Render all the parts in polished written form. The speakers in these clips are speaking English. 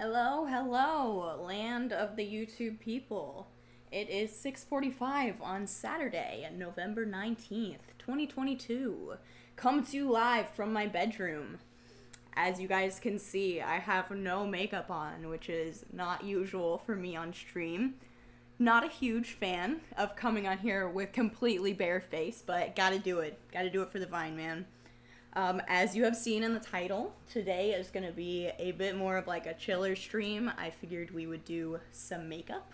Hello, hello, land of the YouTube people. It is 6:45 on Saturday, November 19th, 2022. Come to you live from my bedroom. As you guys can see, I have no makeup on, which is not usual for me on stream. Not a huge fan of coming on here with completely bare face, but gotta do it. Gotta do it for the Vine, man. As you have seen in the title, today is going to be a bit more of like a chiller stream. I figured we would do some makeup.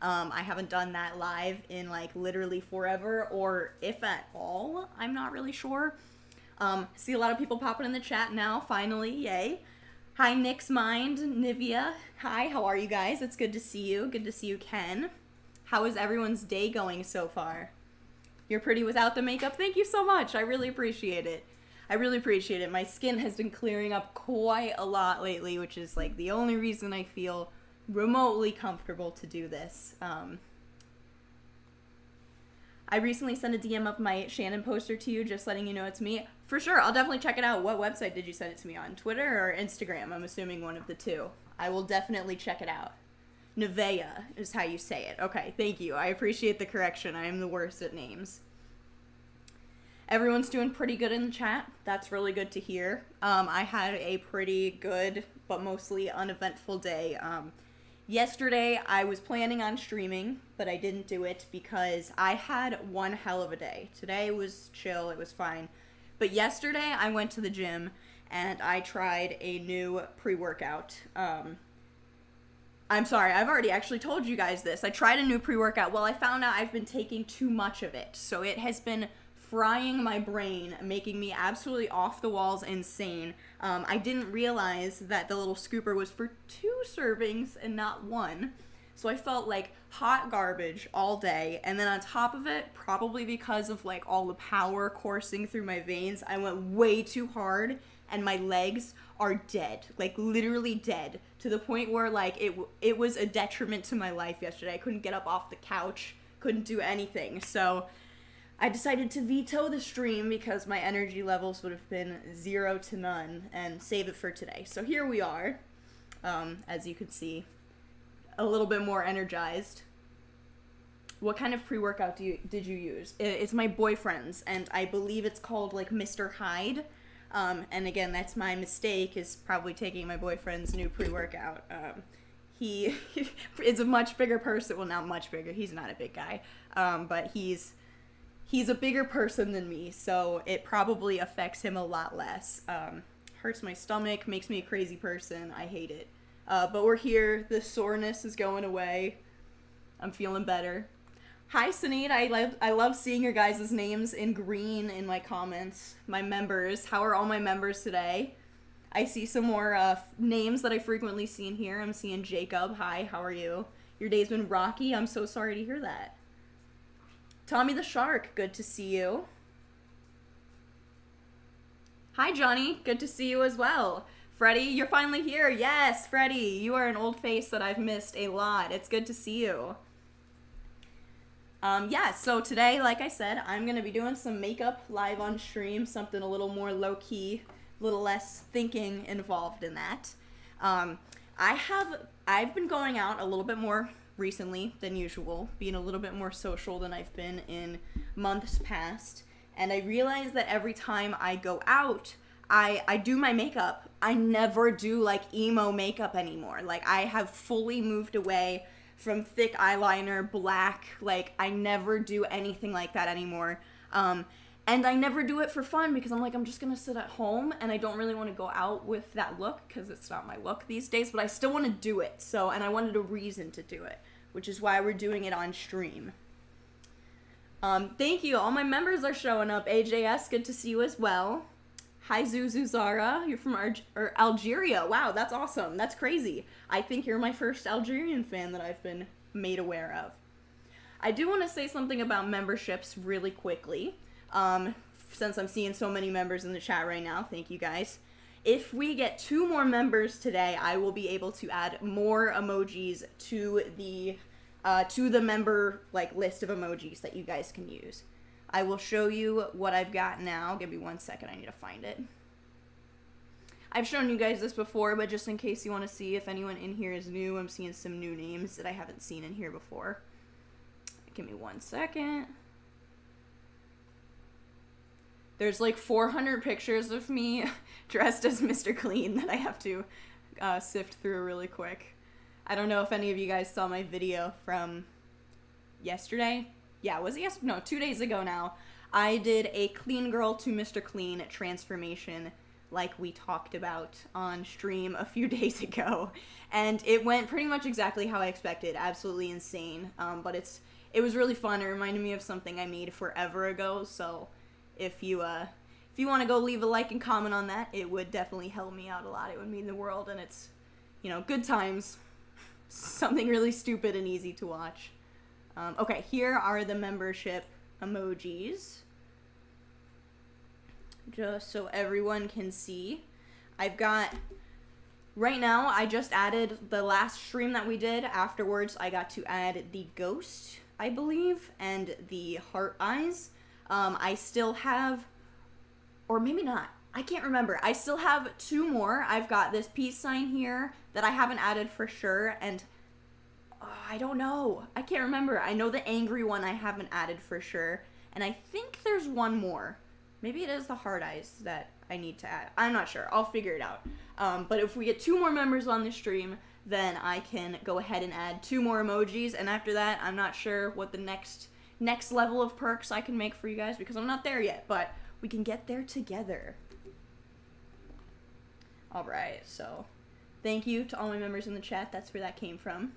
I haven't done that live in like literally forever, or if at all, I'm not really sure. See a lot of people popping in the chat now, finally, yay. Hi, Nick's Mind, Nivea. Hi, how are you guys? It's good to see you. Good to see you, Ken. How is everyone's day going so far? You're pretty without the makeup? Thank you so much. I really appreciate it. My skin has been clearing up quite a lot lately, which is like the only reason I feel remotely comfortable to do this. I recently sent a DM of my Shannon poster to you, just letting you know it's me. For sure, I'll definitely check it out. What website did you send it to me on? Twitter or Instagram? I'm assuming one of the two. I will definitely check it out. Nivea is how you say it. Okay, thank you. I appreciate the correction. I am the worst at names. Everyone's doing pretty good in the chat. That's really good to hear. I had a pretty good, but mostly uneventful day. Yesterday, I was planning on streaming, but I didn't do it because I had one hell of a day. Today was chill, it was fine. But yesterday, I went to the gym, and I tried a new pre-workout. I'm sorry, I've already actually told you guys this. I tried a new pre-workout. Well, I found out I've been taking too much of it. So it has been frying my brain, making me absolutely off the walls insane. I didn't realize that the little scooper was for 2 servings and not 1. So I felt like hot garbage all day. And then on top of it, probably because of like all the power coursing through my veins, I went way too hard and my legs are dead, like literally dead, to the point where like it was a detriment to my life yesterday. I couldn't get up off the couch, couldn't do anything. So I decided to veto the stream because my energy levels would have been 0 to none and save it for today. So here we are, as you can see, a little bit more energized. What kind of pre-workout did you use? It's my boyfriend's, and I believe it's called like Mr. Hyde. And again, that's my mistake, is probably taking my boyfriend's new pre-workout. He is a much bigger person. Well, not much bigger. He's not a big guy. But he's a bigger person than me, so it probably affects him a lot less. Hurts my stomach, makes me a crazy person. I hate it. But we're here. The soreness is going away. I'm feeling better. Hi, Sunit. I love seeing your guys' names in green in my comments. My members. How are all my members today? I see some more names that I frequently see in here. I'm seeing Jacob. Hi, how are you? Your day's been rocky. I'm so sorry to hear that. Tommy the Shark, good to see you. Hi, Johnny. Good to see you as well. Freddie, you're finally here. Yes, Freddie, you are an old face that I've missed a lot. It's good to see you. Yeah, so today, like I said, I'm going to be doing some makeup live on stream, something a little more low-key, a little less thinking involved in that. I've been going out a little bit more recently than usual, being a little bit more social than I've been in months past, and I realized that every time I go out, I do my makeup. I never do like emo makeup anymore. Like, I have fully moved away from thick eyeliner, black, like I never do anything like that anymore. And I never do it for fun because I'm like, I'm just gonna sit at home and I don't really want to go out with that look because it's not my look these days, but I still want to do it. So, and I wanted a reason to do it, which is why we're doing it on stream. Thank you. All my members are showing up. AJS, good to see you as well. Hi, Zuzara. You're from Algeria. Wow, that's awesome. That's crazy. I think you're my first Algerian fan that I've been made aware of. I do want to say something about memberships really quickly. Since I'm seeing so many members in the chat right now, thank you guys. If we get 2 more members today, I will be able to add more emojis to the member like list of emojis that you guys can use. I will show you what I've got now. Give me 1 second, I need to find it. I've shown you guys this before, but just in case you want to see if anyone in here is new, I'm seeing some new names that I haven't seen in here before. Give me 1 second. There's like 400 pictures of me dressed as Mr. Clean that I have to sift through really quick. I don't know if any of you guys saw my video from yesterday. Yeah, was it yesterday? No, 2 days ago now. I did a clean girl to Mr. Clean transformation like we talked about on stream a few days ago. And it went pretty much exactly how I expected. Absolutely insane. But it was really fun. It reminded me of something I made forever ago. So if you want to go leave a like and comment on that, it would definitely help me out a lot. It would mean the world, and it's, you know, good times. Something really stupid and easy to watch. Okay, here are the membership emojis. Just so everyone can see. I've got, right now, I just added the last stream that we did. Afterwards, I got to add the ghost, I believe, and the heart eyes. I still have, or maybe not, I can't remember. I still have 2 more. I've got this peace sign here that I haven't added for sure, and I don't know. I can't remember. I know the angry one I haven't added for sure, and I think there's 1 more. Maybe it is the heart eyes that I need to add. I'm not sure. I'll figure it out. But if we get 2 more members on the stream, then I can go ahead and add 2 more emojis, and after that, I'm not sure what the next level of perks I can make for you guys, because I'm not there yet, but we can get there together. Alright, so thank you to all my members in the chat. That's where that came from.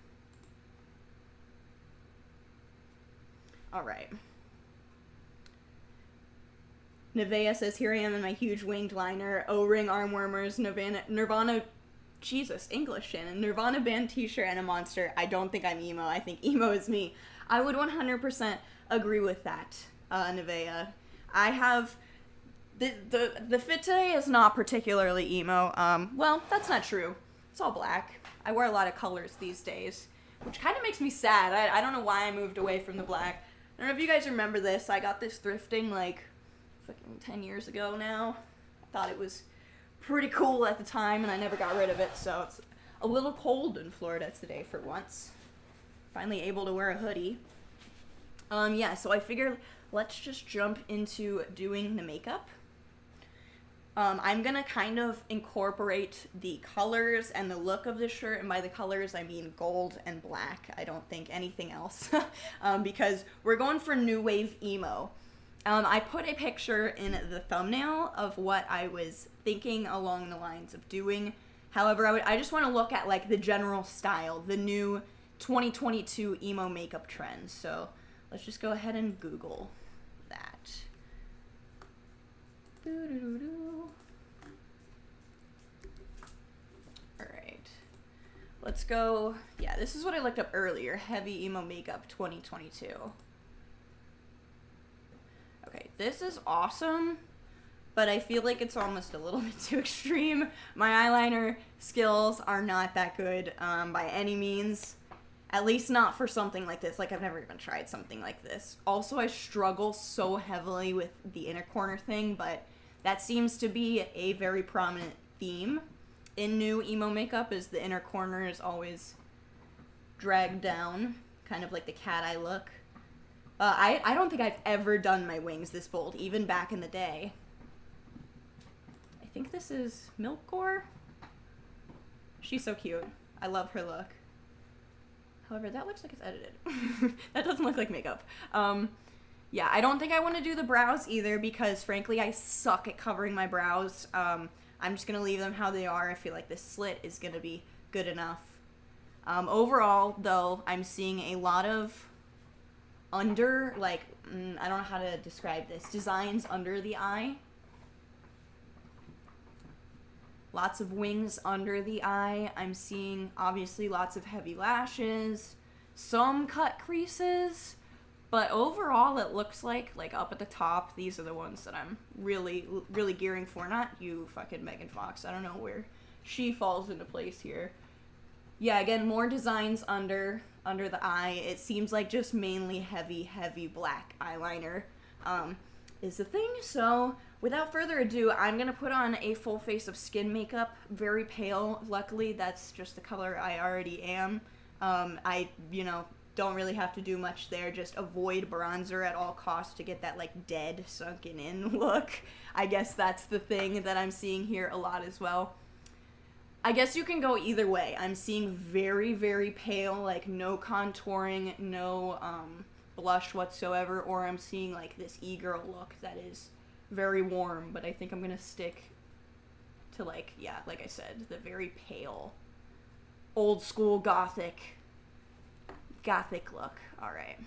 Alright. Nevea says, here I am in my huge winged liner, O-ring arm warmers, Nirvana, Jesus, English, Shannon, Nirvana band t-shirt, and a monster. I don't think I'm emo. I think emo is me. I would 100% agree with that, Nevea. I have, the fit today is not particularly emo. Well, that's not true. It's all black. I wear a lot of colors these days, which kind of makes me sad. I don't know why I moved away from the black. I don't know if you guys remember this. I got this thrifting like fucking 10 years ago now. I thought it was pretty cool at the time, and I never got rid of it, so it's a little cold in Florida today for once. Finally able to wear a hoodie. Yeah, so I figured let's just jump into doing the makeup. I'm gonna kind of incorporate the colors and the look of this shirt, and by the colors I mean gold and black. I don't think anything else, because we're going for new wave emo. I put a picture in the thumbnail of what I was thinking along the lines of doing. However, I just want to look at like the general style, the new 2022 emo makeup trends. So let's just go ahead and Google that. Alright. Let's go. Yeah, this is what I looked up earlier. Heavy emo makeup 2022. Okay, this is awesome, but I feel like it's almost a little bit too extreme. My eyeliner skills are not that good by any means. At least not for something like this. Like, I've never even tried something like this. Also, I struggle so heavily with the inner corner thing, but that seems to be a very prominent theme in new emo makeup, is the inner corner is always dragged down, kind of like the cat eye look. I don't think I've ever done my wings this bold, even back in the day. I think this is Milkcore. She's so cute. I love her look. However, that looks like it's edited. That doesn't look like makeup. Yeah, I don't think I want to do the brows either, because frankly, I suck at covering my brows. I'm just going to leave them how they are. I feel like this slit is going to be good enough. Overall, though, I'm seeing a lot of under, like, I don't know how to describe this, designs under the eye. Lots of wings under the eye. I'm seeing, obviously, lots of heavy lashes, some cut creases, but overall it looks like up at the top, these are the ones that I'm really, really gearing for. Not you, fucking Megan Fox. I don't know where she falls into place here. Yeah, again, more designs under the eye. It seems like just mainly heavy black eyeliner is the thing. So without further ado, I'm going to put on a full face of skin makeup, very pale. Luckily, that's just the color I already am. I, don't really have to do much there. Just avoid bronzer at all costs to get that, like, dead, sunken in look. I guess that's the thing that I'm seeing here a lot as well. I guess you can go either way. I'm seeing very, very pale, like, no contouring, no, blush whatsoever, or I'm seeing, like, this e-girl look that is very warm, but I think I'm gonna stick to, like, yeah, like I said, the very pale, old school gothic look. Alright.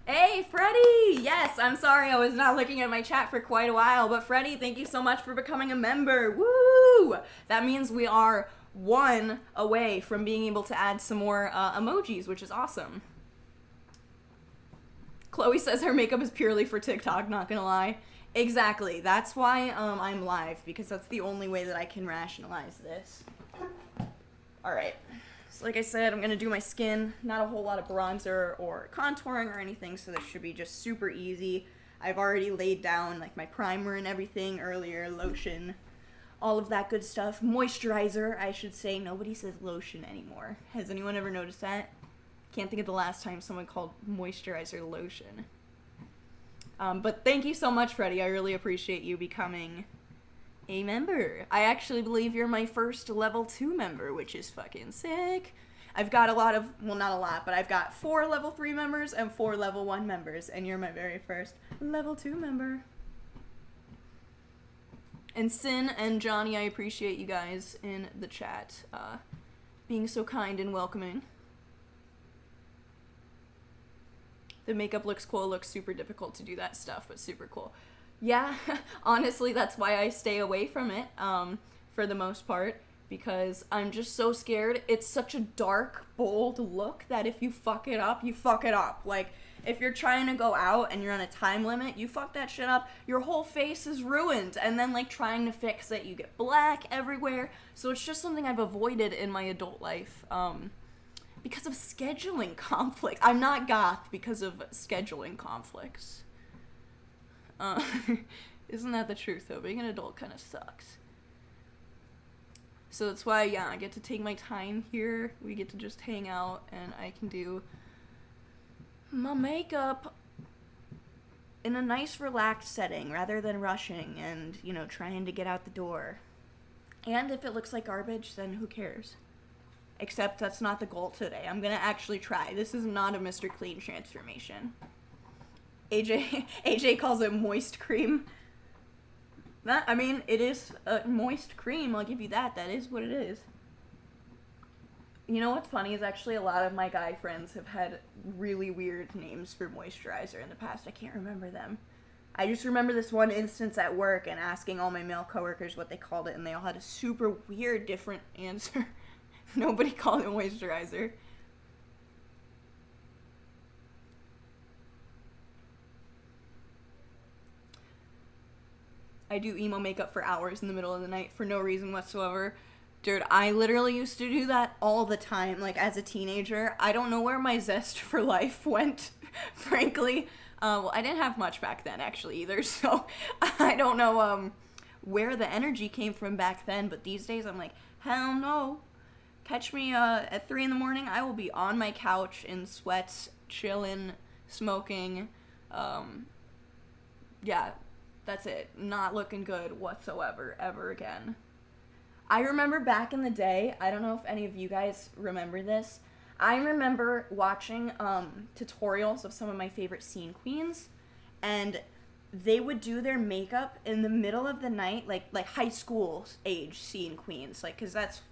Hey, Freddie! Yes, I'm sorry I was not looking at my chat for quite a while, but Freddie, thank you so much for becoming a member. Woo! That means we are one away from being able to add some more emojis, which is awesome. Chloe says her makeup is purely for TikTok, not gonna lie. Exactly. That's why I'm live, because that's the only way that I can rationalize this. Alright. So like I said, I'm gonna do my skin. Not a whole lot of bronzer or contouring or anything, so this should be just super easy. I've already laid down like my primer and everything earlier, lotion, all of that good stuff. Moisturizer, I should say. Nobody says lotion anymore. Has anyone ever noticed that? Can't think of the last time someone called moisturizer lotion. But thank you so much, Freddie. I really appreciate you becoming a member. I actually believe you're my first level 2 member, which is fucking sick. I've got a lot of, well, not a lot, but I've got 4 level 3 members and 4 level 1 members, and you're my very first level 2 member. And Sin and Johnny, I appreciate you guys in the chat being so kind and welcoming. The makeup looks cool. It looks super difficult to do that stuff, but super cool. Yeah, honestly, that's why I stay away from it, for the most part, because I'm just so scared. It's such a dark, bold look that if you fuck it up, you fuck it up. Like, if you're trying to go out and you're on a time limit, you fuck that shit up, your whole face is ruined, and then, like, trying to fix it, you get black everywhere, so it's just something I've avoided in my adult life, because of scheduling conflicts. I'm not goth because of scheduling conflicts. Isn't that the truth, though? Being an adult kind of sucks. So that's why, yeah, I get to take my time here. We get to just hang out, and I can do my makeup in a nice, relaxed setting, rather than rushing and, trying to get out the door. And if it looks like garbage, then who cares? Except that's not the goal today. I'm gonna actually try. This is not a Mr. Clean transformation. AJ calls it moist cream. It is a moist cream, I'll give you that. That is what it is. You know what's funny is actually a lot of my guy friends have had really weird names for moisturizer in the past. I can't remember them. I just remember this one instance at work and asking all my male coworkers what they called it, and they all had a super weird, different answer. Nobody called it moisturizer. I do emo makeup for hours in the middle of the night for no reason whatsoever. Dude, I literally used to do that all the time, like, as a teenager. I don't know where my zest for life went, frankly. Well, I didn't have much back then, actually, either, so I don't know where the energy came from back then, but these days I'm like, hell no. Catch me at 3 in the morning, I will be on my couch in sweats, chilling, smoking. Yeah, that's it. Not looking good whatsoever, ever again. I remember back in the day, I don't know if any of you guys remember this, I remember watching tutorials of some of my favorite scene queens, and they would do their makeup in the middle of the night, like high school age scene queens, like, because that's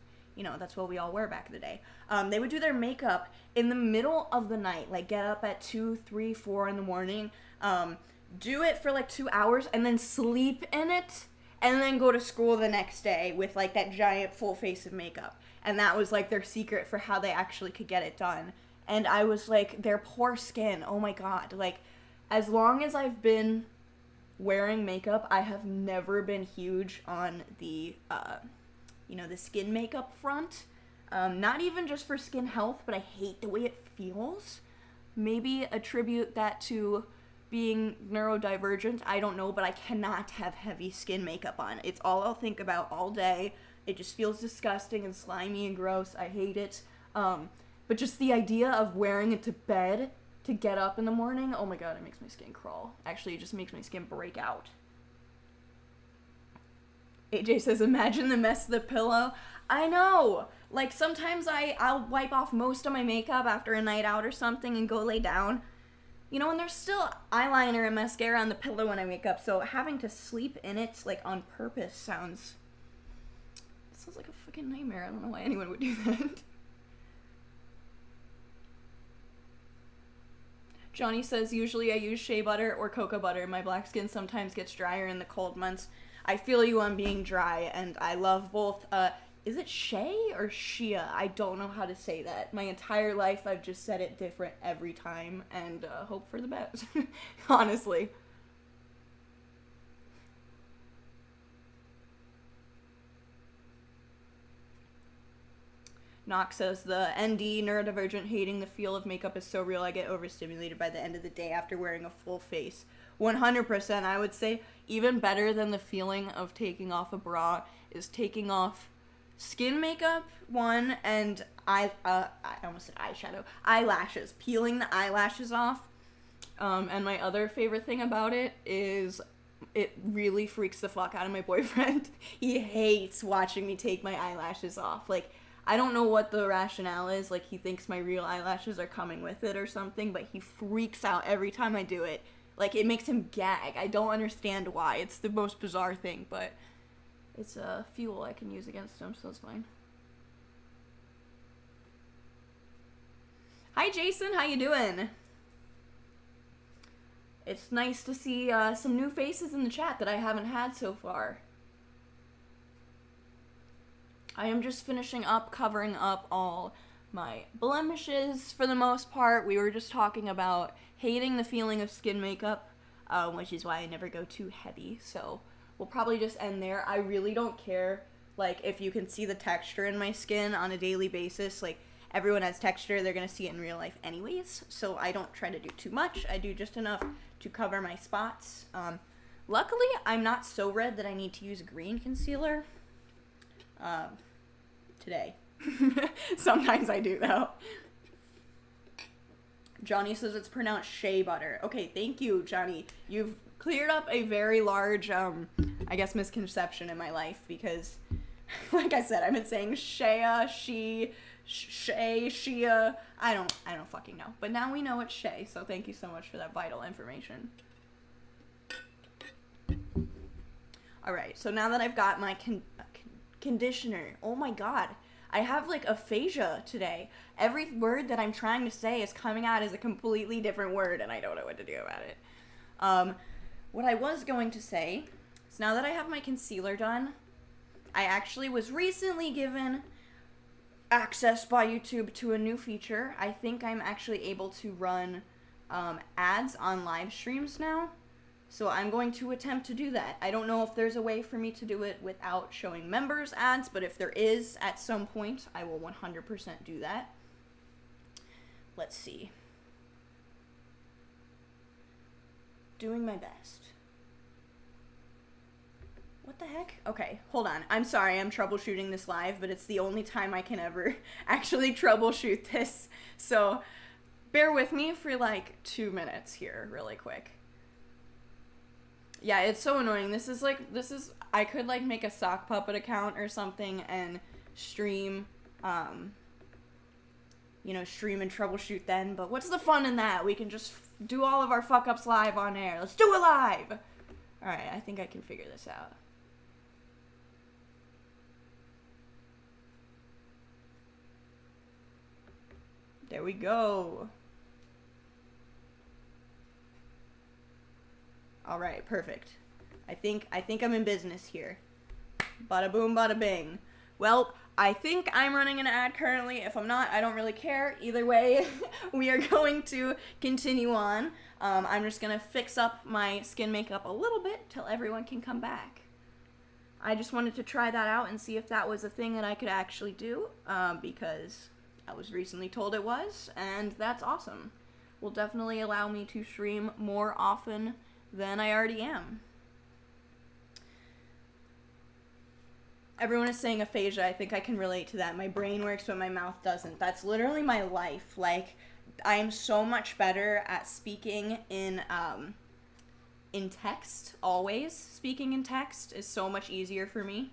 what we all were back in the day. They would do their makeup in the middle of the night, like get up at 2, 3, 4 in the morning, do it for like 2 hours, and then sleep in it, and then go to school the next day with like that giant full face of makeup. And that was like their secret for how they actually could get it done. And I was like, their poor skin, oh my god. Like, as long as I've been wearing makeup, I have never been huge on the the skin makeup front. Not even just for skin health, but I hate the way it feels. maybe attribute that to being neurodivergent. I don't know, but I cannot have heavy skin makeup on. It's all I'll think about all day. It just feels disgusting and slimy and gross. I hate it. But just the idea of wearing it to bed to get up in the morning, oh my god, it makes my skin crawl. Actually, it just makes my skin break out. AJ says, imagine the mess of the pillow. I know! Like, sometimes I'll wipe off most of my makeup after a night out or something and go lay down. You know, and there's still eyeliner and mascara on the pillow when I wake up, so having to sleep in it, like, on purpose sounds like a fucking nightmare. I don't know why anyone would do that. Johnny says, usually I use shea butter or cocoa butter. My black skin sometimes gets drier in the cold months. I feel you on being dry, and I love both. Is it shea or shea? I don't know how to say that. My entire life I've just said it different every time, and hope for the best. Honestly. Knox says, the ND, neurodivergent, hating the feel of makeup is so real. I get overstimulated by the end of the day after wearing a full face. 100%, I would say. Even better than the feeling of taking off a bra is taking off skin makeup, one, and I almost said eyeshadow. Eyelashes. Peeling the eyelashes off. And my other favorite thing about it is it really freaks the fuck out of my boyfriend. He hates watching me take my eyelashes off. Like, I don't know what the rationale is, like he thinks my real eyelashes are coming with it or something, but he freaks out every time I do it. Like, it makes him gag. I don't understand why. It's the most bizarre thing, but it's a fuel I can use against him, so it's fine. Hi Jason, how you doing? It's nice to see some new faces in the chat that I haven't had so far. I am just finishing up covering up all my blemishes for the most part. We were just talking about hating the feeling of skin makeup, which is why I never go too heavy. So we'll probably just end there. I really don't care, like, if you can see the texture in my skin on a daily basis. Like, everyone has texture. They're going to see it in real life anyways. So I don't try to do too much. I do just enough to cover my spots. Luckily, I'm not so red that I need to use green concealer. Today. Sometimes I do, though. Johnny says it's pronounced shea butter. Okay, thank you, Johnny. You've cleared up a very large, I guess, misconception in my life, because, like I said, I've been saying shea, she, shay, shea. I don't fucking know. But now we know it's shea, so thank you so much for that vital information. Alright, so now that I've got my conditioner, oh my god, I have like aphasia today. Every word that I'm trying to say is coming out as a completely different word, and I don't know what to do about it. What I was going to say is, now that I have my concealer done, I actually was recently given access by YouTube to a new feature. I think I'm actually able to run ads on live streams now. So I'm going to attempt to do that. I don't know if there's a way for me to do it without showing members ads, but if there is at some point, I will 100% do that. Let's see. Doing my best. What the heck? Okay, hold on. I'm sorry, I'm troubleshooting this live, but it's the only time I can ever actually troubleshoot this. So bear with me for like 2 minutes here, really quick. Yeah, it's so annoying. I could like make a sock puppet account or something and stream, stream and troubleshoot then, but what's the fun in that? We can just do all of our fuck ups live on air. Let's do it live! Alright, I think I can figure this out. There we go. Alright, perfect. I think I'm in business here. Bada boom, bada bing. Well, I think I'm running an ad currently. If I'm not, I don't really care. Either way, we are going to continue on. I'm just going to fix up my skin makeup a little bit till everyone can come back. I just wanted to try that out and see if that was a thing that I could actually do, because I was recently told it was, and that's awesome. will definitely allow me to stream more often than I already am. Everyone is saying aphasia. I think I can relate to that. My brain works, but my mouth doesn't. That's literally my life. Like, I am so much better at speaking in text, always. Speaking in text is so much easier for me.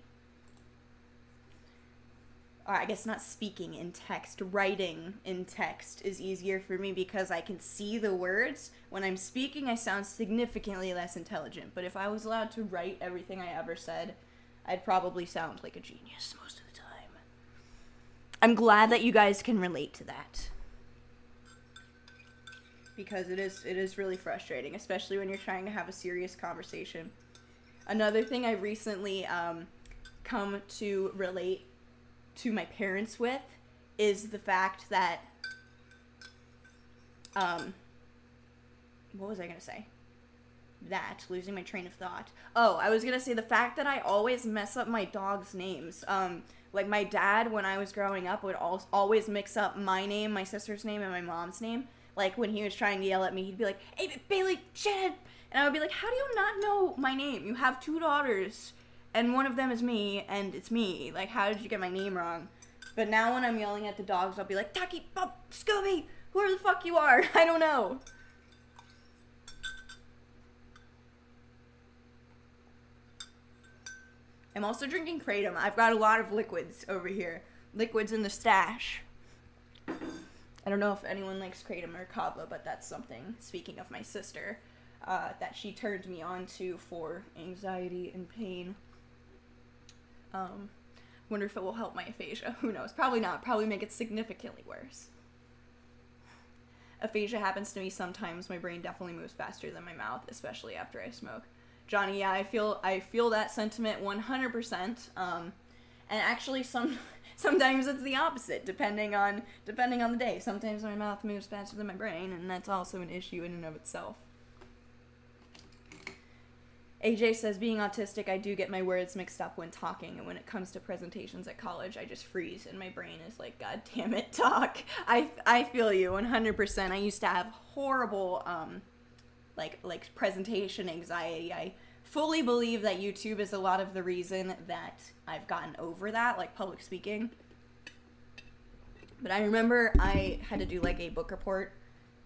Or I guess not speaking in text, writing in text is easier for me because I can see the words. When I'm speaking, I sound significantly less intelligent. But if I was allowed to write everything I ever said, I'd probably sound like a genius most of the time. I'm glad that you guys can relate to that. Because it is really frustrating, especially when you're trying to have a serious conversation. Another thing I recently come to relate to my parents with is the fact that, what was I going to say? Losing my train of thought. Oh, I was going to say the fact that I always mess up my dog's names. Like my dad, when I was growing up, would always mix up my name, my sister's name, and my mom's name. Like, when he was trying to yell at me, he'd be like, "Hey, Bailey, Shannon!" And I would be like, "How do you not know my name? You have 2 daughters, and one of them is me, and it's me. Like, how did you get my name wrong?" But now when I'm yelling at the dogs, I'll be like, "Taki, Bob, Scooby, whoever the fuck you are, I don't know." I'm also drinking Kratom. I've got a lot of liquids over here. Liquids in the stash. I don't know if anyone likes Kratom or Kava, but that's something, speaking of my sister, that she turned me on to for anxiety and pain. Wonder if it will help my aphasia. Who knows? Probably not. Probably make it significantly worse. Aphasia happens to me sometimes. My brain definitely moves faster than my mouth, especially after I smoke. Johnny, yeah, I feel that sentiment 100%. And actually sometimes it's the opposite, depending on the day. Sometimes my mouth moves faster than my brain, and that's also an issue in and of itself. AJ says, being autistic, I do get my words mixed up when talking, and when it comes to presentations at college, I just freeze, and my brain is like, God damn it, talk. I feel you 100%. I used to have horrible, like presentation anxiety. I fully believe that YouTube is a lot of the reason that I've gotten over that, like public speaking. But I remember I had to do like a book report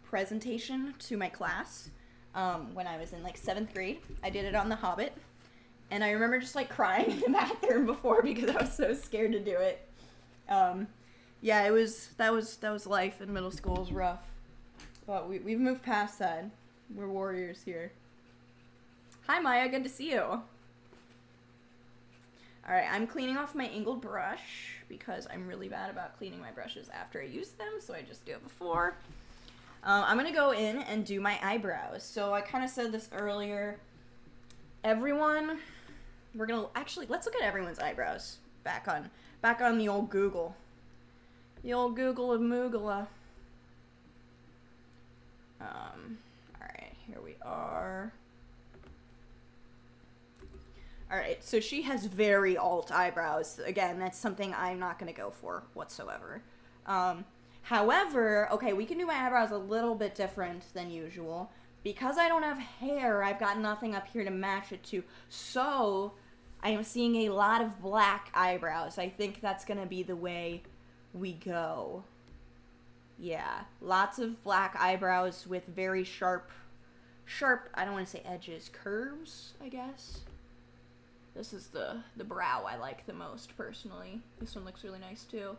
presentation to my class when I was in like 7th grade. I did it on The Hobbit, and I remember just like crying in the bathroom before because I was so scared to do it. Yeah, that was life in middle school. It was rough, but we've moved past that. We're warriors here. Hi, Maya. Good to see you. All right, I'm cleaning off my angled brush because I'm really bad about cleaning my brushes after I use them, so I just do it before. I'm going to go in and do my eyebrows. So I kind of said this earlier. Let's look at everyone's eyebrows back on the old Google. The old Google of Moogala. Alright, here we are. Alright, so she has very alt eyebrows. Again, that's something I'm not going to go for whatsoever. However, okay, we can do my eyebrows a little bit different than usual. Because I don't have hair, I've got nothing up here to match it to. So, I am seeing a lot of black eyebrows. I think that's going to be the way we go. Yeah, lots of black eyebrows with very sharp, I don't want to say edges, curves, I guess. This is the brow I like the most, personally. This one looks really nice, too.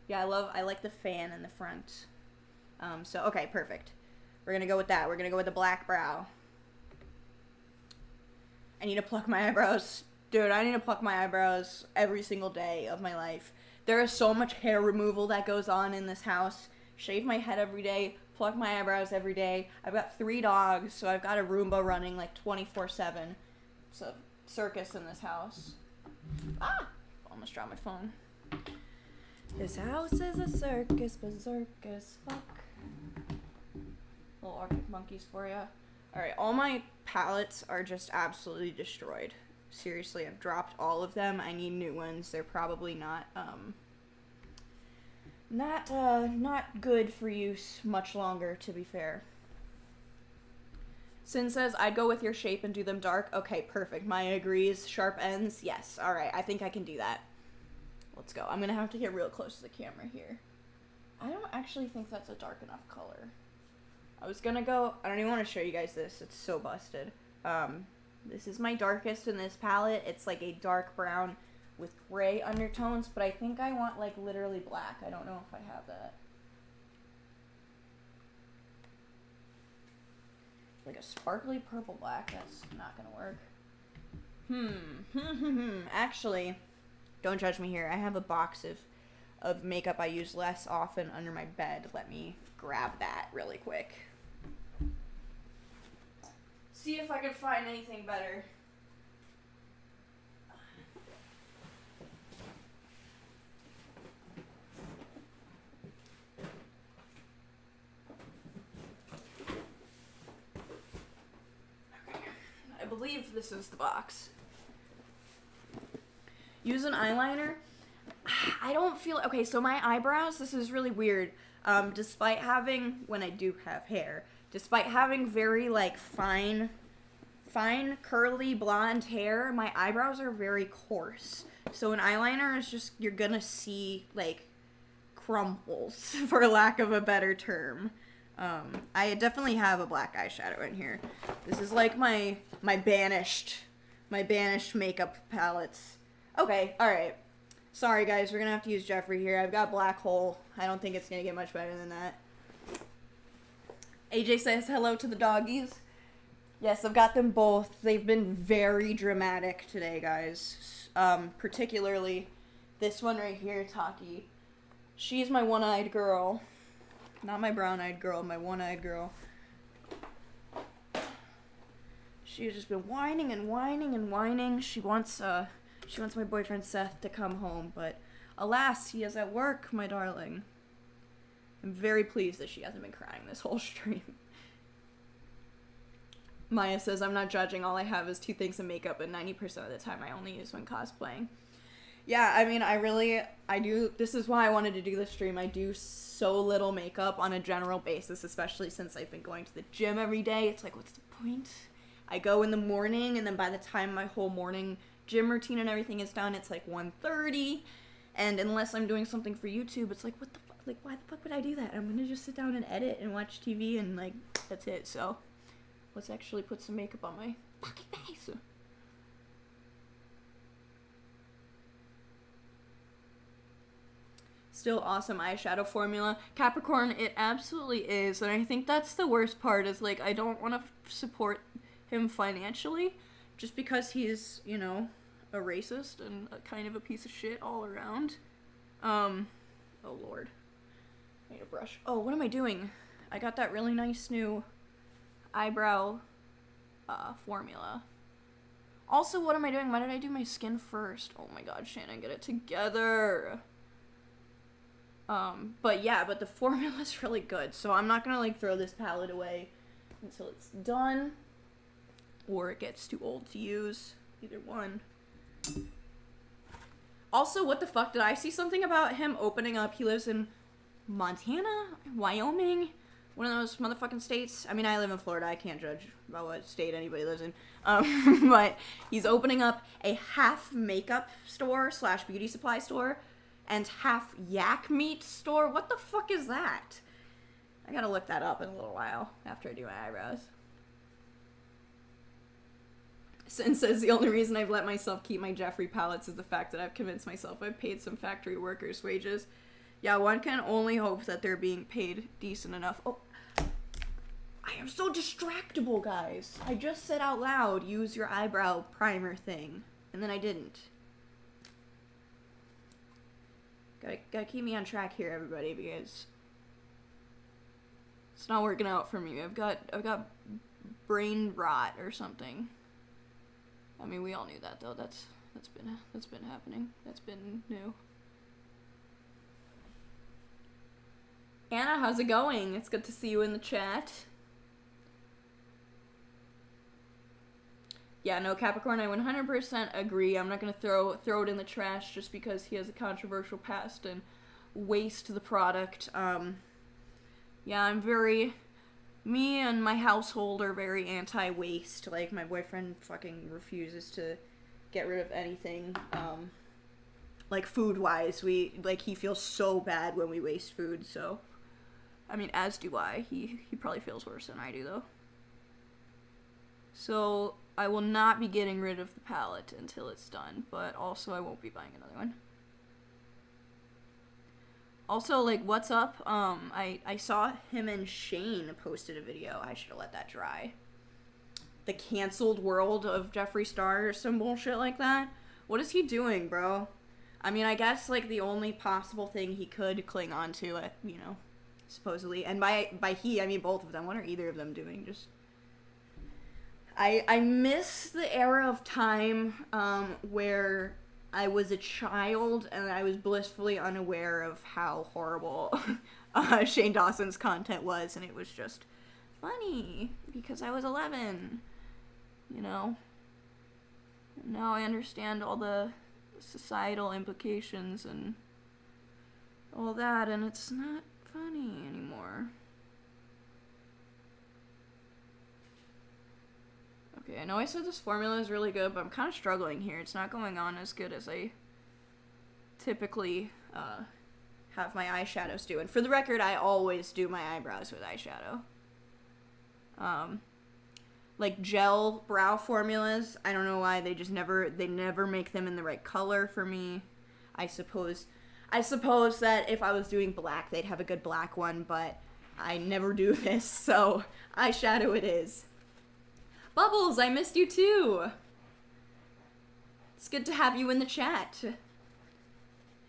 Yeah, I like the fan in the front. So, okay, perfect. We're gonna go with that. We're gonna go with the black brow. I need to pluck my eyebrows. Dude, I need to pluck my eyebrows every single day of my life. There is so much hair removal that goes on in this house. Shave my head every day, pluck my eyebrows every day. I've got 3 dogs, so I've got a Roomba running like 24/7. It's a circus in this house. Ah! Almost dropped my phone. This house is a circus, berserkus, fuck. Little Arctic Monkeys for ya. Alright, all my palettes are just absolutely destroyed. Seriously, I've dropped all of them. I need new ones. They're probably not Not good for use much longer, to be fair. Sin says, I'd go with your shape and do them dark. Okay, perfect. Maya agrees. Sharp ends. Yes. All right. I think I can do that. Let's go. I'm going to have to get real close to the camera here. I don't actually think that's a dark enough color. I was going to go... I don't even want to show you guys this. It's so busted. This is my darkest in this palette. It's like a dark brown with gray undertones, but I think I want like literally black. I don't know if I have that. Like a sparkly purple black. That's not gonna work. Actually, don't judge me here. I have a box of makeup I use less often under my bed. Let me grab that really quick. See if I can find anything better. I believe this is the box. Use an eyeliner. I don't feel... Okay, so my eyebrows, this is really weird. Despite having, when I do have hair, despite having very, like, fine, curly, blonde hair, my eyebrows are very coarse. So an eyeliner is just, you're gonna see, like, crumbles, for lack of a better term. I definitely have a black eyeshadow in here. This is like my banished makeup palettes. Okay, alright. Sorry guys, we're gonna have to use Jeffrey here. I've got black hole. I don't think it's gonna get much better than that. AJ says hello to the doggies. Yes, I've got them both. They've been very dramatic today, guys. Particularly this one right here, Taki. She's my one-eyed girl. Not my brown-eyed girl, my one-eyed girl. She's just been whining and whining and whining. She wants my boyfriend Seth to come home, but alas, he is at work, my darling. I'm very pleased that she hasn't been crying this whole stream. Maya says, I'm not judging, all I have is 2 things of makeup, and 90% of the time I only use when cosplaying. Yeah, I mean, I do, this is why I wanted to do this stream. I do so little makeup on a general basis, especially since I've been going to the gym every day. It's like, what's the point? I go in the morning, and then by the time my whole morning gym routine and everything is done, it's like 1:30, and unless I'm doing something for YouTube, it's like, what the fuck, like, why the fuck would I do that? I'm gonna just sit down and edit and watch TV, and like, that's it. So let's actually put some makeup on my fucking face. Still awesome eyeshadow formula. Capricorn, it absolutely is, and I think that's the worst part, is like, I don't want to support him financially, just because he's, you know, a racist and a kind of a piece of shit all around. Oh lord. I need a brush. Oh, what am I doing? I got that really nice new eyebrow formula. Also, what am I doing? Why did I do my skin first? Oh my god, Shannon, get it together. But yeah, but the formula's really good, so I'm not gonna, like, throw this palette away until it's done, or it gets too old to use. Either one. Also, what the fuck? Did I see something about him opening up? He lives in Montana? Wyoming? One of those motherfucking states. I mean, I live in Florida. I can't judge about what state anybody lives in. But he's opening up a half makeup store / beauty supply store and half yak meat store. What the fuck is that? I gotta look that up in a little while after I do my eyebrows. Sin says the only reason I've let myself keep my Jeffrey palettes is the fact that I've convinced myself I've paid some factory workers' wages. Yeah, one can only hope that they're being paid decent enough. Oh, I am so distractible, guys. I just said out loud, use your eyebrow primer thing, and then I didn't. Gotta keep me on track here, everybody, because it's not working out for me. I've got brain rot or something. I mean, we all knew that, though. That's been happening. That's been new. Anna, how's it going? It's good to see you in the chat. Yeah, no, Capricorn, I 100% agree. I'm not gonna throw it in the trash just because he has a controversial past and waste the product. Yeah, me and my household are very anti-waste. Like, my boyfriend fucking refuses to get rid of anything, like, food-wise. He feels so bad when we waste food, so, I mean, as do I. He probably feels worse than I do, though. So, I will not be getting rid of the palette until it's done, but also I won't be buying another one. Also, like, what's up? I saw him and Shane posted a video. I should have let that dry. The canceled world of Jeffree Star or some bullshit like that. What is he doing, bro? I mean, I guess, like, the only possible thing he could cling on to, you know, supposedly. And by he, I mean both of them. What are either of them doing? Just... I miss the era of time, where I was a child and I was blissfully unaware of how horrible Shane Dawson's content was, and it was just funny because I was 11, you know. Now I understand all the societal implications and all that, and it's not funny anymore. Okay, I know I said this formula is really good, but I'm kind of struggling here. It's not going on as good as I typically have my eyeshadows do. And for the record, I always do my eyebrows with eyeshadow. Like gel brow formulas, I don't know why, they never make them in the right color for me. I suppose that if I was doing black, they'd have a good black one, but I never do this, so eyeshadow it is. Bubbles, I missed you too. It's good to have you in the chat.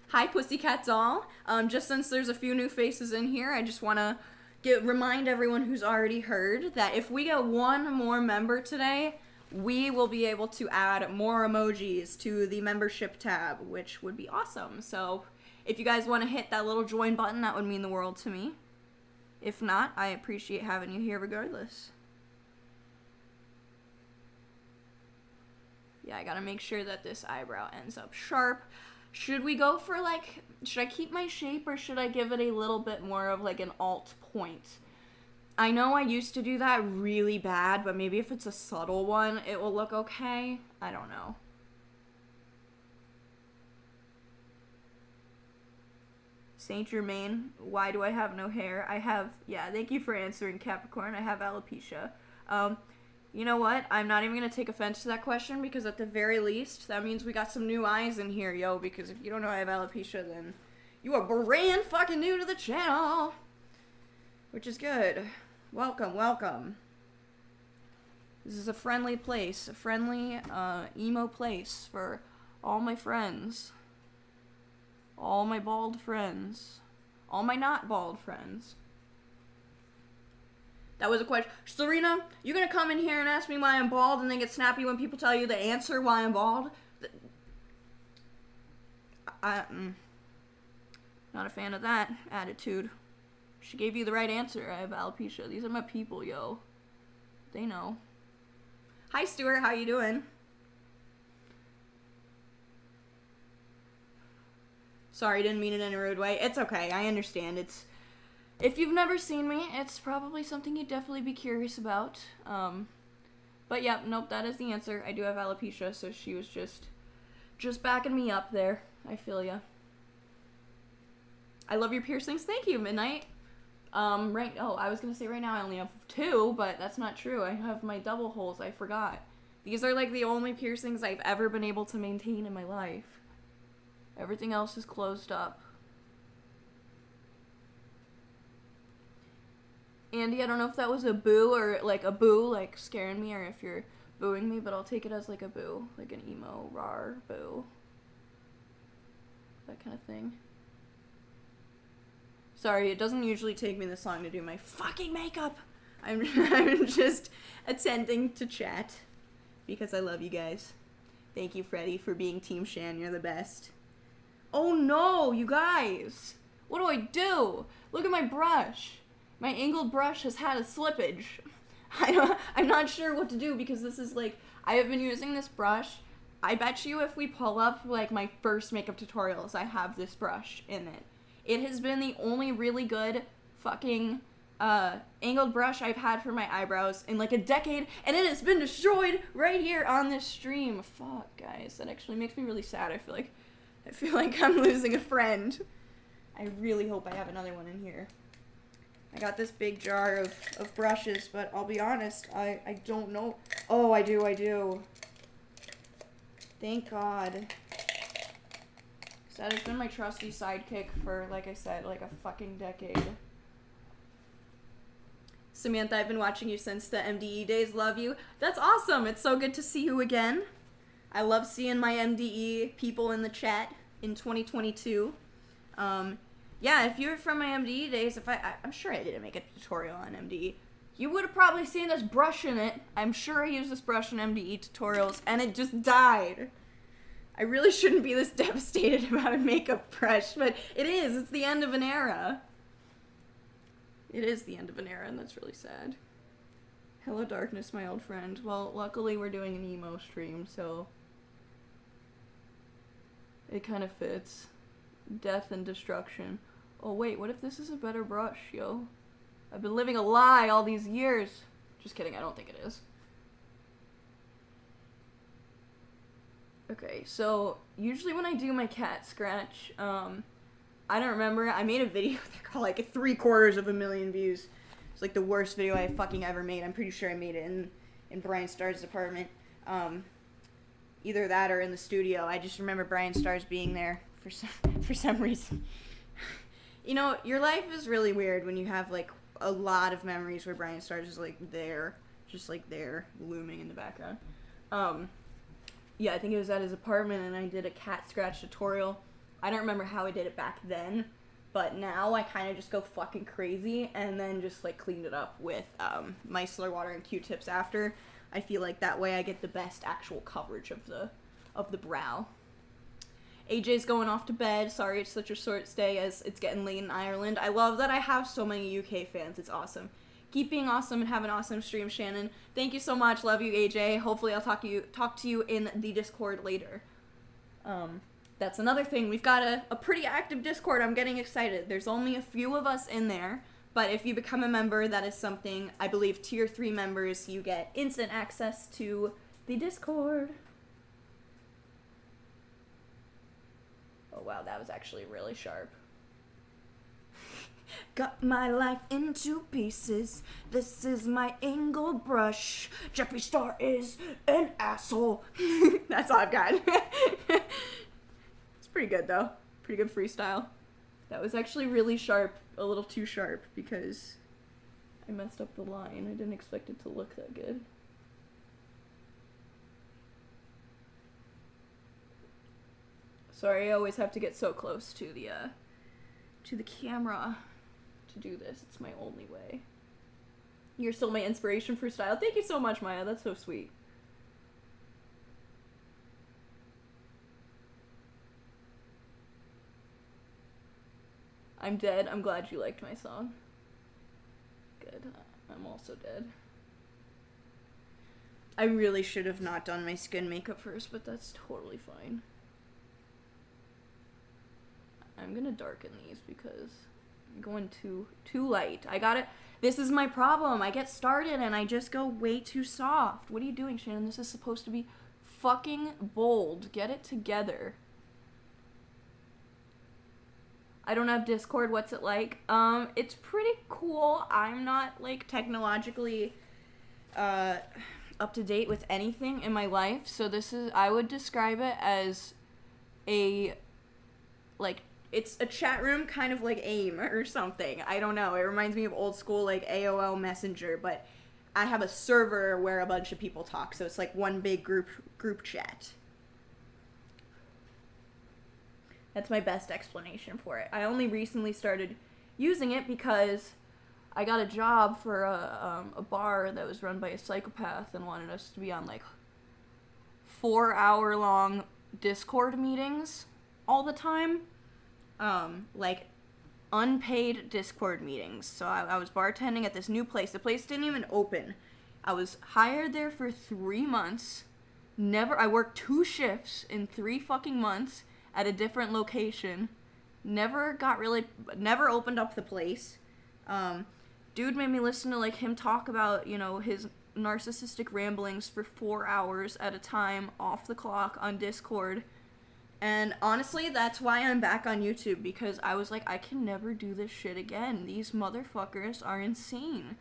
Hi, Pussycat Doll. Just since there's a few new faces in here, I just want to remind everyone who's already heard that if we get one more member today, we will be able to add more emojis to the membership tab, which would be awesome. So if you guys want to hit that little join button, that would mean the world to me. If not, I appreciate having you here regardless. Yeah, I gotta make sure that this eyebrow ends up sharp. Should we go for, like, should I keep my shape or should I give it a little bit more of, like, an alt point? I know I used to do that really bad, but maybe if it's a subtle one, it will look okay. I don't know. Saint Germain, why do I have no hair? Yeah, thank you for answering, Capricorn. I have alopecia. You know what? I'm not even going to take offense to that question because at the very least, that means we got some new eyes in here, yo. Because if you don't know I have alopecia, then you are brand fucking new to the channel. Which is good. Welcome, welcome. This is a friendly place. A friendly, emo place for all my friends. All my bald friends. All my not bald friends. That was a question. Serena, you gonna come in here and ask me why I'm bald and then get snappy when people tell you the answer why I'm bald? Not a fan of that attitude. She gave you the right answer. I have alopecia. These are my people, yo. They know. Hi, Stuart. How you doing? Sorry, didn't mean it in a rude way. It's okay. I understand. If you've never seen me, it's probably something you'd definitely be curious about. But yeah, nope, that is the answer. I do have alopecia, so she was just backing me up there. I feel ya. I love your piercings. Thank you, Midnight. I was gonna say right now I only have 2, but that's not true. I have my double holes. I forgot. These are like the only piercings I've ever been able to maintain in my life. Everything else is closed up. Andy, I don't know if that was a boo or like a boo, like scaring me, or if you're booing me, but I'll take it as like a boo, like an emo, rar, boo. That kind of thing. Sorry, it doesn't usually take me this long to do my fucking makeup. I'm just attending to chat because I love you guys. Thank you, Freddie, for being Team Shan. You're the best. Oh no, you guys! What do I do? Look at my brush. My angled brush has had a slippage. I'm not sure what to do because this is like, I have been using this brush. I bet you if we pull up like my first makeup tutorials, I have this brush in it. It has been the only really good fucking angled brush I've had for my eyebrows in like a decade, and it has been destroyed right here on this stream. Fuck, guys, that actually makes me really sad. I feel like I'm losing a friend. I really hope I have another one in here. I got this big jar of brushes, but I'll be honest, I don't know. Oh, I do. Thank God. That has been my trusty sidekick for, like I said, like a fucking decade. Samantha, I've been watching you since the MDE days. Love you. That's awesome. It's so good to see you again. I love seeing my MDE people in the chat in 2022. Yeah, if you're from my MDE days, I'm sure I didn't make a tutorial on MDE. You would have probably seen this brush in it. I'm sure I used this brush in MDE tutorials, and it just died. I really shouldn't be this devastated about a makeup brush, but it is. It's the end of an era. It is the end of an era, and that's really sad. Hello, darkness, my old friend. Well, luckily we're doing an emo stream, so it kind of fits. Death and destruction. Oh, wait, what if this is a better brush, yo? I've been living a lie all these years. Just kidding, I don't think it is. Okay, so usually when I do my cat scratch, I don't remember. I made a video that got like 750,000 views. It's like the worst video I fucking ever made. I'm pretty sure I made it in Brian Starr's apartment. Either that or in the studio. I just remember Brian Starr's being there for some reason. You know, your life is really weird when you have like a lot of memories where Brian Starr's is like there, just like there, looming in the background. Yeah, I think it was at his apartment, and I did a cat scratch tutorial. I don't remember how I did it back then, but now I kind of just go fucking crazy, and then just, like, cleaned it up with micellar water and Q-tips after. I feel like that way I get the best actual coverage of the brow. AJ's going off to bed. Sorry it's such a short stay as it's getting late in Ireland. I love that I have so many UK fans. It's awesome. Keep being awesome and have an awesome stream, Shannon. Thank you so much. Love you, AJ. Hopefully I'll talk to you in the Discord later. That's another thing. We've got a pretty active Discord. I'm getting excited. There's only a few of us in there, but if you become a member, that is something. I believe tier 3 members, you get instant access to the Discord. Oh wow, that was actually really sharp. Got my life into pieces. This is my angled brush. Jeffree Star is an asshole. That's all I've got. It's pretty good though. Pretty good freestyle. That was actually really sharp. A little too sharp because I messed up the line. I didn't expect it to look that good. Sorry, I always have to get so close to the camera to do this. It's my only way. You're still my inspiration for style. Thank you so much, Maya. That's so sweet. I'm dead. I'm glad you liked my song. Good. I'm also dead. I really should have not done my skin makeup first, but that's totally fine. I'm gonna darken these because I'm going too light. I got it. This is my problem. I get started and I just go way too soft. What are you doing, Shannon? This is supposed to be fucking bold. Get it together. I don't have Discord. What's it like? It's pretty cool. I'm not, like, technologically up to date with anything in my life. So this is, I would describe it as a, like, it's a chat room kind of like AIM or something. I don't know. It reminds me of old school, like, AOL Messenger, but I have a server where a bunch of people talk, so it's like one big group chat. That's my best explanation for it. I only recently started using it because I got a job for a bar that was run by a psychopath and wanted us to be on, like, 4-hour-long Discord meetings all the time. Like, unpaid Discord meetings. So I was bartending at this new place. The place didn't even open. I was hired there for 3 months. I worked 2 shifts in 3 fucking months at a different location. never opened up the place. Dude made me listen to, like, him talk about, you know, his narcissistic ramblings for 4 hours at a time off the clock on Discord. And honestly, that's why I'm back on YouTube, because I was like, I can never do this shit again. These motherfuckers are insane.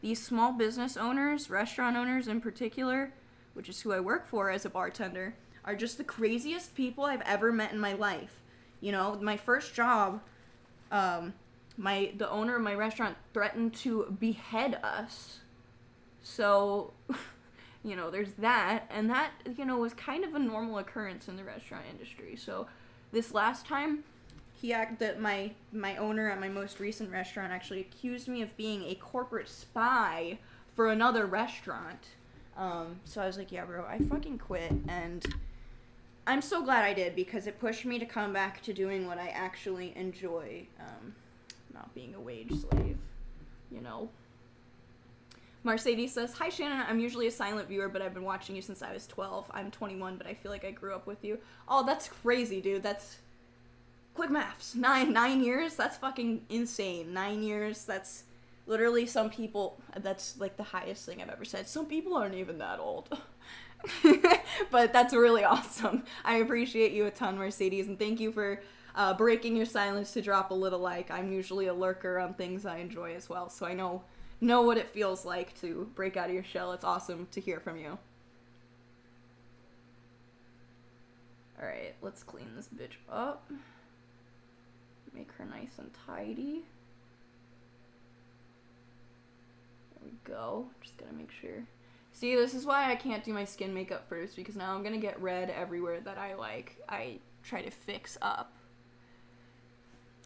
These small business owners, restaurant owners in particular, which is who I work for as a bartender, are just the craziest people I've ever met in my life. You know, my first job, the owner of my restaurant threatened to behead us. So, you know, there's that, and that, you know, was kind of a normal occurrence in the restaurant industry. So, this last time, my owner at my most recent restaurant actually accused me of being a corporate spy for another restaurant. So I was like, yeah, bro, I fucking quit, and I'm so glad I did, because it pushed me to come back to doing what I actually enjoy, not being a wage slave, you know. Mercedes says, hi Shannon, I'm usually a silent viewer, but I've been watching you since I was 12. I'm 21, but I feel like I grew up with you. Oh, that's crazy, dude. That's quick maths. 9 years? That's fucking insane. 9 years, that's literally some people, that's like the highest thing I've ever said. Some people aren't even that old. But that's really awesome. I appreciate you a ton, Mercedes, and thank you for breaking your silence to drop a little like. I'm usually a lurker on things I enjoy as well, so I know what it feels like to break out of your shell. It's awesome to hear from you. Alright, let's clean this bitch up. Make her nice and tidy. There we go. Just gotta make sure. See, this is why I can't do my skin makeup first, because now I'm gonna get red everywhere that I try to fix up.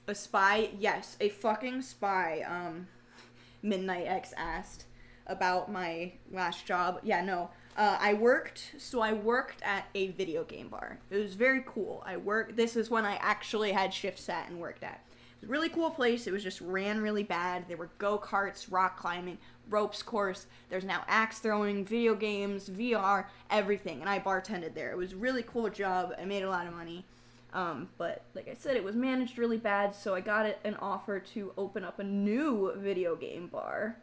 A spy? Yes, a fucking spy. Midnight X asked about my last job. Yeah, no. I worked at a video game bar. It was very cool. This is when I actually had shift sat and worked at. It was a really cool place. It was just ran really bad. There were go-karts, rock climbing, ropes course. There's now axe throwing, video games, VR, everything. And I bartended there. It was a really cool job. I made a lot of money. But like I said, it was managed really bad, so I got an offer to open up a new video game bar,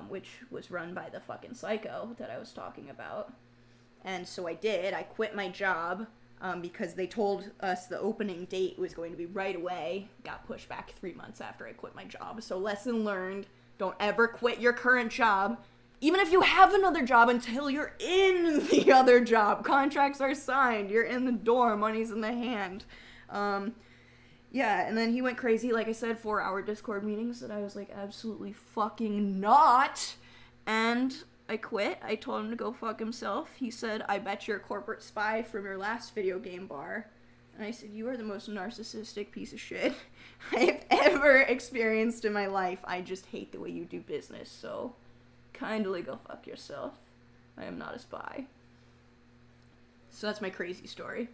which was run by the fucking psycho that I was talking about. And so I did. I quit my job, because they told us the opening date was going to be right away. Got pushed back 3 months after I quit my job. So lesson learned, don't ever quit your current job. Even if you have another job, until you're in the other job. Contracts are signed. You're in the door. Money's in the hand. Yeah, and then he went crazy. Like I said, 4-hour Discord meetings that I was like, absolutely fucking not. And I quit. I told him to go fuck himself. He said, I bet you're a corporate spy from your last video game bar. And I said, you are the most narcissistic piece of shit I have ever experienced in my life. I just hate the way you do business, so kindly go fuck yourself. I am not a spy. So that's my crazy story.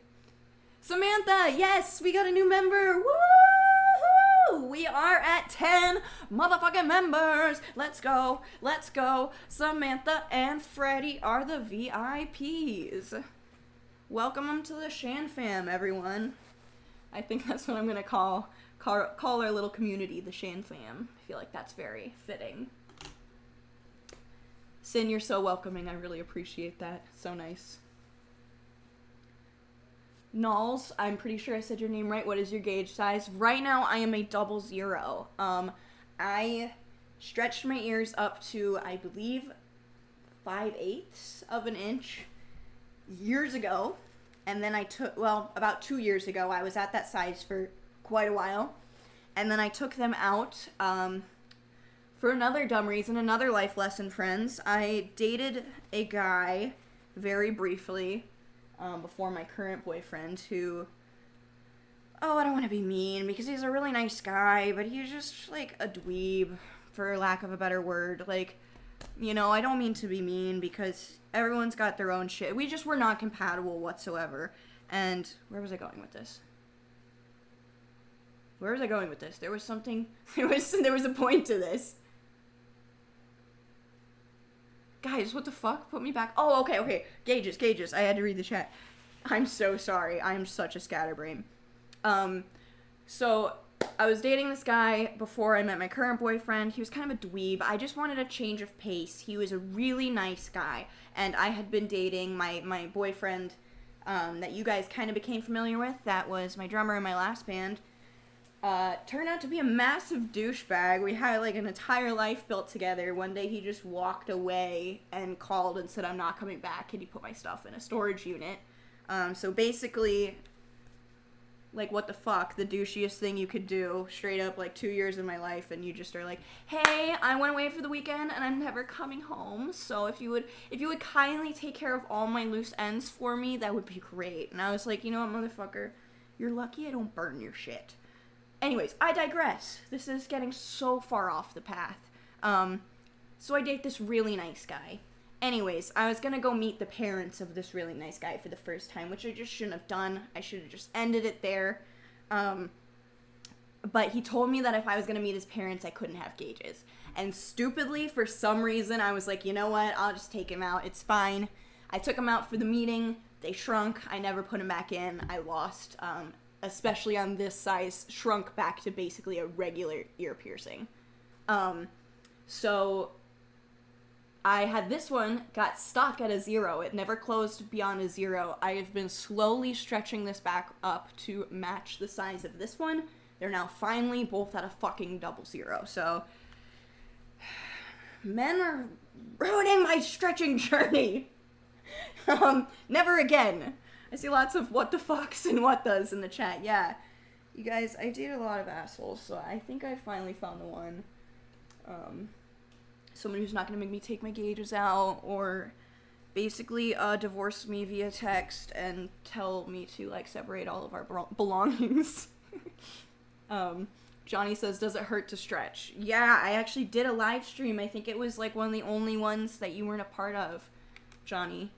Samantha, yes, we got a new member. Woo! We are at 10 motherfucking members. Let's go. Let's go. Samantha and Freddie are the VIPs. Welcome them to the Shan fam, everyone. I think that's what I'm going to call our little community, the Shan fam. I feel like that's very fitting. Sin, you're so welcoming. I really appreciate that. So nice. Nulls, I'm pretty sure I said your name right. What is your gauge size? Right now, I am a 00. I stretched my ears up to, I believe, 5/8 of an inch years ago. And then about 2 years ago, I was at that size for quite a while. And then I took them out, for another dumb reason, another life lesson, friends. I dated a guy very briefly before my current boyfriend who, I don't want to be mean because he's a really nice guy, but he's just like a dweeb, for lack of a better word. Like, you know, I don't mean to be mean because everyone's got their own shit. We just were not compatible whatsoever. And where was I going with this? There was something, there was a point to this. Guys, what the fuck? Put me back. Oh, okay. Gauges. I had to read the chat. I'm so sorry. I'm such a scatterbrain. So I was dating this guy before I met my current boyfriend. He was kind of a dweeb. I just wanted a change of pace. He was a really nice guy. And I had been dating my boyfriend that you guys kind of became familiar with. That was my drummer in my last band. Turned out to be a massive douchebag. We had like an entire life built together. One day he just walked away and called and said, "I'm not coming back. Can you put my stuff in a storage unit?" So basically, like, what the fuck, the douchiest thing you could do, straight up, like, 2 years of my life, and you just are like, "Hey, I went away for the weekend, and I'm never coming home, so if you would kindly take care of all my loose ends for me, that would be great." And I was like, "You know what, motherfucker, you're lucky I don't burn your shit." Anyways, I digress. This is getting so far off the path. So I date this really nice guy. Anyways, I was gonna go meet the parents of this really nice guy for the first time, which I just shouldn't have done. I should have just ended it there. But he told me that if I was gonna meet his parents, I couldn't have gauges. And stupidly, for some reason, I was like, you know what? I'll just take him out. It's fine. I took him out for the meeting. They shrunk. I never put him back in. I lost, especially on this size, shrunk back to basically a regular ear piercing. So I had this one, got stuck at a 0. It never closed beyond a 0. I have been slowly stretching this back up to match the size of this one. They're now finally both at a fucking 00. So, men are ruining my stretching journey. Never again. I see lots of what the fucks and what does in the chat. Yeah. You guys, I dated a lot of assholes, so I think I finally found the one. Someone who's not going to make me take my gauges out, or basically divorce me via text and tell me to, like, separate all of our belongings. Johnny says, "Does it hurt to stretch?" Yeah, I actually did a live stream. I think it was, like, one of the only ones that you weren't a part of, Johnny.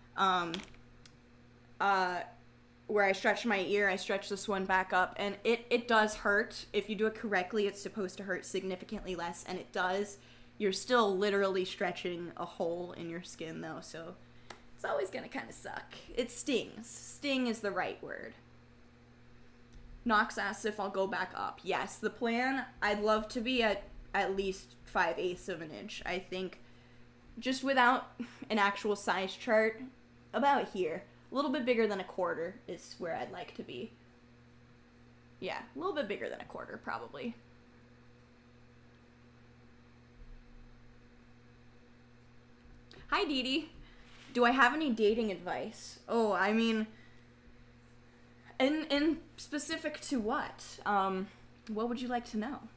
Where I stretched my ear, I stretched this one back up, and it does hurt. If you do it correctly, it's supposed to hurt significantly less, and it does. You're still literally stretching a hole in your skin, though, so it's always gonna kind of suck. It stings. Sting is the right word. Knox asks if I'll go back up. Yes, the plan, I'd love to be at least 5/8 of an inch. I think just without an actual size chart, about here. A little bit bigger than a quarter is where I'd like to be. Yeah, a little bit bigger than a quarter, probably. Hi, Dee Dee. Do I have any dating advice? Oh, I mean, in specific to what? What would you like to know?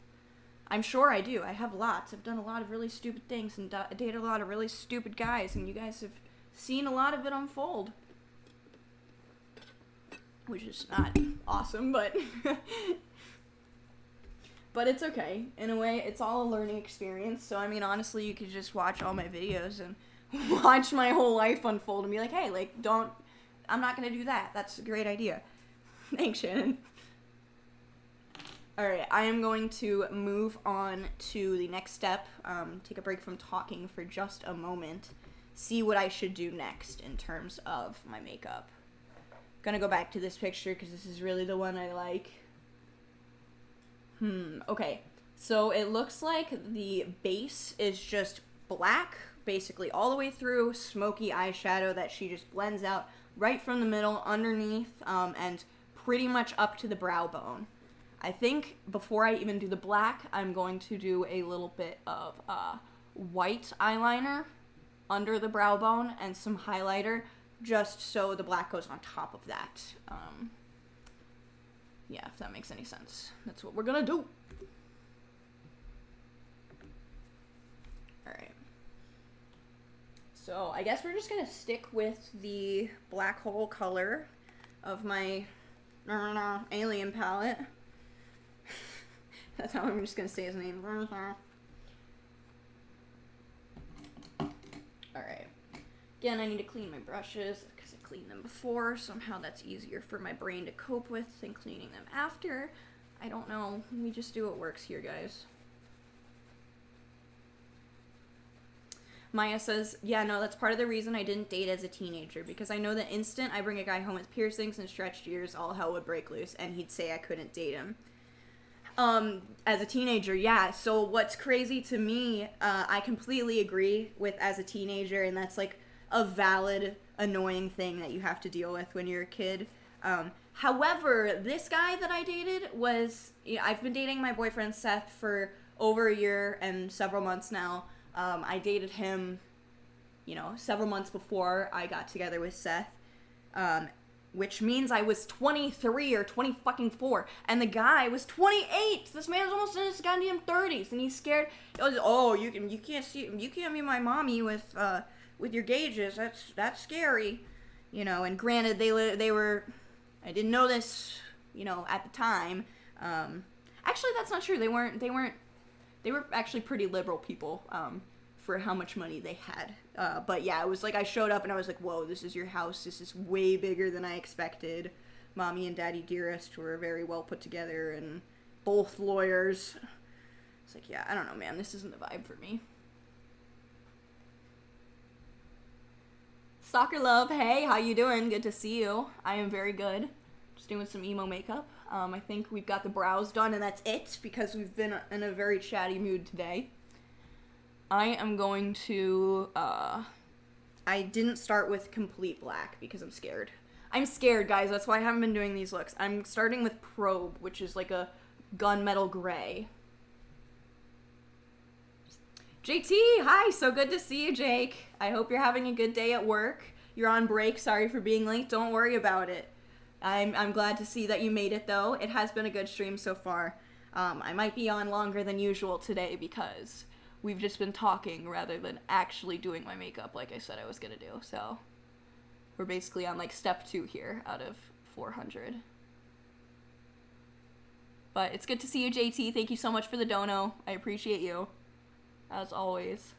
I'm sure I do. I have lots. I've done a lot of really stupid things and dated a lot of really stupid guys, and you guys have seen a lot of it unfold. Which is not awesome, but but it's okay. In a way, it's all a learning experience. So, I mean, honestly, you could just watch all my videos and watch my whole life unfold and be like, hey, like, I'm not going to do that. That's a great idea. Thanks, Shannon. Alright, I am going to move on to the next step. Take a break from talking for just a moment. See what I should do next in terms of my makeup. Gonna go back to this picture because this is really the one I like. Okay. So it looks like the base is just black, basically all the way through, smoky eyeshadow that she just blends out right from the middle, underneath, and pretty much up to the brow bone. I think before I even do the black, I'm going to do a little bit of white eyeliner under the brow bone and some highlighter, just so the black goes on top of that. Yeah, if that makes any sense. That's what we're gonna do. Alright. So, I guess we're just gonna stick with the black hole color of my alien palette. That's how I'm just gonna say his name. Alright. Again, I need to clean my brushes because I cleaned them before. Somehow that's easier for my brain to cope with than cleaning them after. I don't know. We just do what works here, guys. Maya says, yeah, no, that's part of the reason I didn't date as a teenager, because I know the instant I bring a guy home with piercings and stretched ears, all hell would break loose, and he'd say I couldn't date him. As a teenager, yeah. So what's crazy to me, I completely agree with as a teenager, and that's like a valid, annoying thing that you have to deal with when you're a kid. However, this guy that I dated was, I've been dating my boyfriend Seth for over a year and several months now. I dated him, several months before I got together with Seth, which means I was 23 or 20 fucking 4, and the guy was 28. This man's almost in his goddamn 30s, and he's scared. He goes, "Oh, you can't be my mommy with your gauges. That's scary," And granted, they were. I didn't know this, at the time. Actually, that's not true. They were actually pretty liberal people, for how much money they had. But yeah, it was like I showed up and I was like, whoa, this is your house. This is way bigger than I expected. Mommy and Daddy Dearest were very well put together and both lawyers. It's like, yeah, I don't know, man. This isn't the vibe for me. Soccer Love, hey, how you doing? Good to see you. I am very good. Just doing some emo makeup. I think we've got the brows done and that's it because we've been in a very chatty mood today. I am going to, I didn't start with complete black because I'm scared. I'm scared, guys. That's why I haven't been doing these looks. I'm starting with Probe, which is like a gunmetal gray. JT, hi, so good to see you, Jake. I hope you're having a good day at work. You're on break. Sorry for being late. Don't worry about it. I'm glad to see that you made it, though. It has been a good stream so far. I might be on longer than usual today because we've just been talking rather than actually doing my makeup like I said I was going to do. So we're basically on like step 2 here out of 400. But it's good to see you, JT. Thank you so much for the dono. I appreciate you, as always.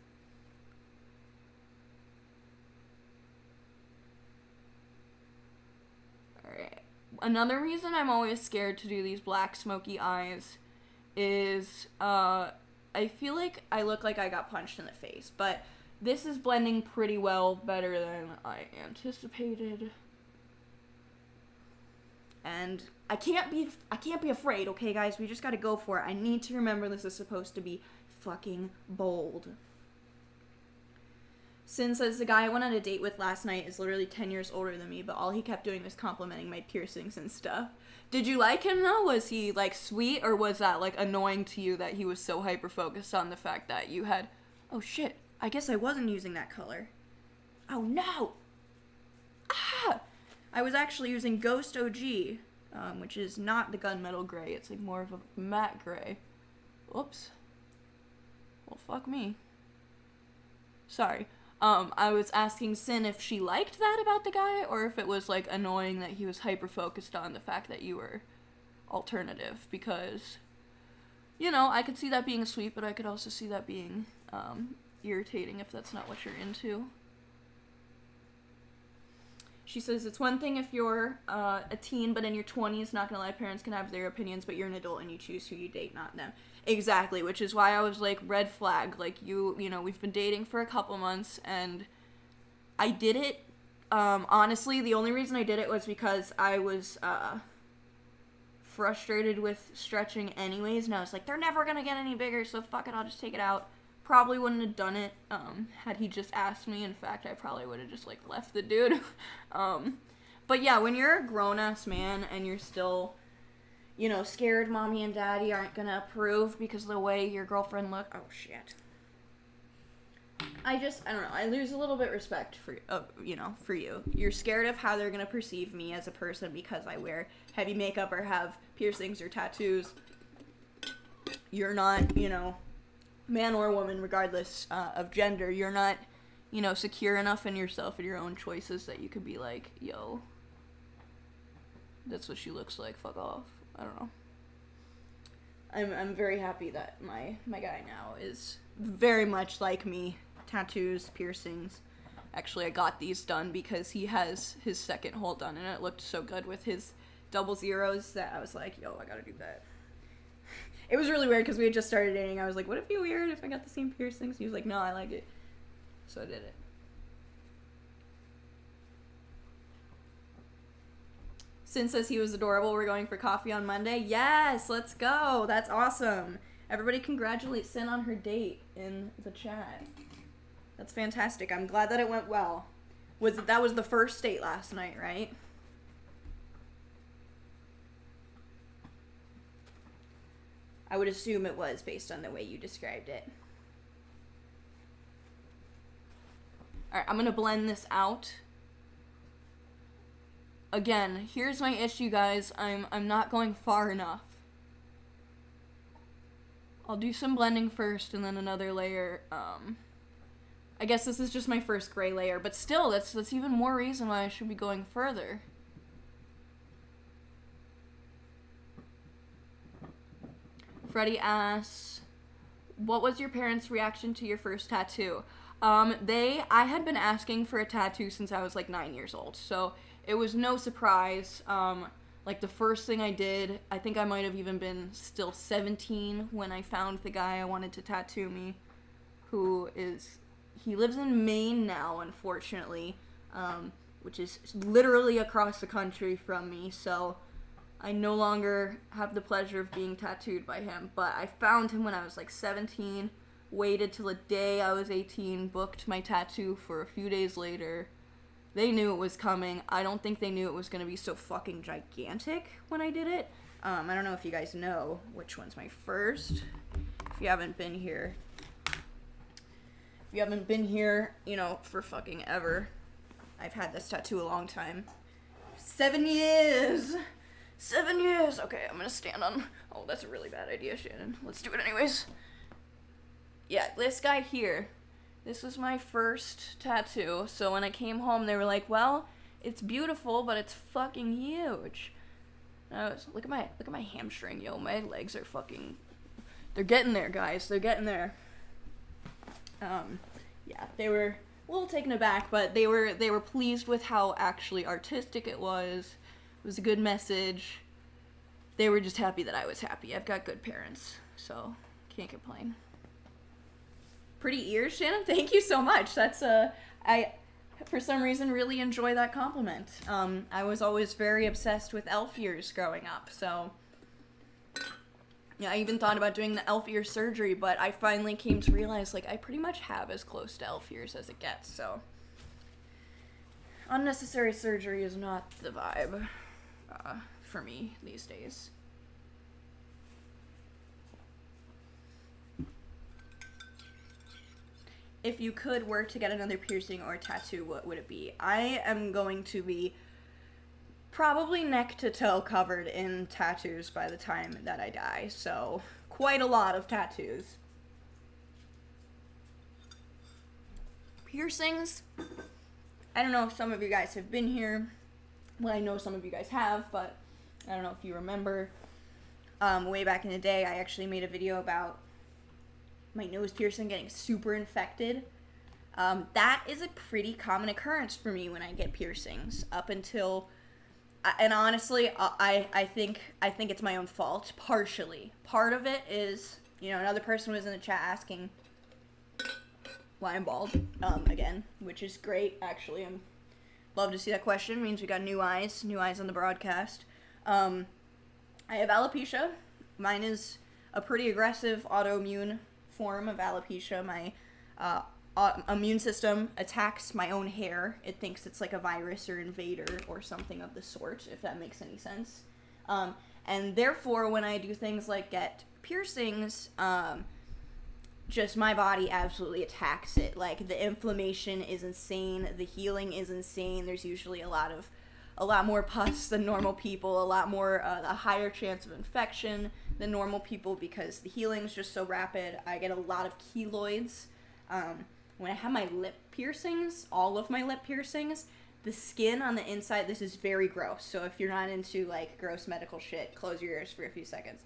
Alright. Another reason I'm always scared to do these black smoky eyes is, I feel like I look like I got punched in the face, but this is blending pretty well, better than I anticipated. And I can't be afraid, okay, guys? We just gotta go for it. I need to remember this is supposed to be fucking bold. Sin says the guy I went on a date with last night is literally 10 years older than me, but all he kept doing was complimenting my piercings and stuff. Did you like him, though? Was he, like, sweet, or was that, like, annoying to you that he was so hyper-focused on the fact that you had... Oh, shit. I guess I wasn't using that color. Oh, no! Ah! I was actually using Ghost OG, which is not the gunmetal gray. It's, like, more of a matte gray. Whoops. Well, fuck me. Sorry. I was asking Sin if she liked that about the guy, or if it was, like, annoying that he was hyper-focused on the fact that you were alternative, because, I could see that being sweet, but I could also see that being, irritating if that's not what you're into. She says, it's one thing if you're, a teen, but in your 20s, not gonna lie, parents can have their opinions, but you're an adult and you choose who you date, not them. Exactly, which is why I was like, red flag, like, we've been dating for a couple months, and I did it, honestly, the only reason I did it was because I was, frustrated with stretching anyways, and I was like, they're never gonna get any bigger, so fuck it, I'll just take it out. Probably wouldn't have done it, had he just asked me. In fact, I probably would have just, like, left the dude. But yeah, when you're a grown-ass man, and you're still... scared mommy and daddy aren't gonna approve because of the way your girlfriend look. Oh, shit. I don't know. I lose a little bit respect for, for you. You're scared of how they're gonna perceive me as a person because I wear heavy makeup or have piercings or tattoos. You're not, man or woman, regardless of gender. You're not, secure enough in yourself and your own choices that you could be like, yo, that's what she looks like. Fuck off. I don't know. I'm very happy that my guy now is very much like me. Tattoos, piercings. Actually, I got these done because he has his second hole done, and it looked so good with his double zeros that I was like, yo, I gotta do that. It was really weird because we had just started dating. I was like, would it be weird if I got the same piercings? He was like, no, I like it. So I did it. Sin says he was adorable. We're going for coffee on Monday. Yes, let's go. That's awesome. Everybody congratulate Sin on her date in the chat. That's fantastic. I'm glad that it went well. That was the first date last night, right? I would assume it was based on the way you described it. Alright, I'm gonna blend this out. Again, here's my issue, guys. I'm not going far enough. I'll do some blending first and then another layer. I guess this is just my first gray layer, but still, that's even more reason why I should be going further. Freddie asks, what was your parents' reaction to your first tattoo? I had been asking for a tattoo since I was like 9 years old, so it was no surprise. Like the first thing I did, I think I might have even been still 17 when I found the guy I wanted to tattoo me, he lives in Maine now, unfortunately, which is literally across the country from me, so I no longer have the pleasure of being tattooed by him, but I found him when I was like 17, waited till the day I was 18, booked my tattoo for a few days later. They knew it was coming. I don't think they knew it was going to be so fucking gigantic when I did it. I don't know if you guys know which one's my first. If you haven't been here, you know, for fucking ever. I've had this tattoo a long time. 7 years! 7 years! Okay, I'm gonna stand on... Oh, that's a really bad idea, Shannon. Let's do it anyways. Yeah, this guy here. This was my first tattoo, so when I came home, they were like, well, it's beautiful, but it's fucking huge. Look at my hamstring, yo. My legs are fucking... They're getting there, guys. They're getting there. Yeah, they were a little taken aback, but they were pleased with how actually artistic it was. It was a good message. They were just happy that I was happy. I've got good parents, so can't complain. Pretty ears, Shannon? Thank you so much. That's, I, for some reason, really enjoy that compliment. I was always very obsessed with elf ears growing up, so... Yeah, I even thought about doing the elf ear surgery, but I finally came to realize, like, I pretty much have as close to elf ears as it gets, so... Unnecessary surgery is not the vibe, for me these days. If you were to get another piercing or tattoo, what would it be? I am going to be probably neck to toe covered in tattoos by the time that I die, so quite a lot of tattoos. Piercings, I don't know if some of you guys have been here. Well, I know some of you guys have, but I don't know if you remember. Way back in the day, I actually made a video about my nose piercing getting super infected. That is a pretty common occurrence for me when I get piercings, up until... And honestly, I think it's my own fault, partially. Part of it is, you know, another person was in the chat asking why I'm bald, again, which is great, actually. I'm love to see that question. It means we got new eyes on the broadcast. I have alopecia. Mine is a pretty aggressive autoimmune form of alopecia. My immune system attacks my own hair. It thinks it's like a virus or invader or something of the sort, if that makes any sense. And therefore, when I do things like get piercings, just my body absolutely attacks it. Like, the inflammation is insane, the healing is insane. There's usually a lot more pus than normal people, a higher chance of infection than normal people because the healing is just so rapid. I get a lot of keloids. When I have my lip piercings, all of my lip piercings, the skin on the inside, this is very gross. So if you're not into, like, gross medical shit, close your ears for a few seconds.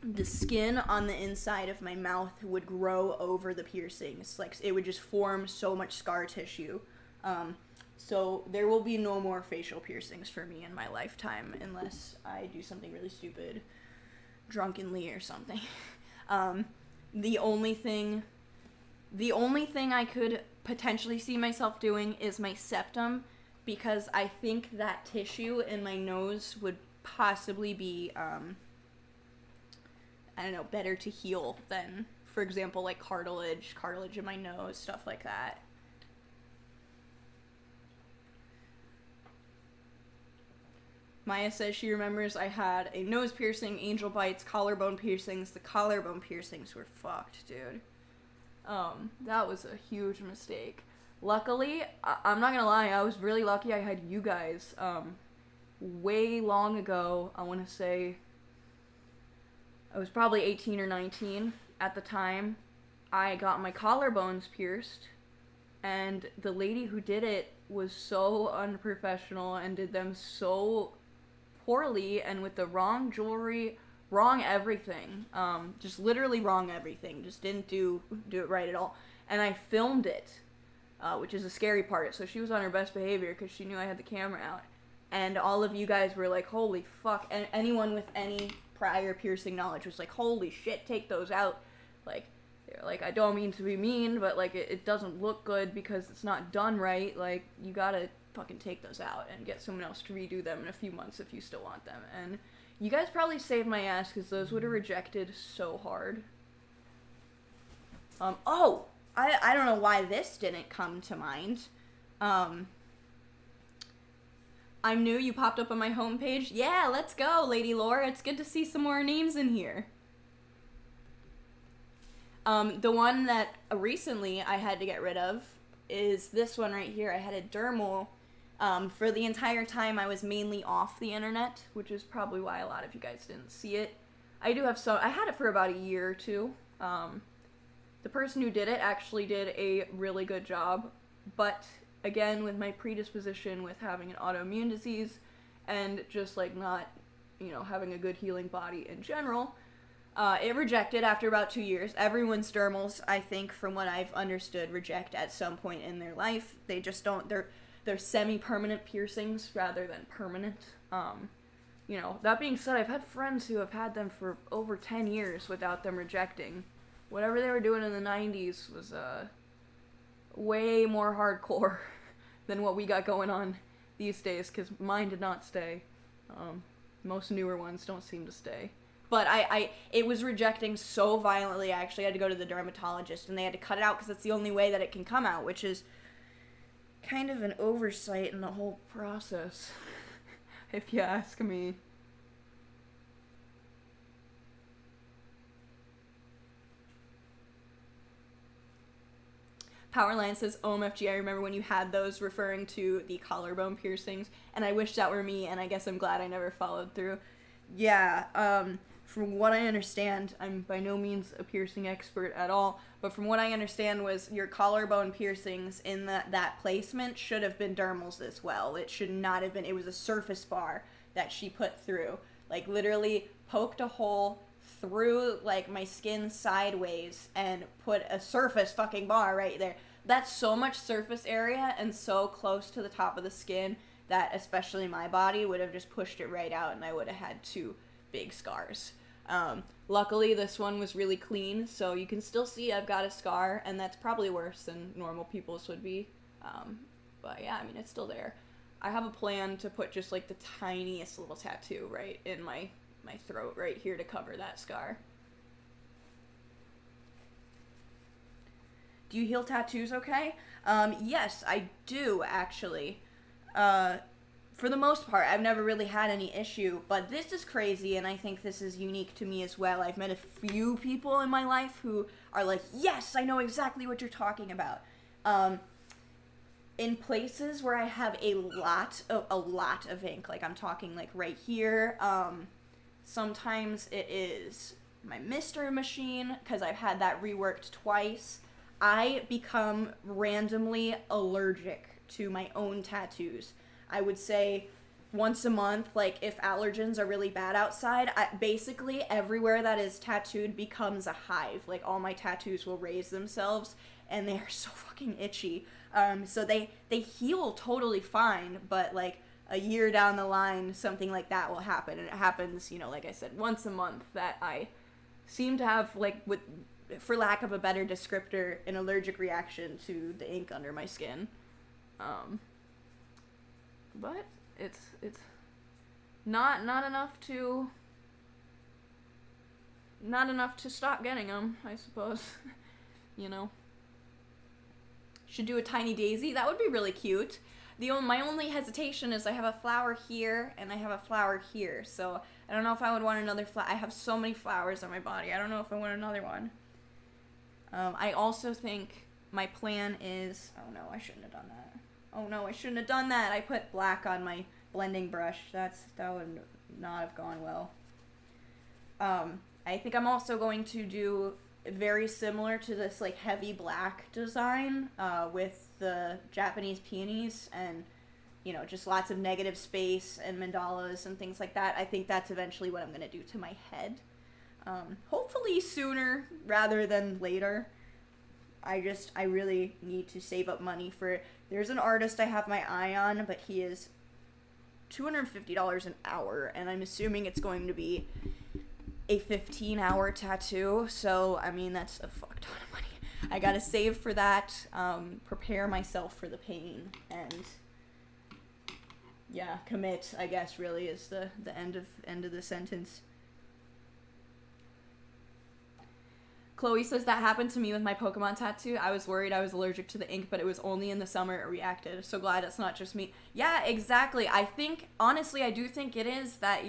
The skin on the inside of my mouth would grow over the piercings. Like, it would just form so much scar tissue. So there will be no more facial piercings for me in my lifetime unless I do something really stupid, drunkenly or something. The only thing I could potentially see myself doing is my septum, because I think that tissue in my nose would possibly be, I don't know, better to heal than, for example, like cartilage in my nose, stuff like that. Maya says she remembers I had a nose piercing, angel bites, collarbone piercings. The collarbone piercings were fucked, dude. That was a huge mistake. Luckily, I'm not gonna lie, I was really lucky I had you guys. Way long ago, I want to say, I was probably 18 or 19 at the time. I got my collarbones pierced, and the lady who did it was so unprofessional and did them so poorly and with the wrong jewelry, wrong everything. Just literally wrong everything. Just didn't do it right at all. And I filmed it, which is a scary part. So she was on her best behavior because she knew I had the camera out. And all of you guys were like, holy fuck. And anyone with any prior piercing knowledge was like, holy shit, take those out. Like, I don't mean to be mean, but, like, it doesn't look good because it's not done right. Like, you gotta fucking take those out and get someone else to redo them in a few months if you still want them. And you guys probably saved my ass because those would have rejected so hard. I don't know why this didn't come to mind. I'm new, you popped up on my homepage. Yeah, let's go, Lady Laura. It's good to see some more names in here. The one that recently I had to get rid of is this one right here. I had a dermal. For the entire time I was mainly off the internet, which is probably why a lot of you guys didn't see it. I had it for about a year or two. The person who did it actually did a really good job, but again, with my predisposition with having an autoimmune disease and just like not, having a good healing body in general, it rejected after about 2 years. Everyone's dermals, I think, from what I've understood, reject at some point in their life. They just don't, they're semi-permanent piercings rather than permanent. That being said, I've had friends who have had them for over 10 years without them rejecting. Whatever they were doing in the 90s was way more hardcore than what we got going on these days, because mine did not stay. Most newer ones don't seem to stay. But it was rejecting so violently, I actually had to go to the dermatologist, and they had to cut it out because it's the only way that it can come out, which is kind of an oversight in the whole process, if you ask me. Powerline says, OMFG, I remember when you had those, referring to the collarbone piercings, and I wish that were me, and I guess I'm glad I never followed through. Yeah, from what I understand, I'm by no means a piercing expert at all, but from what I understand was your collarbone piercings in that placement should have been dermals as well. It should not have been. It was a surface bar that she put through. Like, literally poked a hole through, like, my skin sideways and put a surface fucking bar right there. That's so much surface area and so close to the top of the skin that especially my body would have just pushed it right out and I would have had 2 big scars. Luckily, this one was really clean, so you can still see I've got a scar, and that's probably worse than normal people's would be. But yeah, I mean, it's still there. I have a plan to put just like the tiniest little tattoo right in my throat right here to cover that scar. Do you heal tattoos okay? Yes, I do, actually. For the most part, I've never really had any issue, but this is crazy, and I think this is unique to me as well. I've met a few people in my life who are like, yes, I know exactly what you're talking about. In places where I have a lot of ink, like I'm talking like right here, sometimes it is my Mister machine, because I've had that reworked twice. I become randomly allergic to my own tattoos. I would say once a month, like if allergens are really bad outside, basically everywhere that is tattooed becomes a hive. Like all my tattoos will raise themselves and they are so fucking itchy. So they heal totally fine, but like a year down the line, something like that will happen. And it happens, like I said, once a month, that I seem to have, like, for lack of a better descriptor, an allergic reaction to the ink under my skin. but it's not enough to stop getting them, I suppose. You know. Should do a tiny daisy. That would be really cute. My only hesitation is I have a flower here and I have a flower here. So I don't know if I would want another flower. I have so many flowers on my body. I don't know if I want another one. I also think my plan is... Oh no, I shouldn't have done that. Oh no, I shouldn't have done that. I put black on my blending brush. That would not have gone well. I think I'm also going to do very similar to this like heavy black design with the Japanese peonies and, you know, just lots of negative space and mandalas and things like that. I think that's eventually what I'm going to do to my head. Hopefully sooner rather than later. I really need to save up money for... There's an artist I have my eye on, but he is $250 an hour, and I'm assuming it's going to be a 15-hour tattoo, so, I mean, that's a fuck ton of money. I gotta save for that, prepare myself for the pain, and, yeah, commit, I guess, really is the end of the sentence. Chloe says that happened to me with my Pokemon tattoo. I was worried I was allergic to the ink, but it was only in the summer it reacted. So glad it's not just me. Yeah, exactly. I think, honestly, I do think it is that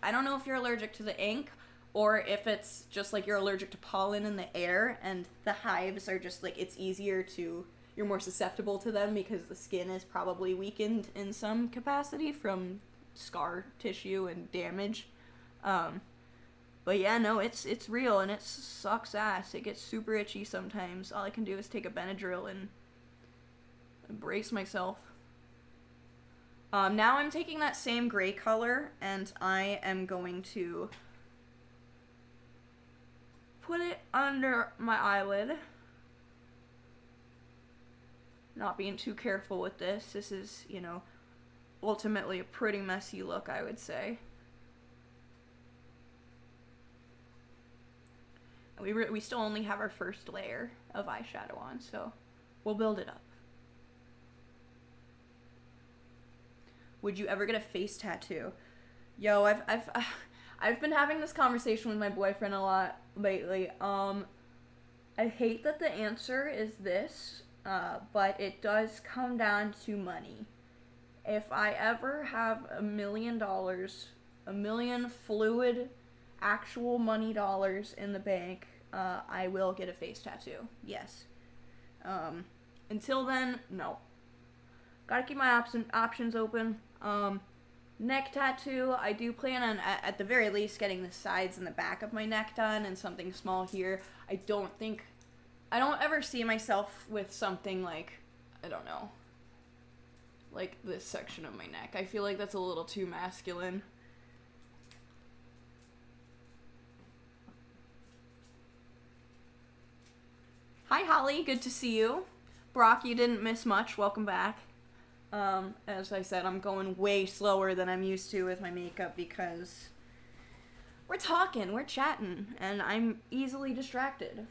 I don't know if you're allergic to the ink, or if it's just like you're allergic to pollen in the air, and the hives are just like, it's easier to, you're more susceptible to them because the skin is probably weakened in some capacity from scar tissue and damage. But yeah, no, it's real, and it sucks ass. It gets super itchy sometimes. All I can do is take a Benadryl and brace myself. Now I'm taking that same gray color, and I am going to put it under my eyelid. Not being too careful with this. This is, you know, ultimately a pretty messy look, I would say. We still only have our first layer of eyeshadow on, so we'll build it up. Would you ever get a face tattoo? Yo, I've been having this conversation with my boyfriend a lot lately. I hate that the answer is this, but it does come down to money. If I ever have $1 million, $1 million fluid actual money dollars in the bank, I will get a face tattoo. Yes. Until then, no. Gotta keep my options open. Neck tattoo, I do plan on, at the very least, getting the sides and the back of my neck done and something small here. I don't ever see myself with something like, I don't know, like this section of my neck. I feel like that's a little too masculine. Hi, Holly. Good to see you. Brock, you didn't miss much. Welcome back. As I said, I'm going way slower than I'm used to with my makeup because we're talking, we're chatting, and I'm easily distracted.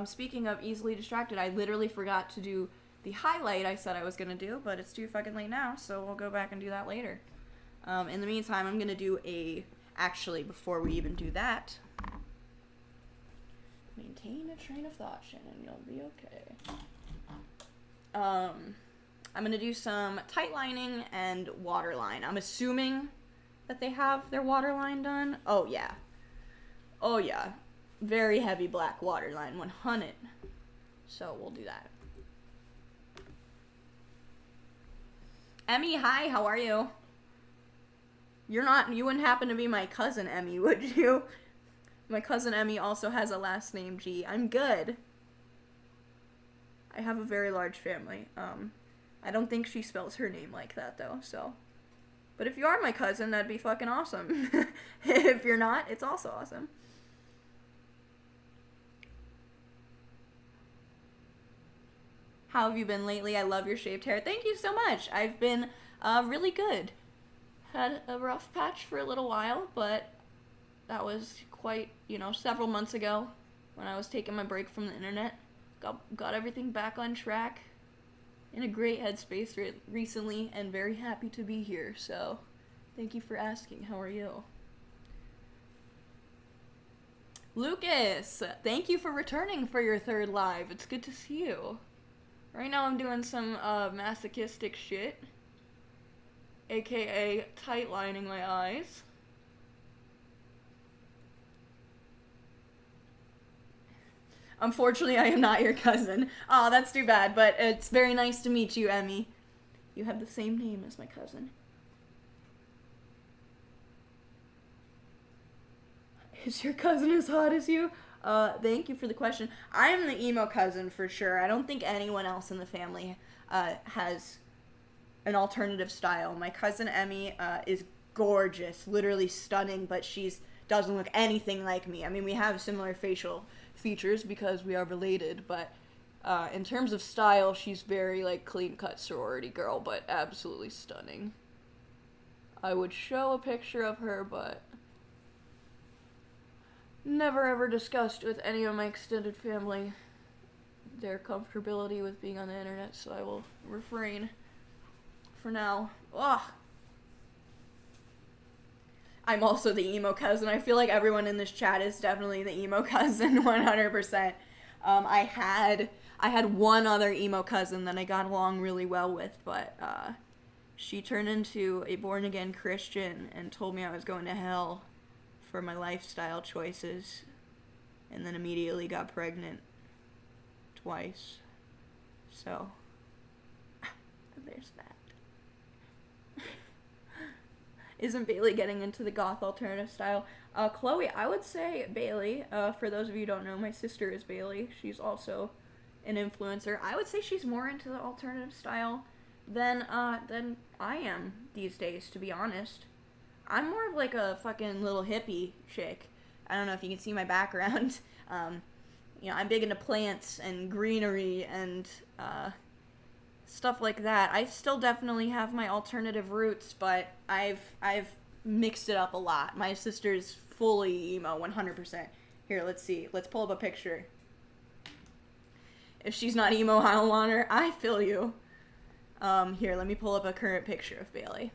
Speaking of easily distracted, I literally forgot to do the highlight I said I was going to do, but it's too fucking late now, so we'll go back and do that later. In the meantime, I'm going to do actually, before we even do that, maintain a train of thought, Shannon. You'll be okay. I'm going to do some tight lining and waterline. I'm assuming that they have their waterline done. Oh, yeah. Oh, yeah. Very heavy black waterline, 100. So we'll do that. Emmy, hi. How are you? You wouldn't happen to be my cousin, Emmy, would you? My cousin Emmy also has a last name G. I'm good. I have a very large family. I don't think she spells her name like that, though, so. But if you are my cousin, that'd be fucking awesome. If you're not, it's also awesome. How have you been lately? I love your shaved hair. Thank you so much. I've been really good. Had a rough patch for a little while, but that was quite, several months ago when I was taking my break from the internet. Got everything back on track. in a great headspace recently and very happy to be here, so thank you for asking. How are you? Lucas, thank you for returning for your third live. It's good to see you. Right now I'm doing some masochistic shit, aka tight lining my eyes. Unfortunately, I am not your cousin. Aw, that's too bad, but it's very nice to meet you, Emmy. You have the same name as my cousin. Is your cousin as hot as you? Thank you for the question. I am the emo cousin for sure. I don't think anyone else in the family has an alternative style. My cousin Emmy is gorgeous, literally stunning, but doesn't look anything like me. I mean, we have similar facial features because we are related, but in terms of style, she's very like clean-cut sorority girl, but absolutely stunning. I would show a picture of her, but never ever discussed with any of my extended family their comfortability with being on the internet, so I will refrain for now. Ugh. I'm also the emo cousin. I feel like everyone in this chat is definitely the emo cousin, 100%. I had one other emo cousin that I got along really well with, but she turned into a born-again Christian and told me I was going to hell for my lifestyle choices, and then immediately got pregnant twice. So, there's that. Isn't Bailey getting into the goth alternative style? Chloe, I would say Bailey. For those of you who don't know, my sister is Bailey. She's also an influencer. I would say she's more into the alternative style than I am these days, to be honest. I'm more of like a fucking little hippie chick. I don't know if you can see my background. You know, I'm big into plants and greenery and stuff like that. I still definitely have my alternative roots, but I've mixed it up a lot. My sister's fully emo, 100%. Here, let's see. Let's pull up a picture. If she's not emo, I don't want her. I feel you. Here, let me pull up a current picture of Bailey.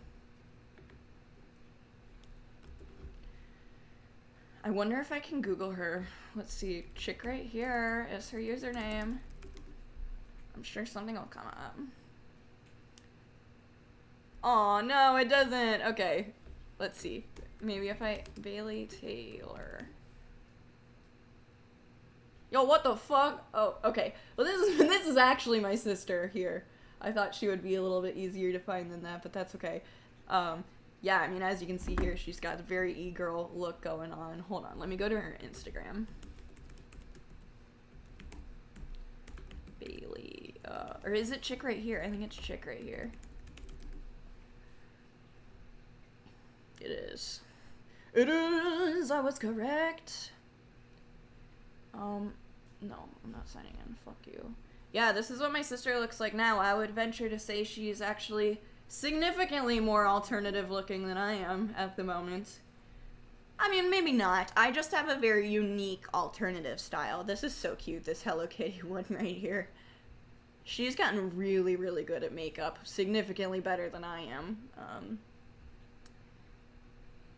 I wonder if I can Google her. Let's see. Chick right here is her username. I'm sure something will come up. Oh no, it doesn't. Okay, let's see. Maybe if Bailey Taylor. Yo, what the fuck? Oh, okay. Well, this is actually my sister here. I thought she would be a little bit easier to find than that, but that's okay. Yeah, I mean, as you can see here, she's got a very e-girl look going on. Hold on, let me go to her Instagram. Bailey, or is it Chick right here? I think it's Chick right here. It is. It is! I was correct! No, I'm not signing in. Fuck you. Yeah, this is what my sister looks like now. I would venture to say she's actually significantly more alternative looking than I am at the moment. I mean, maybe not. I just have a very unique alternative style. This is so cute, this Hello Kitty one right here. She's gotten really, really good at makeup. Significantly better than I am.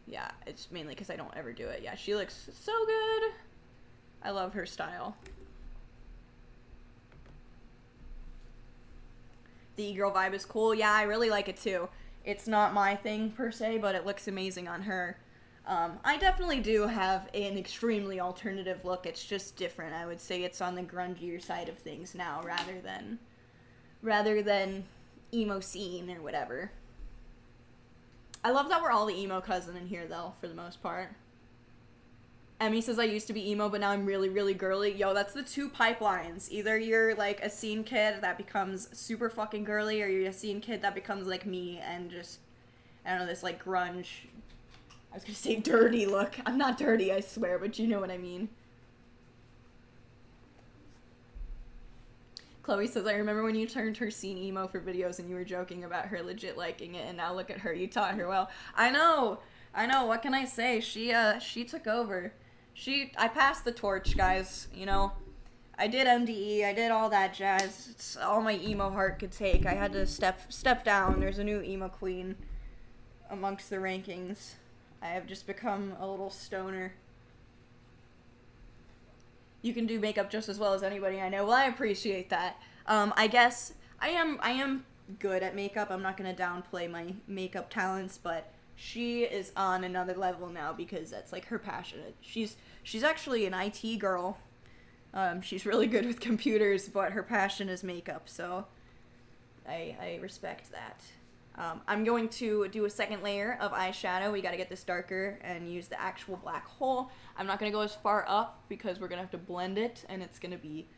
Yeah, it's mainly because I don't ever do it. Yeah, she looks so good. I love her style. The e-girl vibe is cool. Yeah, I really like it too. It's not my thing per se, but it looks amazing on her. I definitely do have an extremely alternative look. It's just different. I would say it's on the grungier side of things now rather than emo scene or whatever. I love that we're all the emo cousin in here though, for the most part. Emmy says I used to be emo, but now I'm really, really girly. Yo, that's the two pipelines. Either you're like a scene kid that becomes super fucking girly, or you're a scene kid that becomes like me and just, I don't know, this like grunge, I was gonna say dirty look. I'm not dirty, I swear, but you know what I mean. Chloe says, I remember when you turned her scene emo for videos and you were joking about her legit liking it, and now look at her, you taught her well. I know, what can I say? She took over. I passed the torch, guys, you know. I did MDE, I did all that jazz. It's all my emo heart could take. I had to step down. There's a new emo queen amongst the rankings. I have just become a little stoner. You can do makeup just as well as anybody I know. Well, I appreciate that. I guess I am good at makeup. I'm not gonna downplay my makeup talents, but she is on another level now because that's like her passion. She's actually an IT girl. She's really good with computers, but her passion is makeup, so I respect that. I'm going to do a second layer of eyeshadow. We gotta get this darker and use the actual black hole. I'm not gonna go as far up because we're gonna have to blend it, and it's gonna be,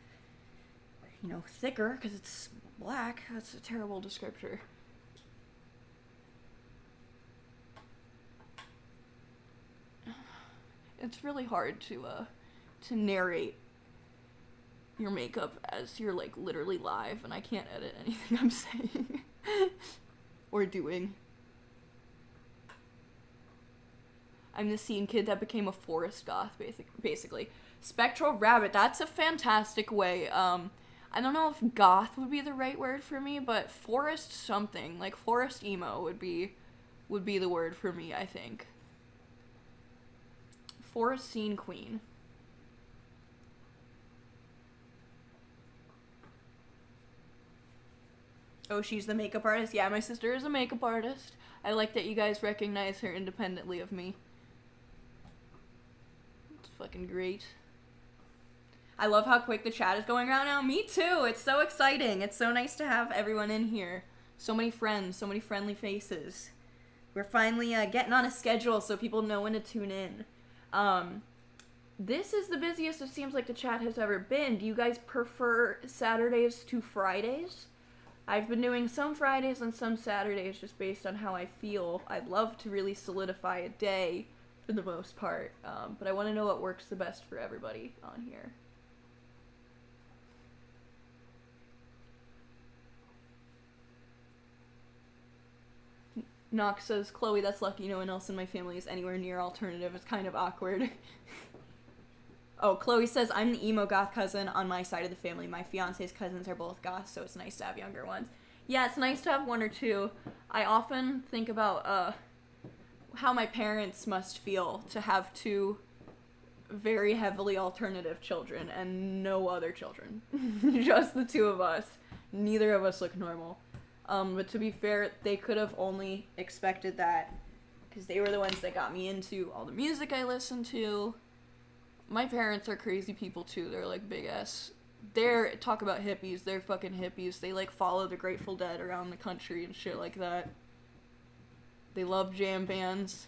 you know, thicker because it's black. That's a terrible descriptor. It's really hard to narrate your makeup as you're like literally live, and I can't edit anything I'm saying or doing. I'm the scene kid that became a forest goth, basically. Spectral rabbit, that's a fantastic way. I don't know if goth would be the right word for me, but forest something, like forest emo would be the word for me, I think. Forest scene queen. Oh, she's the makeup artist? Yeah, my sister is a makeup artist. I like that you guys recognize her independently of me. It's fucking great. I love how quick the chat is going around now. Me too. It's so exciting. It's so nice to have everyone in here. So many friends, so many friendly faces. We're finally getting on a schedule so people know when to tune in. This is the busiest it seems like the chat has ever been. Do you guys prefer Saturdays to Fridays? I've been doing some Fridays and some Saturdays just based on how I feel. I'd love to really solidify a day for the most part, but I want to know what works the best for everybody on here. Knox says, Chloe, that's lucky no one else in my family is anywhere near alternative. It's kind of awkward. Oh, Chloe says, I'm the emo goth cousin on my side of the family. My fiance's cousins are both goth, so it's nice to have younger ones. Yeah, it's nice to have one or two. I often think about how my parents must feel to have two very heavily alternative children and no other children. Just the two of us. Neither of us look normal. But to be fair, they could have only expected that because they were the ones that got me into all the music I listened to. My parents are crazy people too. They're like big ass. Talk about hippies. They're fucking hippies. They like follow the Grateful Dead around the country and shit like that. They love jam bands.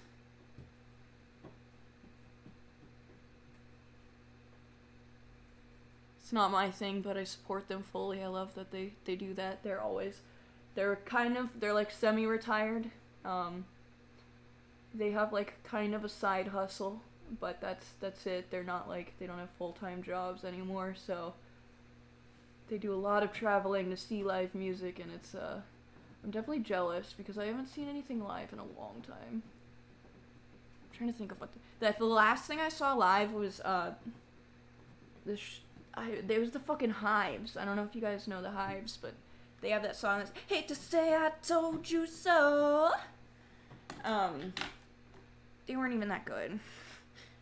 It's not my thing, but I support them fully. I love that they do that. They're like semi-retired. They have like kind of a side hustle. But that's it. They're not like, they don't have full-time jobs anymore, so they do a lot of traveling to see live music, and it's, I'm definitely jealous because I haven't seen anything live in a long time. I'm trying to think of what, the last thing I saw live was, there was the fucking Hives. I don't know if you guys know the Hives, but they have that song that's, hate to say I told you so. They weren't even that good.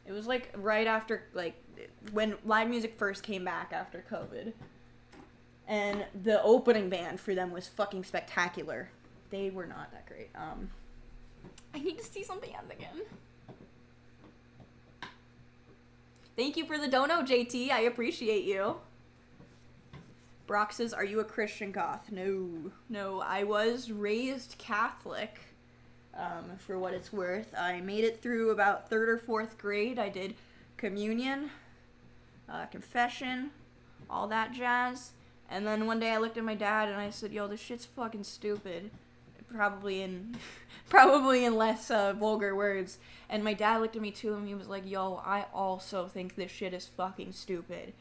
It was, like, right after, like, when live music first came back after COVID. And the opening band for them was fucking spectacular. They were not that great. I need to see something else again. Thank you for the dono, JT. I appreciate you. Brock says, are you a Christian goth? No, I was raised Catholic. For what it's worth. I made it through about 3rd or 4th grade. I did communion, confession, all that jazz. And then one day I looked at my dad and I said, yo, this shit's fucking stupid. Probably in less vulgar words. And my dad looked at me too and he was like, yo, I also think this shit is fucking stupid.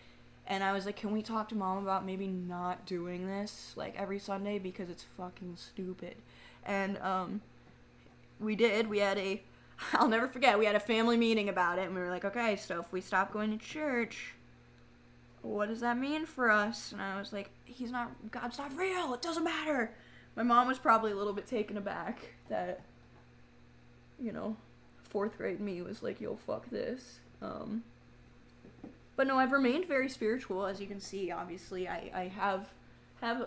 And I was like, can we talk to mom about maybe not doing this, like, every Sunday because it's fucking stupid. And, we did. I'll never forget, we had a family meeting about it, and we were like, okay, so if we stop going to church, what does that mean for us? And I was like, God's not real, it doesn't matter. My mom was probably a little bit taken aback that, you know, 4th grade me was like, yo, fuck this. But no, I've remained very spiritual, as you can see. Obviously, I have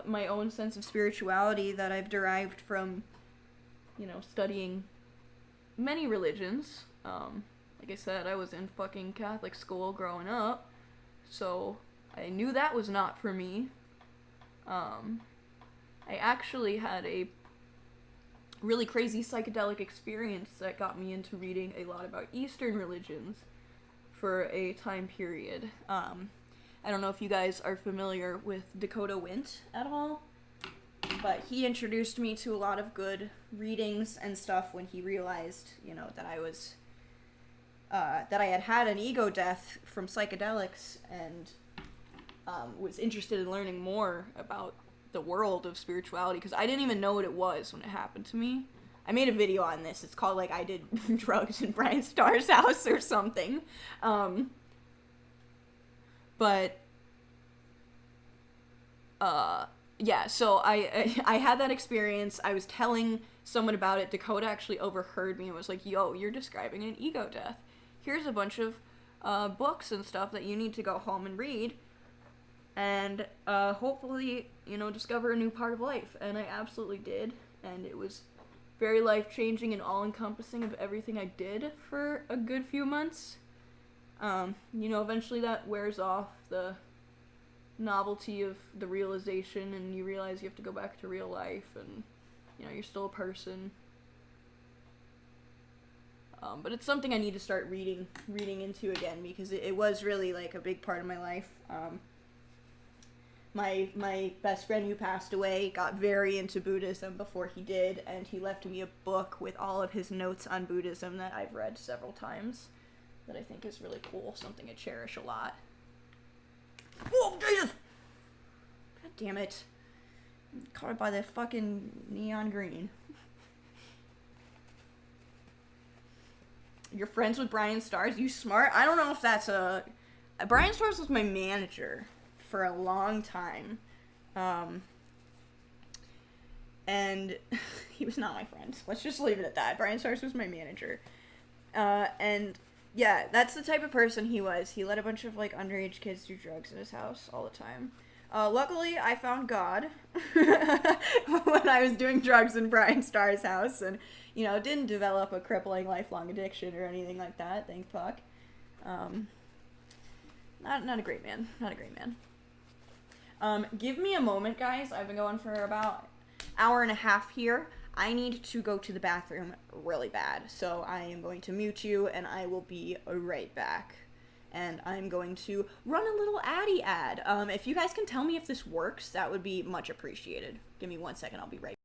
my own sense of spirituality that I've derived from, you know, studying many religions. Like I said, I was in fucking Catholic school growing up, so I knew that was not for me. I actually had a really crazy psychedelic experience that got me into reading a lot about Eastern religions for a time period. I don't know if you guys are familiar with Dakota Wint at all, but he introduced me to a lot of good readings and stuff when he realized, you know, that I was, that I had an ego death from psychedelics, and was interested in learning more about the world of spirituality, because I didn't even know what it was when it happened to me. I made a video on this. It's called, like, I did drugs in Brian Starr's house or something. Yeah, so I had that experience. I was telling someone about it. Dakota actually overheard me and was like, yo, you're describing an ego death. Here's a bunch of books and stuff that you need to go home and read, and hopefully, you know, discover a new part of life. And I absolutely did, and it was very life-changing and all-encompassing of everything I did for a good few months. You know, eventually that wears off, the novelty of the realization, and you realize you have to go back to real life, and, you know, you're still a person. But it's something I need to start reading into again, because it was really, like, a big part of my life. My best friend who passed away got very into Buddhism before he did, and he left me a book with all of his notes on Buddhism that I've read several times, that I think is really cool, something I cherish a lot. Oh, Jesus! God damn it. I'm caught by the fucking neon green. You're friends with Brian Starrs? You smart? I don't know if that's a... Brian Starrs was my manager for a long time. And he was not my friend. Let's just leave it at that. Brian Starrs was my manager. And yeah, that's the type of person he was. He let a bunch of, like, underage kids do drugs in his house all the time. Luckily, I found God when I was doing drugs in Brian Starr's house, and, you know, didn't develop a crippling lifelong addiction or anything like that, thank fuck. Not a great man. Not a great man. Give me a moment, guys. I've been going for about an hour and a half here. I need to go to the bathroom really bad, so I am going to mute you, and I will be right back. And I'm going to run a little Addy ad. If you guys can tell me if this works, that would be much appreciated. Give me 1 second, I'll be right back.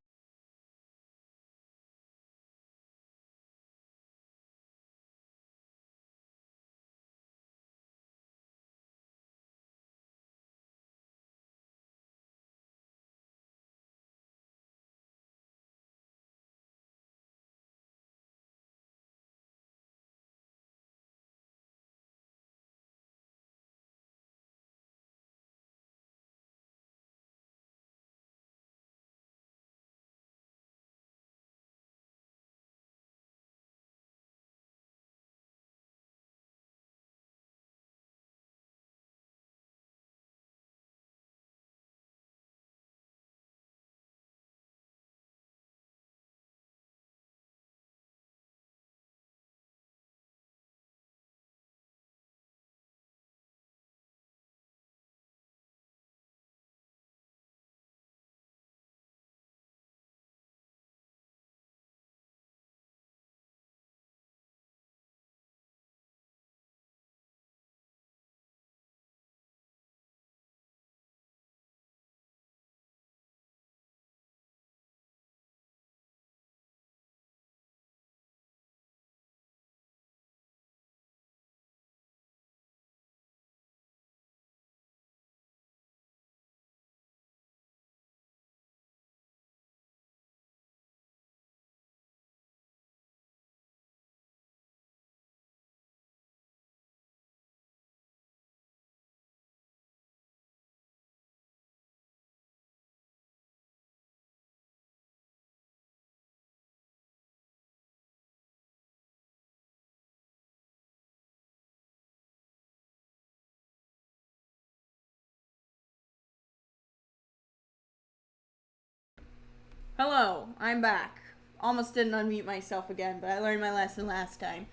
Hello, I'm back. Almost didn't unmute myself again, but I learned my lesson last time.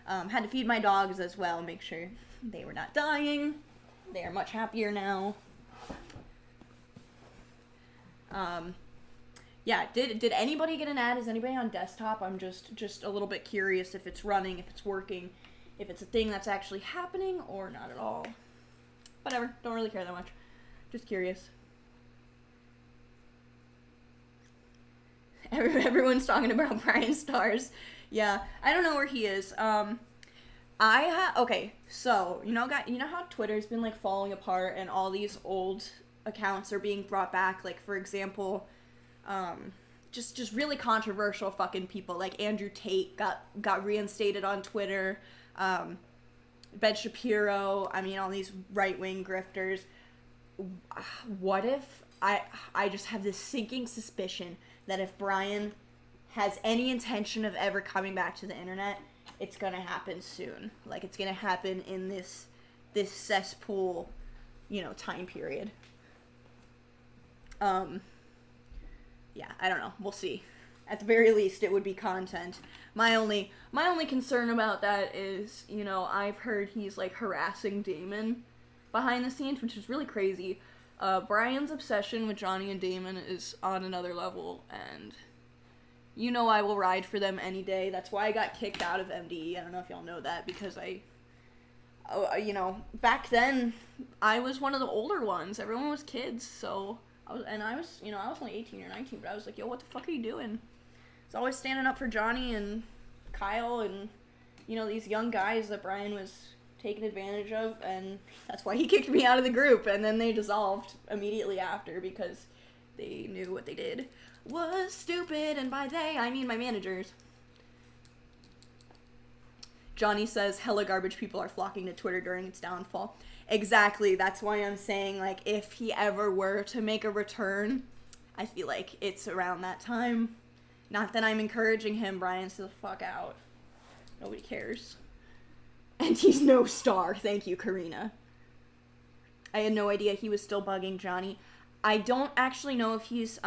Had to feed my dogs as well, make sure they were not dying. They are much happier now. Yeah, did anybody get an ad? Is anybody on desktop? I'm just a little bit curious if it's running, if it's working, if it's a thing that's actually happening or not at all. Whatever, don't really care that much. Just curious. Everyone's talking about Brian Stars. Yeah, I don't know where he is. Okay, so, you know how Twitter's been, like, falling apart and all these old accounts are being brought back? Like, for example, just really controversial fucking people. Like, Andrew Tate got reinstated on Twitter. Ben Shapiro, I mean, all these right-wing grifters. What if, I just have this sinking suspicion that if Brian has any intention of ever coming back to the internet, it's gonna happen soon. Like, it's gonna happen in this cesspool, time period. Yeah, I don't know. We'll see. At the very least, it would be content. My only concern about that is, I've heard he's, like, harassing Damon behind the scenes, which is really crazy. Brian's obsession with Johnny and Damon is on another level, and I will ride for them any day. That's why I got kicked out of MDE. I don't know if y'all know that, because back then, I was one of the older ones. Everyone was kids, so I was only 18 or 19, but I was like, yo, what the fuck are you doing? I was always standing up for Johnny and Kyle and, these young guys that Brian was taken advantage of, and that's why he kicked me out of the group, and then they dissolved immediately after because they knew what they did was stupid, and by they, I mean my managers. Johnny says hella garbage people are flocking to Twitter during its downfall. Exactly, that's why I'm saying, like, if he ever were to make a return, I feel like it's around that time. Not that I'm encouraging him, Brian, to the fuck out. Nobody cares. And he's no star. Thank you, Karina. I had no idea he was still bugging Johnny. I don't actually know if he's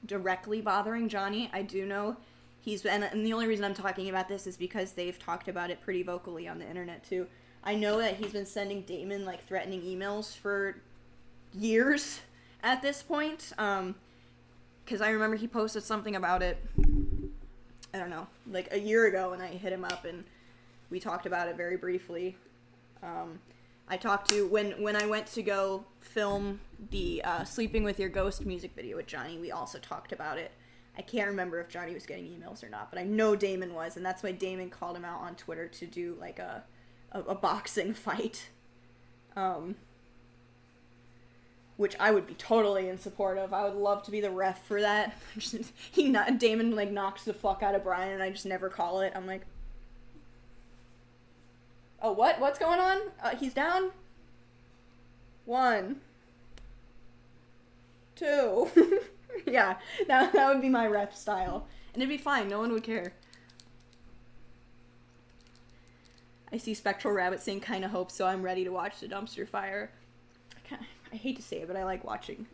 directly bothering Johnny. I do know and the only reason I'm talking about this is because they've talked about it pretty vocally on the internet too. I know that he's been sending Damon, like, threatening emails for years at this point. Because I remember he posted something about it, I don't know, like a year ago, and I hit him up and we talked about it very briefly. I talked to, when I went to go film the Sleeping With Your Ghost music video with Johnny, we also talked about it. I can't remember if Johnny was getting emails or not, but I know Damon was, and that's why Damon called him out on Twitter to do, like, a boxing fight. Which I would be totally in support of. I would love to be the ref for that. Damon, like, knocks the fuck out of Brian, and I just never call it. I'm like, oh, what? What's going on? He's down? 1, 2. Yeah, that would be my ref style. And it'd be fine. No one would care. I see Spectral Rabbit saying kinda hope so. I'm ready to watch the dumpster fire. I hate to say it, but I like watching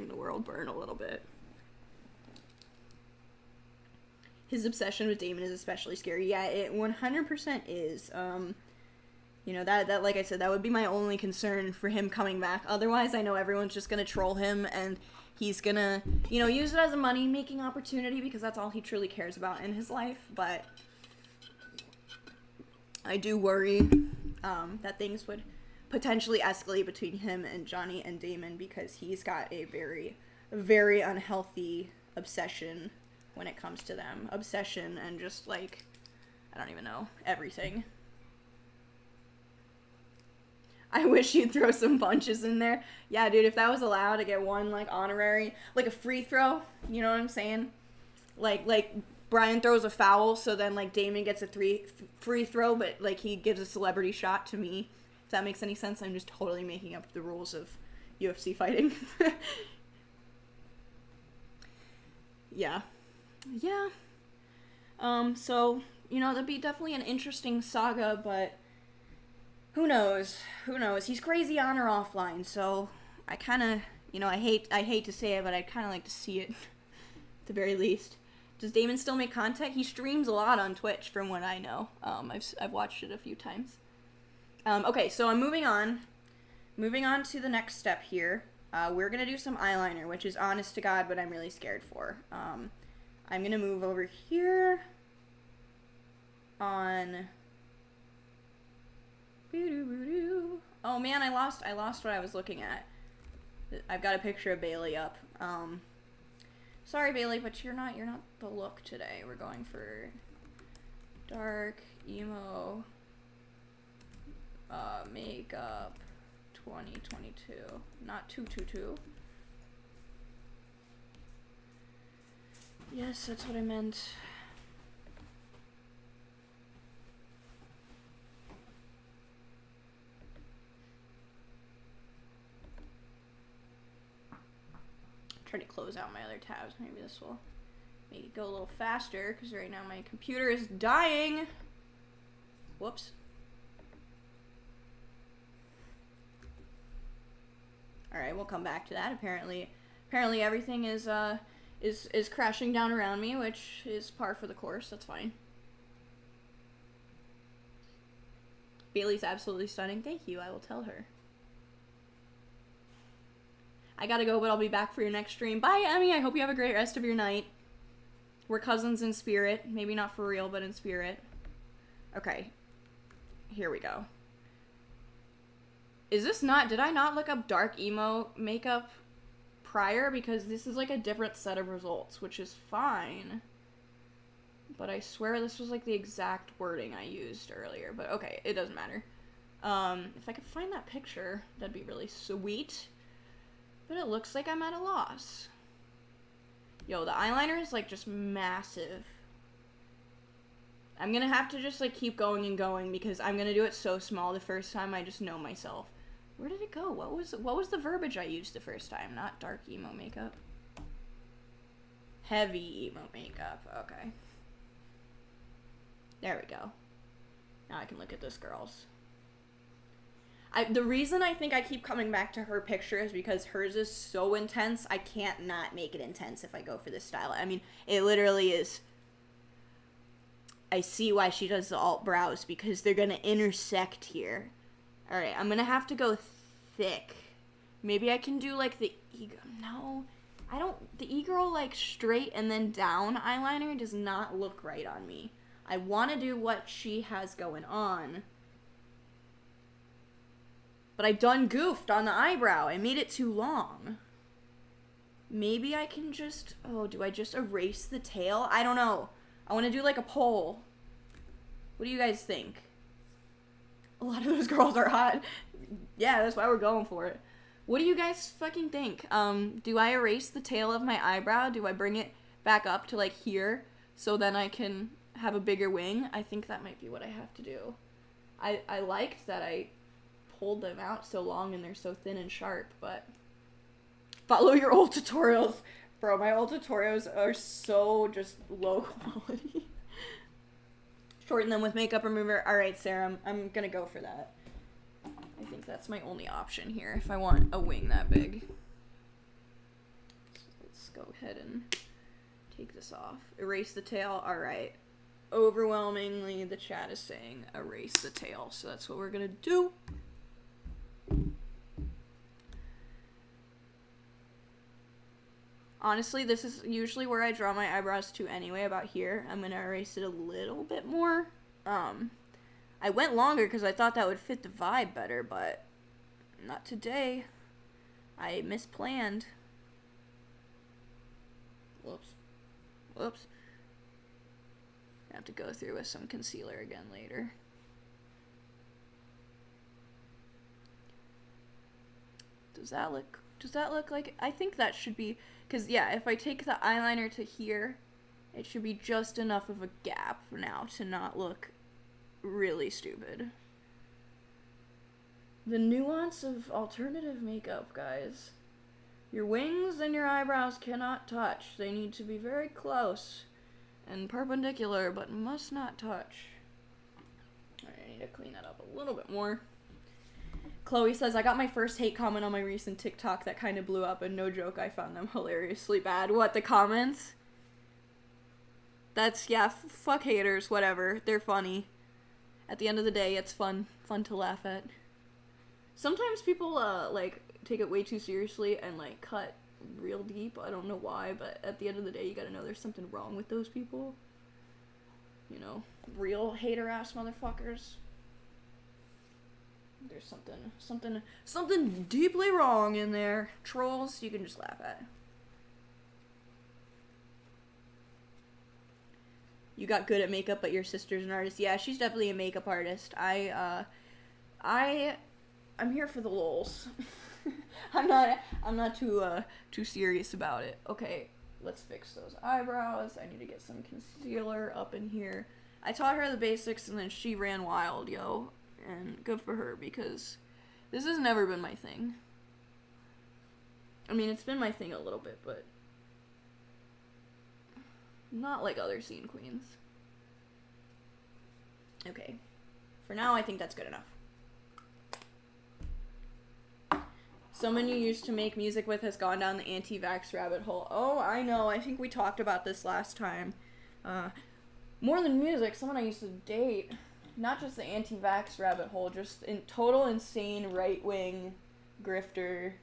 the world burn a little bit. His obsession with Damon is especially scary. Yeah, it 100% is. That like I said, that would be my only concern for him coming back. Otherwise, I know everyone's just gonna troll him, and he's gonna, use it as a money-making opportunity because that's all he truly cares about in his life. But I do worry that things would potentially escalate between him and Johnny and Damon because he's got a very, very unhealthy obsession when it comes to them. Obsession and just, like, I don't even know, everything. I wish you'd throw some bunches in there. Yeah, dude, if that was allowed to get one, like, honorary, like a free throw, you know what I'm saying? Like Brian throws a foul, so then, like, Damon gets a free throw, but, like, he gives a celebrity shot to me. If that makes any sense, I'm just totally making up the rules of UFC fighting. Yeah. Yeah. So, that'd be definitely an interesting saga, but who knows? Who knows? He's crazy on or offline, so I kind of, I hate to say it, but I'd kind of like to see it. at the very least. Does Damon still make content? He streams a lot on Twitch, from what I know. I've watched it a few times. Okay, so I'm moving on. Moving on to the next step here. We're gonna do some eyeliner, which is honest to God what I'm really scared for. I'm gonna move over here on. Oh man, I lost what I was looking at. I've got a picture of Bailey up. Sorry Bailey, but you're not the look today. We're going for dark emo makeup 2022, not 222. Yes, that's what I meant. Try to close out my other tabs. Maybe this will make it go a little faster, because right now my computer is dying. Whoops. Alright, we'll come back to that. Apparently everything is crashing down around me, which is par for the course. That's fine. Bailey's absolutely stunning. Thank you. I will tell her. I gotta go, but I'll be back for your next stream. Bye, Emmy. I hope you have a great rest of your night. We're cousins in spirit. Maybe not for real, but in spirit. Okay. Here we go. Is this not... Did I not look up dark emo makeup prior? Because this is like a different set of results, which is fine. But I swear this was like the exact wording I used earlier. But okay, it doesn't matter. If I could find that picture, that'd be really sweet. But it looks like I'm at a loss. Yo, the eyeliner is like just massive. I'm gonna have to just like keep going and going, because I'm gonna do it so small the first time. I just know myself. Where did it go? What was the verbiage I used the first time? Not dark emo makeup. Heavy emo makeup. Okay. There we go. Now I can look at this girl's. The reason I think I keep coming back to her picture is because hers is so intense, I can't not make it intense if I go for this style. I mean, it literally is... I see why she does the alt brows, because they're gonna intersect here. Alright, I'm gonna have to go thick. Maybe I can do, like, the no, I don't... The e-girl, like, straight and then down eyeliner does not look right on me. I want to do what she has going on. But I done goofed on the eyebrow. I made it too long. Maybe I can just... Oh, do I just erase the tail? I don't know. I want to do like a poll. What do you guys think? A lot of those girls are hot. Yeah, that's why we're going for it. What do you guys fucking think? Do I erase the tail of my eyebrow? Do I bring it back up to like here so then I can have a bigger wing? I think that might be what I have to do. I liked that I pulled them out so long and they're so thin and sharp, but follow your old tutorials. Bro, my old tutorials are so just low quality. Shorten them with makeup remover. Alright, Sarah, I'm gonna go for that. I think that's my only option here if I want a wing that big. So let's go ahead and take this off. Erase the tail. Alright. Overwhelmingly, the chat is saying erase the tail, so that's what we're gonna do. Honestly, this is usually where I draw my eyebrows to anyway, about here. I'm gonna erase it a little bit more. I went longer because I thought that would fit the vibe better, but not today. I misplanned. Whoops. Whoops. I have to go through with some concealer again later. Does that look like... I think that should be... Because, yeah, if I take the eyeliner to here, it should be just enough of a gap now to not look really stupid. The nuance of alternative makeup, guys. Your wings and your eyebrows cannot touch. They need to be very close and perpendicular, but must not touch. Alright, I need to clean that up a little bit more. Chloe says, I got my first hate comment on my recent TikTok that kind of blew up, and no joke, I found them hilariously bad. What, the comments? That's, yeah, fuck haters, whatever. They're funny. At the end of the day, it's fun to laugh at. Sometimes people, like, take it way too seriously and, like, cut real deep. I don't know why, but at the end of the day, you gotta know there's something wrong with those people. You know, real hater-ass motherfuckers. There's something deeply wrong in there. Trolls, you can just laugh at. You got good at makeup, but your sister's an artist. Yeah, she's definitely a makeup artist. I'm here for the lols. I'm not too serious about it. Okay, let's fix those eyebrows. I need to get some concealer up in here. I taught her the basics, and then she ran wild, yo. And good for her, because this has never been my thing. I mean, it's been my thing a little bit, but not like other scene queens. Okay. For now, I think that's good enough. Someone you used to make music with has gone down the anti-vax rabbit hole. Oh, I know. I think we talked about this last time. More than music, someone I used to date. Not just the anti-vax rabbit hole, just in total insane right-wing grifter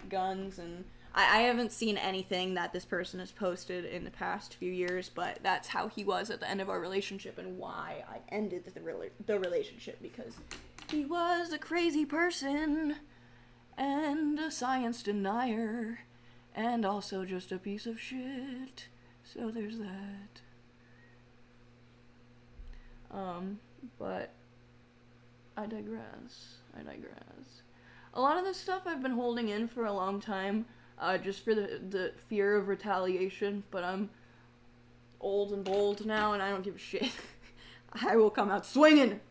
guns, and I haven't seen anything that this person has posted in the past few years, but that's how he was at the end of our relationship and why I ended the relationship, because he was a crazy person and a science denier and also just a piece of shit. So there's that. But I digress. A lot of this stuff I've been holding in for a long time, just for the fear of retaliation, but I'm old and bold now, and I don't give a shit. I will come out swinging!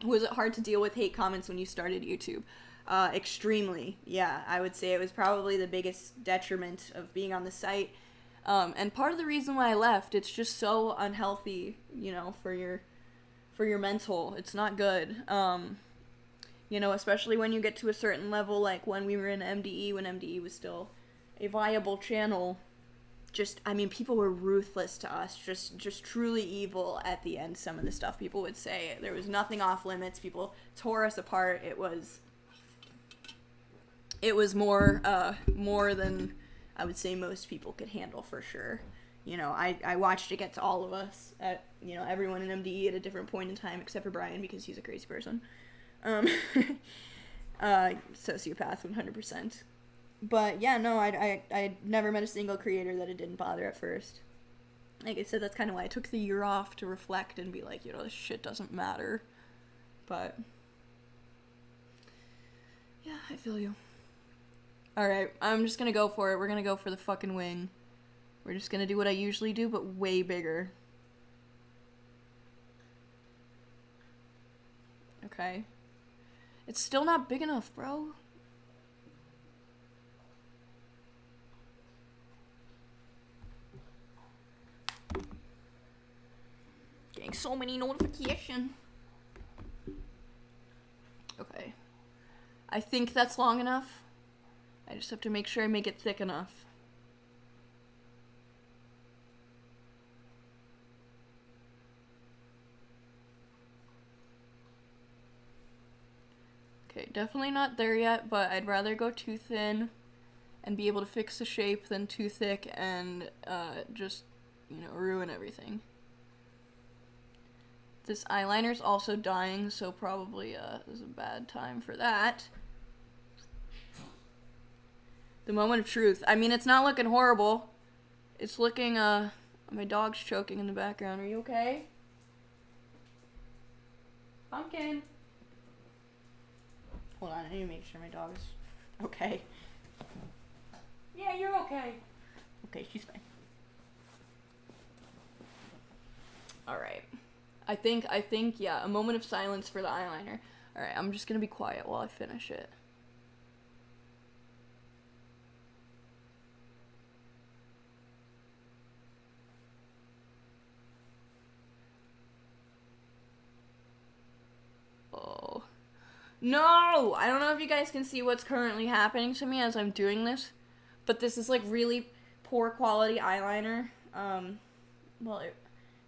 Was it hard to deal with hate comments when you started YouTube? Extremely. Yeah, I would say it was probably the biggest detriment of being on the site. And part of the reason why I left, it's just so unhealthy, you know, for your mental. It's not good. You know, especially when you get to a certain level, like when we were in MDE, when MDE was still a viable channel. Just, I mean, people were ruthless to us, just truly evil at the end. Some of the stuff people would say, there was nothing off limits. People tore us apart. It was more than I would say most people could handle, for sure. You know, I watched it get to all of us, at, you know, everyone in MDE at a different point in time, except for Brian, because he's a crazy person. Sociopath, 100%. But yeah, no, I never met a single creator that it didn't bother at first. Like I said, that's kind of why I took the year off, to reflect and be like, you know, this shit doesn't matter. But yeah, I feel you. Alright, I'm just gonna go for it. We're gonna go for the fucking wing. We're just gonna do what I usually do, but way bigger. Okay. It's still not big enough, bro. Getting so many notifications. Okay. I think that's long enough. I just have to make sure I make it thick enough. Okay, definitely not there yet, but I'd rather go too thin and be able to fix the shape than too thick and just, you know, ruin everything. This eyeliner's also dying, so probably is a bad time for that. The moment of truth. I mean, it's not looking horrible. It's looking, my dog's choking in the background. Are you okay? Pumpkin. Hold on, I need to make sure my dog is okay. Yeah, you're okay. Okay, she's fine. Alright. I think, yeah, a moment of silence for the eyeliner. Alright, I'm just gonna be quiet while I finish it. Oh. No! I don't know if you guys can see what's currently happening to me as I'm doing this, but this is like really poor quality eyeliner. Well,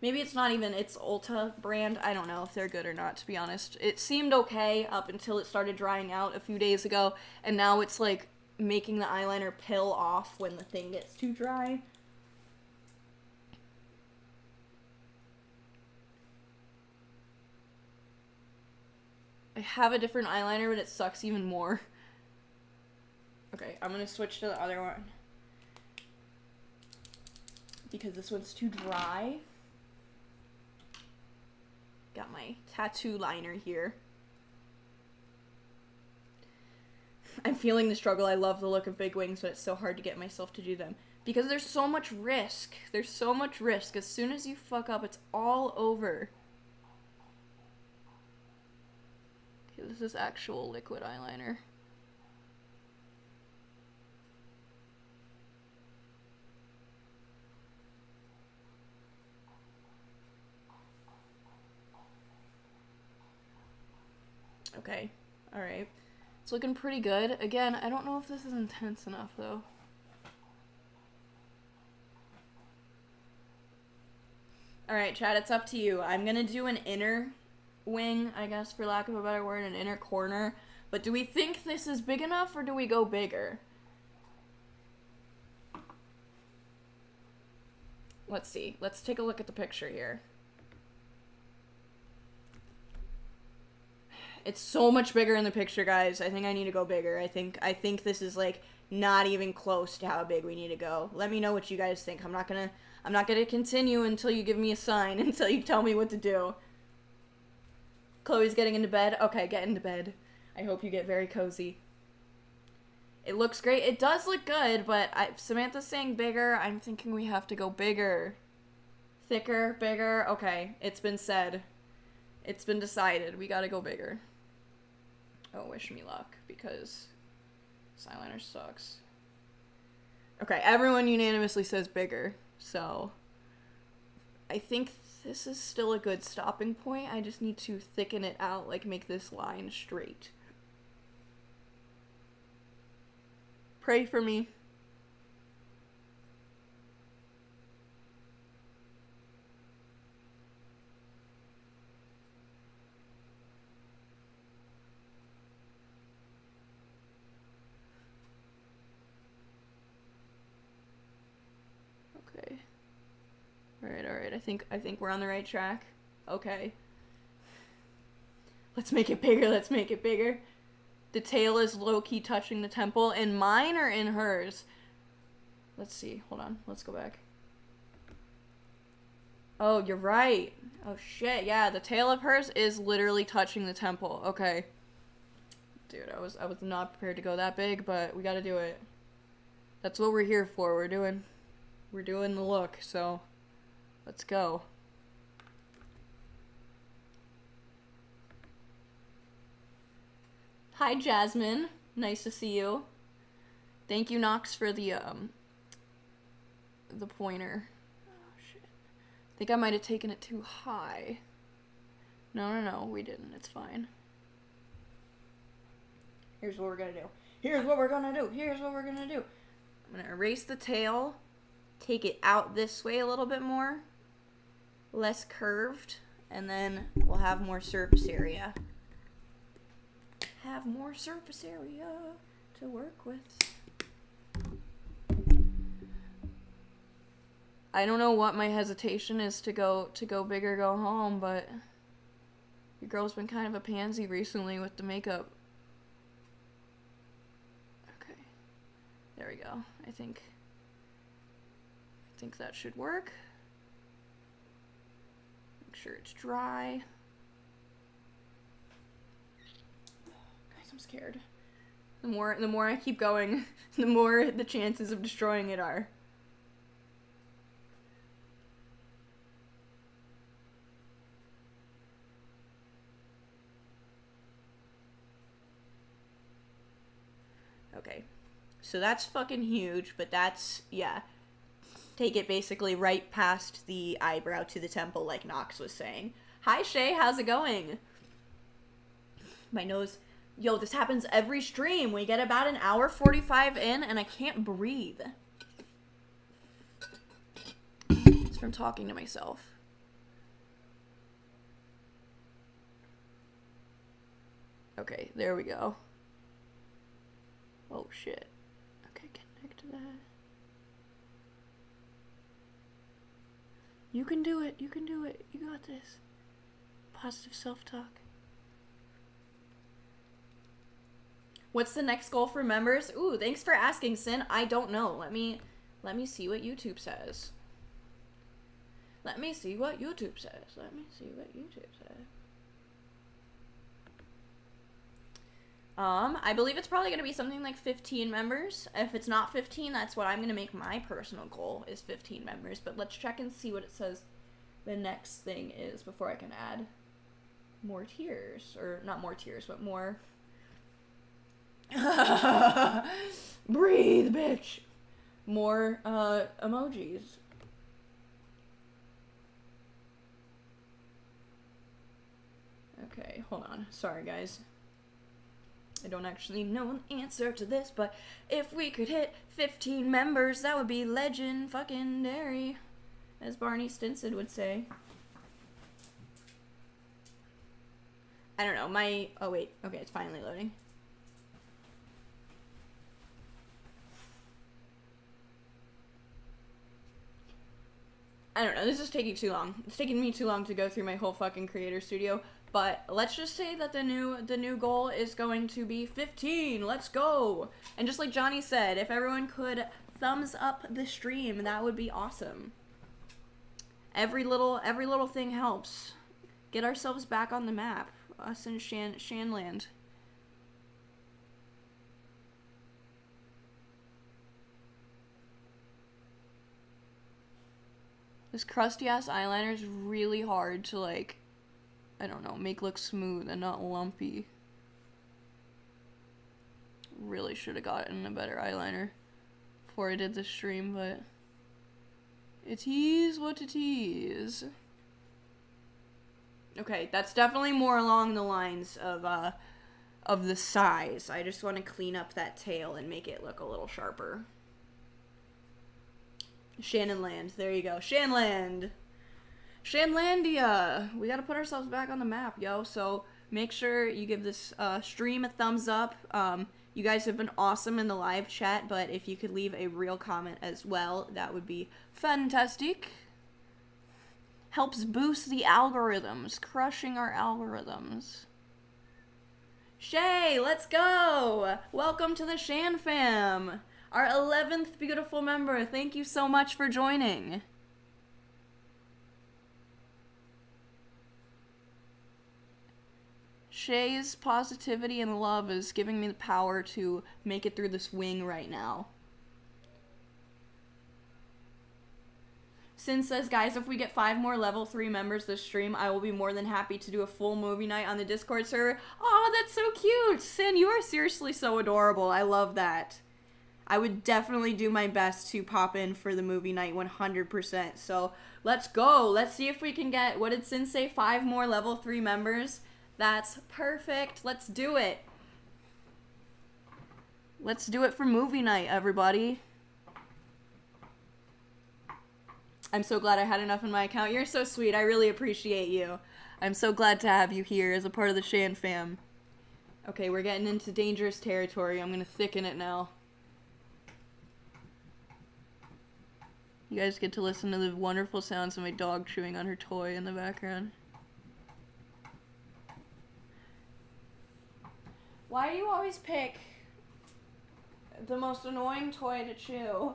maybe it's not even, it's Ulta brand. I don't know if they're good or not, to be honest. It seemed okay up until it started drying out a few days ago, and now it's like making the eyeliner peel off when the thing gets too dry. I have a different eyeliner, but it sucks even more. Okay, I'm gonna switch to the other one because this one's too dry. Got my tattoo liner here. I'm feeling the struggle. I love the look of big wings, but it's so hard to get myself to do them because there's so much risk. There's so much risk. As soon as you fuck up, it's all over. Okay, this is actual liquid eyeliner. Okay, alright. It's looking pretty good. Again, I don't know if this is intense enough, though. Alright, Chad, it's up to you. I'm gonna do an inner wing, I guess, for lack of a better word, an inner corner. But do we think this is big enough, or do we go bigger? Let's see. Let's take a look at the picture here. It's so much bigger in the picture, guys. I think I need to go bigger. I think this is like not even close to how big we need to go. Let me know what you guys think. I'm not gonna continue until you give me a sign, until you tell me what to do. Chloe's getting into bed. Okay, get into bed. I hope you get very cozy. It looks great. It does look good, but Samantha's saying bigger. I'm thinking we have to go bigger. Thicker, bigger. Okay, it's been said. It's been decided. We gotta go bigger. Oh, wish me luck, because this eyeliner sucks. Okay, everyone unanimously says bigger, so I think this is still a good stopping point. I just need to thicken it out, like make this line straight. Pray for me. Alright, I think we're on the right track. Okay. Let's make it bigger, let's make it bigger. The tail is low-key touching the temple. In mine or in hers? Let's see, hold on, let's go back. Oh, you're right. Oh shit, yeah, the tail of hers is literally touching the temple. Okay. Dude, I was not prepared to go that big, but we gotta do it. That's what we're here for. We're doing the look, so let's go. Hi, Jasmine. Nice to see you. Thank you, Knox, for the pointer. Oh, shit. I think I might have taken it too high. No, we didn't. It's fine. Here's what we're gonna do. Here's what we're gonna do. Here's what we're gonna do. I'm gonna erase the tail. Take it out this way a little bit more. Less curved. And then we'll have more surface area. Have more surface area to work with. I don't know what my hesitation is to go big or go home, but your girl's been kind of a pansy recently with the makeup. Okay. There we go. I think that should work. Make sure it's dry. Guys, I'm scared. The more I keep going, the more the chances of destroying it are. Okay. So that's fucking huge, but that's, yeah. Take it basically right past the eyebrow to the temple, like Knox was saying. Hi, Shay, how's it going? My nose... Yo, this happens every stream. We get about an hour 45 in, and I can't breathe. from talking to myself. Okay, there we go. Oh shit. Okay, connect to that. You can do it. You can do it. You got this. Positive self-talk. What's the next goal for members? Ooh, thanks for asking, Sin. I don't know. Let me see what YouTube says. Let me see what YouTube says. Let me see what YouTube says. I believe it's probably going to be something like 15 members. If it's not 15, that's what I'm going to make my personal goal, is 15 members. But let's check and see what it says the next thing is before I can add more tiers. Or not more tiers, but more... Breathe, bitch! More, emojis. Okay, hold on. Sorry, guys. I don't actually know the answer to this, but if we could hit 15 members, that would be legend fucking dairy, as Barney Stinson would say. I don't know, oh wait, okay, it's finally loading. I don't know, this is taking too long. It's taking me too long to go through my whole fucking creator studio. But let's just say that the new goal is going to be 15. Let's go. And just like Johnny said, if everyone could thumbs up the stream, that would be awesome. Every little thing helps. Get ourselves back on the map. Us and Shanland. This crusty ass eyeliner is really hard to, like, I don't know, make look smooth and not lumpy. Really should have gotten a better eyeliner before I did this stream, but it is what it is. Okay, that's definitely more along the lines of the size. I just want to clean up that tail and make it look a little sharper. Shannonland, there you go. Shanland! Shanlandia! We gotta put ourselves back on the map, yo. So make sure you give this stream a thumbs up. You guys have been awesome in the live chat, but if you could leave a real comment as well, that would be fantastic. Helps boost the algorithms, crushing our algorithms. Shay, let's go! Welcome to the Shan fam! Our 11th beautiful member. Thank you so much for joining. Shay's positivity and love is giving me the power to make it through this wing right now. Sin says, guys, if we get 5 more level 3 members this stream, I will be more than happy to do a full movie night on the Discord server. Oh, that's so cute! Sin, you are seriously so adorable. I love that. I would definitely do my best to pop in for the movie night 100%. So let's go. Let's see if we can get, what did Sin say, 5 more level 3 members? That's perfect. Let's do it. Let's do it for movie night, everybody. I'm so glad I had enough in my account. You're so sweet. I really appreciate you. I'm so glad to have you here as a part of the Shan fam. Okay, we're getting into dangerous territory. I'm going to thicken it now. You guys get to listen to the wonderful sounds of my dog chewing on her toy in the background. Why do you always pick the most annoying toy to chew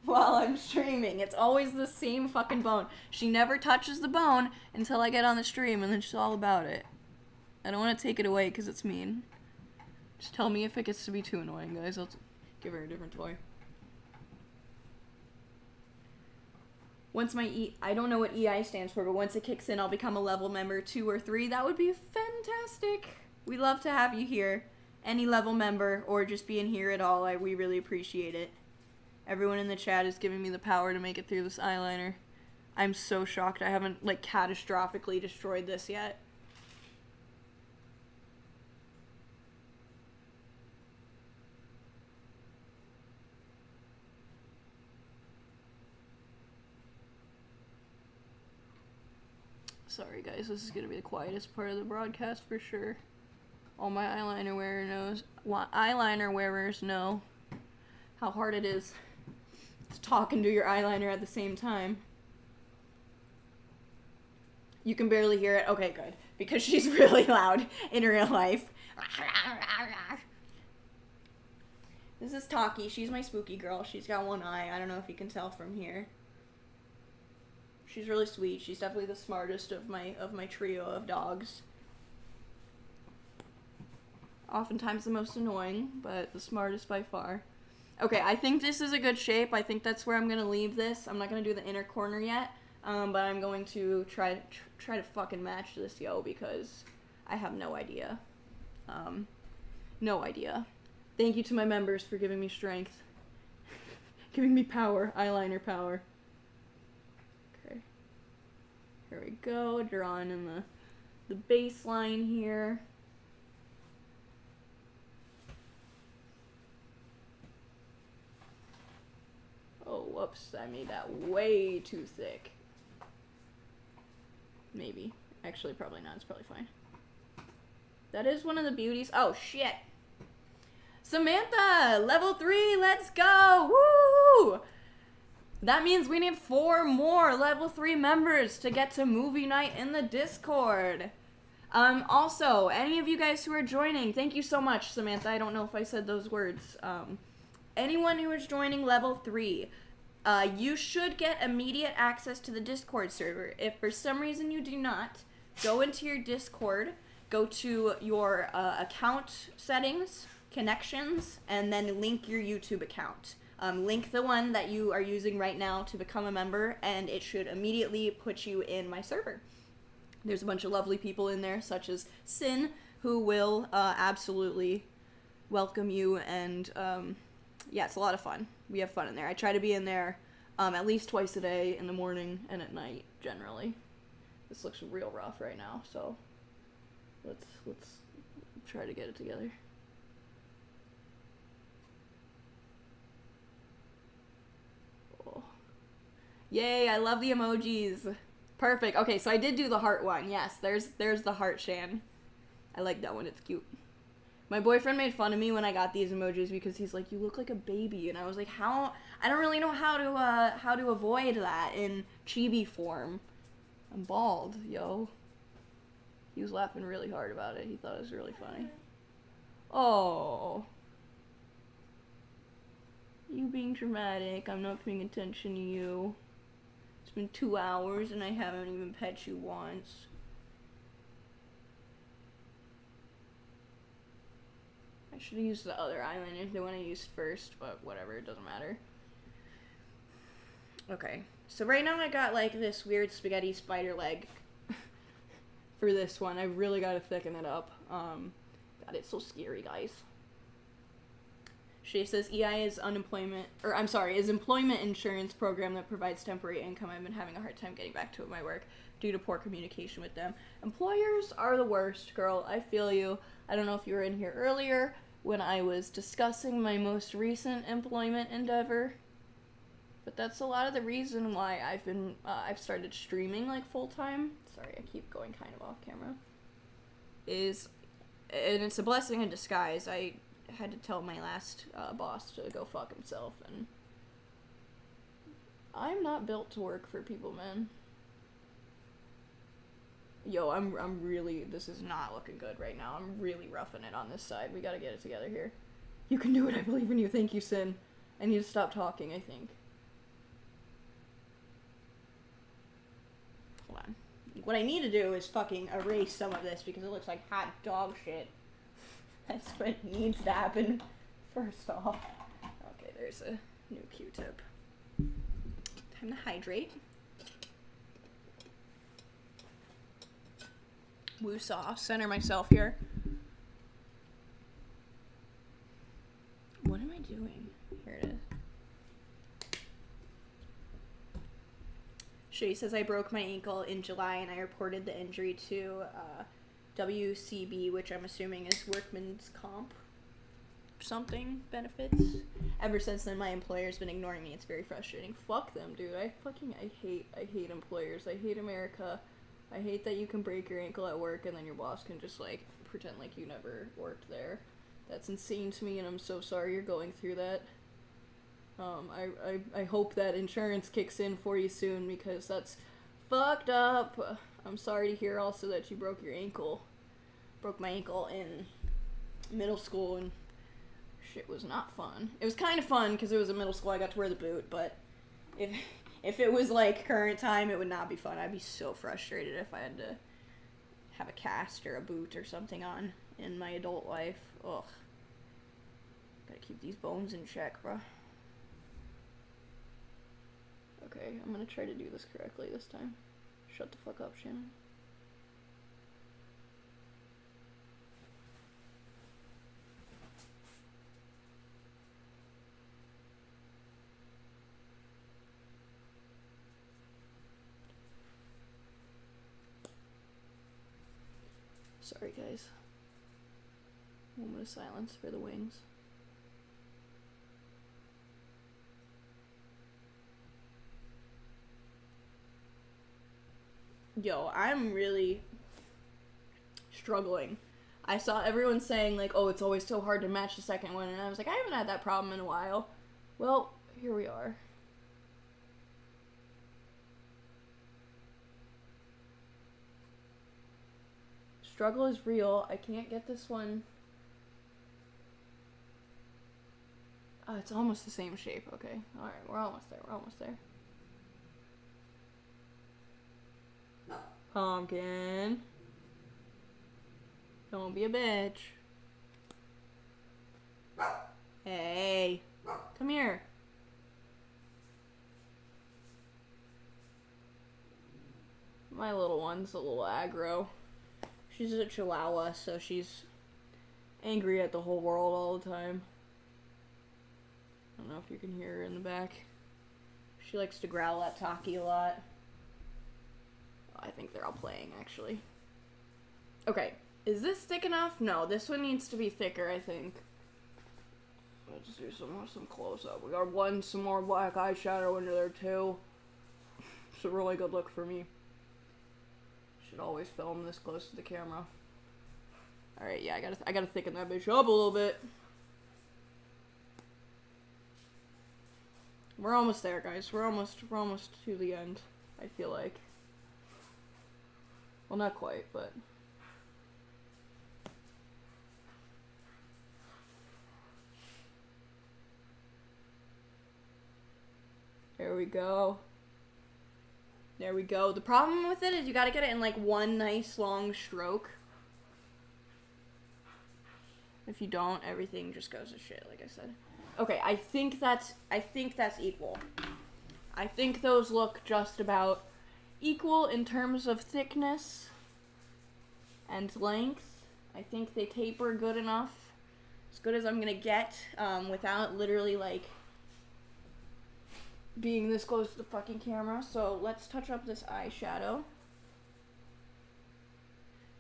while I'm streaming? It's always the same fucking bone. She never touches the bone until I get on the stream, and then she's all about it. I don't want to take it away because it's mean. Just tell me if it gets to be too annoying, guys. I'll give her a different toy. Once my I don't know what EI stands for, but once it kicks in, I'll become a level member 2 or 3. That would be fantastic. We love to have you here. Any level member, or just being here at all, we really appreciate it. Everyone in the chat is giving me the power to make it through this eyeliner. I'm so shocked I haven't, like, catastrophically destroyed this yet. Sorry guys, this is gonna be the quietest part of the broadcast for sure. All my eyeliner wearers know how hard it is to talk and do your eyeliner at the same time. You can barely hear it. Okay, good. Because she's really loud in real life. This is Taki. She's my spooky girl. She's got one eye. I don't know if you can tell from here. She's really sweet. She's definitely the smartest of my trio of dogs. Oftentimes the most annoying, but the smartest by far. Okay, I think this is a good shape. I think that's where I'm gonna leave this. I'm not gonna do the inner corner yet, but I'm going to try to fucking match this, yo, because I have no idea. No idea. Thank you to my members for giving me strength. Giving me power, eyeliner power. Okay. Here we go, drawing in the baseline here. Oh, whoops, I made that way too thick. Maybe. Actually, probably not. It's probably fine. That is one of the beauties. Oh, shit. Samantha, level 3, let's go! Woo! That means we need 4 more level 3 members to get to movie night in the Discord. Also, any of you guys who are joining, thank you so much, Samantha. I don't know if I said those words. Anyone who is joining level 3, you should get immediate access to the Discord server. If for some reason you do not, go into your Discord, go to your account settings, connections, and then link your YouTube account. Link the one that you are using right now to become a member, and it should immediately put you in my server. There's a bunch of lovely people in there, such as Sin, who will absolutely welcome you, and yeah, it's a lot of fun. We have fun in there. I try to be in there at least twice a day, in the morning and at night, generally. This looks real rough right now, so let's try to get it together. Oh. Yay, I love the emojis. Perfect. Okay, so I did do the heart one. Yes, there's the heart Shan. I like that one. It's cute. My boyfriend made fun of me when I got these emojis because he's like, "You look like a baby," and I was like, "How? I don't really know how to avoid that in chibi form. I'm bald, yo." He was laughing really hard about it. He thought it was really funny. Oh, you being dramatic. I'm not paying attention to you. It's been 2 hours and I haven't even pet you once. I should have used the other eyeliner, the one I used first, but whatever, it doesn't matter. Okay, so right now I got like this weird spaghetti spider leg for this one. I really gotta thicken it up. God, it's so scary, guys. She says EI is employment insurance program that provides temporary income. I've been having a hard time getting back to my work due to poor communication with them. Employers are the worst, girl. I feel you. I don't know if you were in here earlier when I was discussing my most recent employment endeavor, but that's a lot of the reason why I've started streaming like full time. Sorry, I keep going kind of off camera. And it's a blessing in disguise. I had to tell my last boss to go fuck himself, and I'm not built to work for people, man. Yo, I'm really, this is not looking good right now. I'm really roughing it on this side. We gotta get it together here. You can do it, I believe in you. Thank you, Sin. I need to stop talking, I think. Hold on. What I need to do is fucking erase some of this because it looks like hot dog shit. That's what needs to happen first off. Okay, there's a new Q-tip. Time to hydrate. Woo-saw. Center myself here. What am I doing? Here it is. Shay says, I broke my ankle in July and I reported the injury to WCB, which I'm assuming is Workman's Comp something benefits. Ever since then, my employer's been ignoring me. It's very frustrating. Fuck them, dude. I hate employers. I hate America. I hate that you can break your ankle at work and then your boss can just, like, pretend like you never worked there. That's insane to me, and I'm so sorry you're going through that. I hope that insurance kicks in for you soon, because that's fucked up. I'm sorry to hear also that you broke your ankle. Broke my ankle in middle school, and shit was not fun. It was kind of fun because it was in middle school. I got to wear the boot, but if it was like current time, it would not be fun. I'd be so frustrated if I had to have a cast or a boot or something on in my adult life. Ugh. Gotta keep these bones in check, bro. Okay, I'm gonna try to do this correctly this time. Shut the fuck up, Shannon. Sorry, guys. Moment of silence for the wings. Yo, I'm really struggling. I saw everyone saying, like, oh, it's always so hard to match the second one, and I was like, I haven't had that problem in a while. Well, here we are. Struggle is real. I can't get this one. Oh, it's almost the same shape. Okay. Alright, we're almost there. We're almost there. Pumpkin. Don't be a bitch. Hey. Come here. My little one's a little aggro. She's a chihuahua, so she's angry at the whole world all the time. I don't know if you can hear her in the back. She likes to growl at Taki a lot. I think they're all playing, actually. Okay, is this thick enough? No, this one needs to be thicker, I think. Let's do some close-up. We got some more black eyeshadow under there, too. It's a really good look for me. Should always film this close to the camera. Alright, yeah, I gotta thicken that bitch up a little bit. We're almost there, guys. We're almost to the end, I feel like. Well, not quite, but... There we go. There we go. The problem with it is you gotta get it in, like, one nice long stroke. If you don't, everything just goes to shit, like I said. Okay, I think that's equal. I think those look just about equal in terms of thickness and length. I think they taper good enough. As good as I'm gonna get, without literally, like, being this close to the fucking camera. So let's touch up this eyeshadow.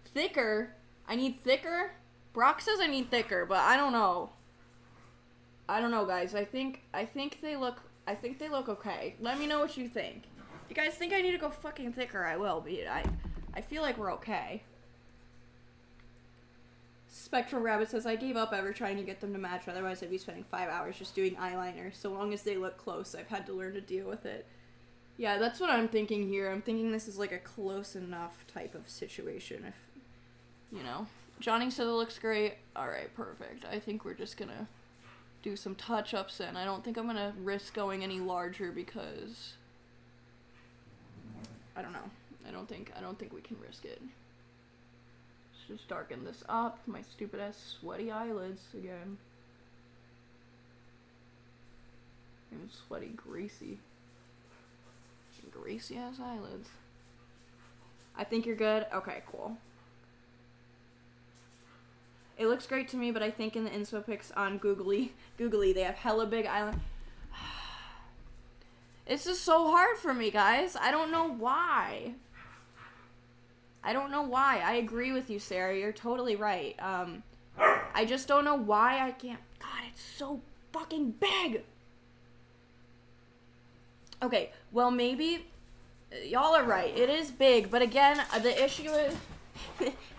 Thicker? I need thicker? Brock says I need thicker, but I don't know. I don't know, guys. I think they look okay. Let me know what you think. If you guys think I need to go fucking thicker, I will, but I feel like we're okay. Spectral Rabbit says, I gave up ever trying to get them to match, otherwise I'd be spending 5 hours just doing eyeliner. So long as they look close, I've had to learn to deal with it. Yeah, that's what I'm thinking here. I'm thinking this is like a close enough type of situation, if, you know. Johnny said it looks great. Alright, perfect. I think we're just gonna do some touch-ups then. I don't think I'm gonna risk going any larger because... I don't know. I don't think we can risk it. Let's just darken this up. My stupid ass sweaty eyelids again. And sweaty, greasy ass eyelids. I think you're good? Okay, cool. It looks great to me, but I think in the inspo pics on Googly, they have hella big eyeliner. It's just so hard for me, guys. I don't know why. I agree with you, Sarah. You're totally right. I just don't know why I can't. God, it's so fucking big. Okay, well, maybe Y'all are right. It is big, but again, the issue is...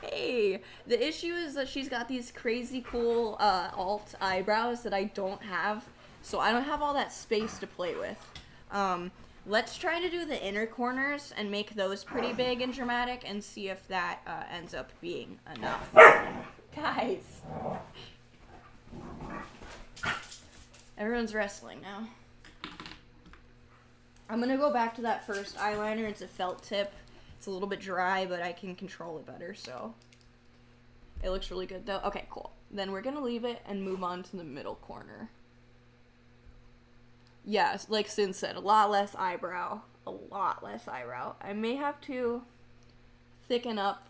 hey! The issue is that she's got these crazy cool alt eyebrows that I don't have, so I don't have all that space to play with. Let's try to do the inner corners and make those pretty big and dramatic and see if that ends up being enough. Guys! Everyone's wrestling now. I'm gonna go back to that first eyeliner. It's a felt tip. It's a little bit dry, but I can control it better, so. It looks really good, though. Okay, cool. Then we're gonna leave it and move on to the middle corner. Yes, like Sin said, a lot less eyebrow. A lot less eyebrow. I may have to thicken up,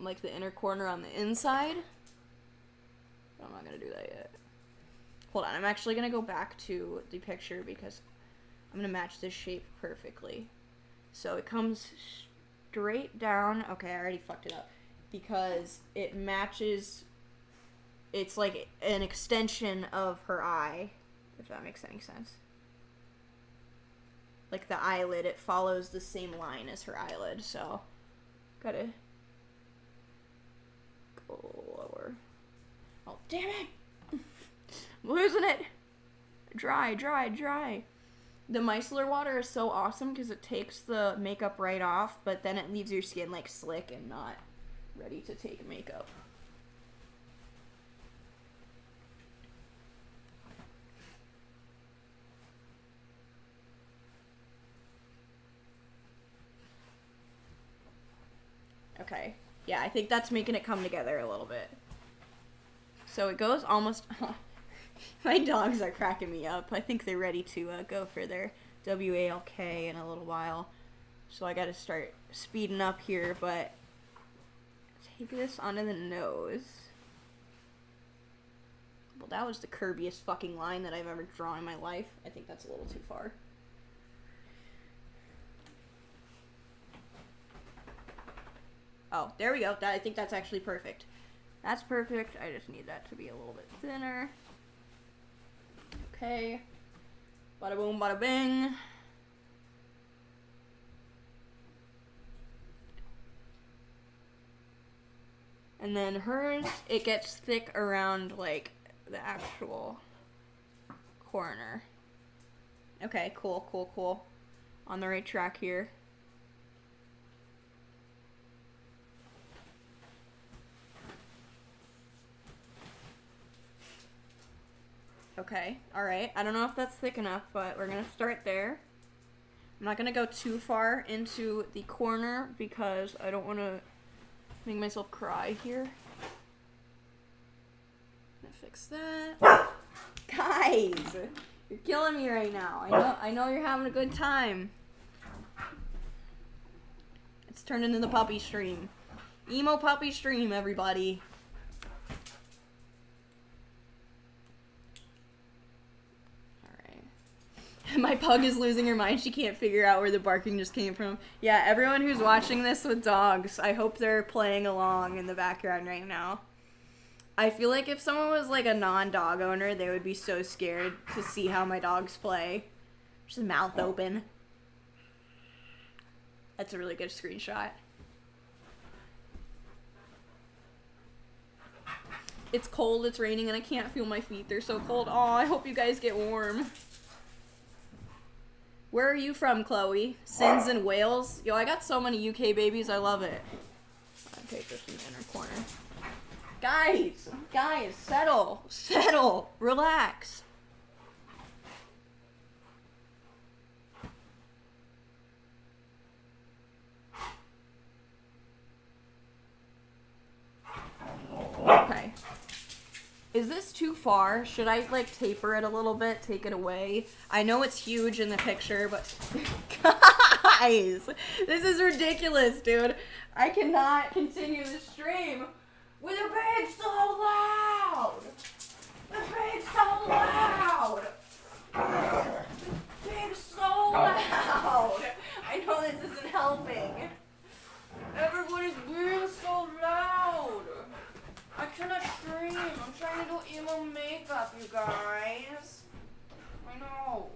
like, the inner corner on the inside. But I'm not gonna do that yet. Hold on, I'm actually gonna go back to the picture because I'm gonna match this shape perfectly. So it comes straight down. Okay, I already fucked it up. Because it matches, it's like an extension of her eye, if that makes any sense. Like the eyelid, it follows the same line as her eyelid, so gotta go lower. Oh, damn it! I'm losing it! Dry, dry, dry. The micellar water is so awesome because it takes the makeup right off, but then it leaves your skin like slick and not ready to take makeup. Okay. Yeah, I think that's making it come together a little bit. So it goes almost... My dogs are cracking me up. I think they're ready to go for their WALK in a little while. So I gotta start speeding up here, but... Take this onto the nose. Well, that was the curviest fucking line that I've ever drawn in my life. I think that's a little too far. Oh, there we go. I think that's actually perfect. That's perfect. I just need that to be a little bit thinner. Okay. Bada boom, bada bing. And then hers, it gets thick around, like, the actual corner. Okay, cool, cool, cool. On the right track here. Okay, alright. I don't know if that's thick enough, but we're gonna start there. I'm not gonna go too far into the corner because I don't want to make myself cry here. Gonna fix that. Guys! You're killing me right now. I know you're having a good time. It's turned into the puppy stream. Emo puppy stream, everybody. My pug is losing her mind. She can't figure out where the barking just came from. Yeah, everyone who's watching this with dogs, I hope they're playing along in the background right now. I feel like if someone was like a non-dog owner, they would be so scared to see how my dogs play. Just mouth open. That's a really good screenshot. It's cold, it's raining, and I can't feel my feet. They're so cold. Oh, I hope you guys get warm. Where are you from, Chloe? Sins in Wales? Yo, I got so many UK babies, I love it. I'll take this in the inner corner. Guys, settle, relax. Okay. Is this too far? Should I, like, taper it a little bit, take it away? I know it's huge in the picture, but... Guys! This is ridiculous, dude. I cannot continue the stream with it being so loud! It being so loud! Being so loud! I know this isn't helping. Everybody's being so loud! I cannot stream. I'm trying to do emo makeup, you guys. I know.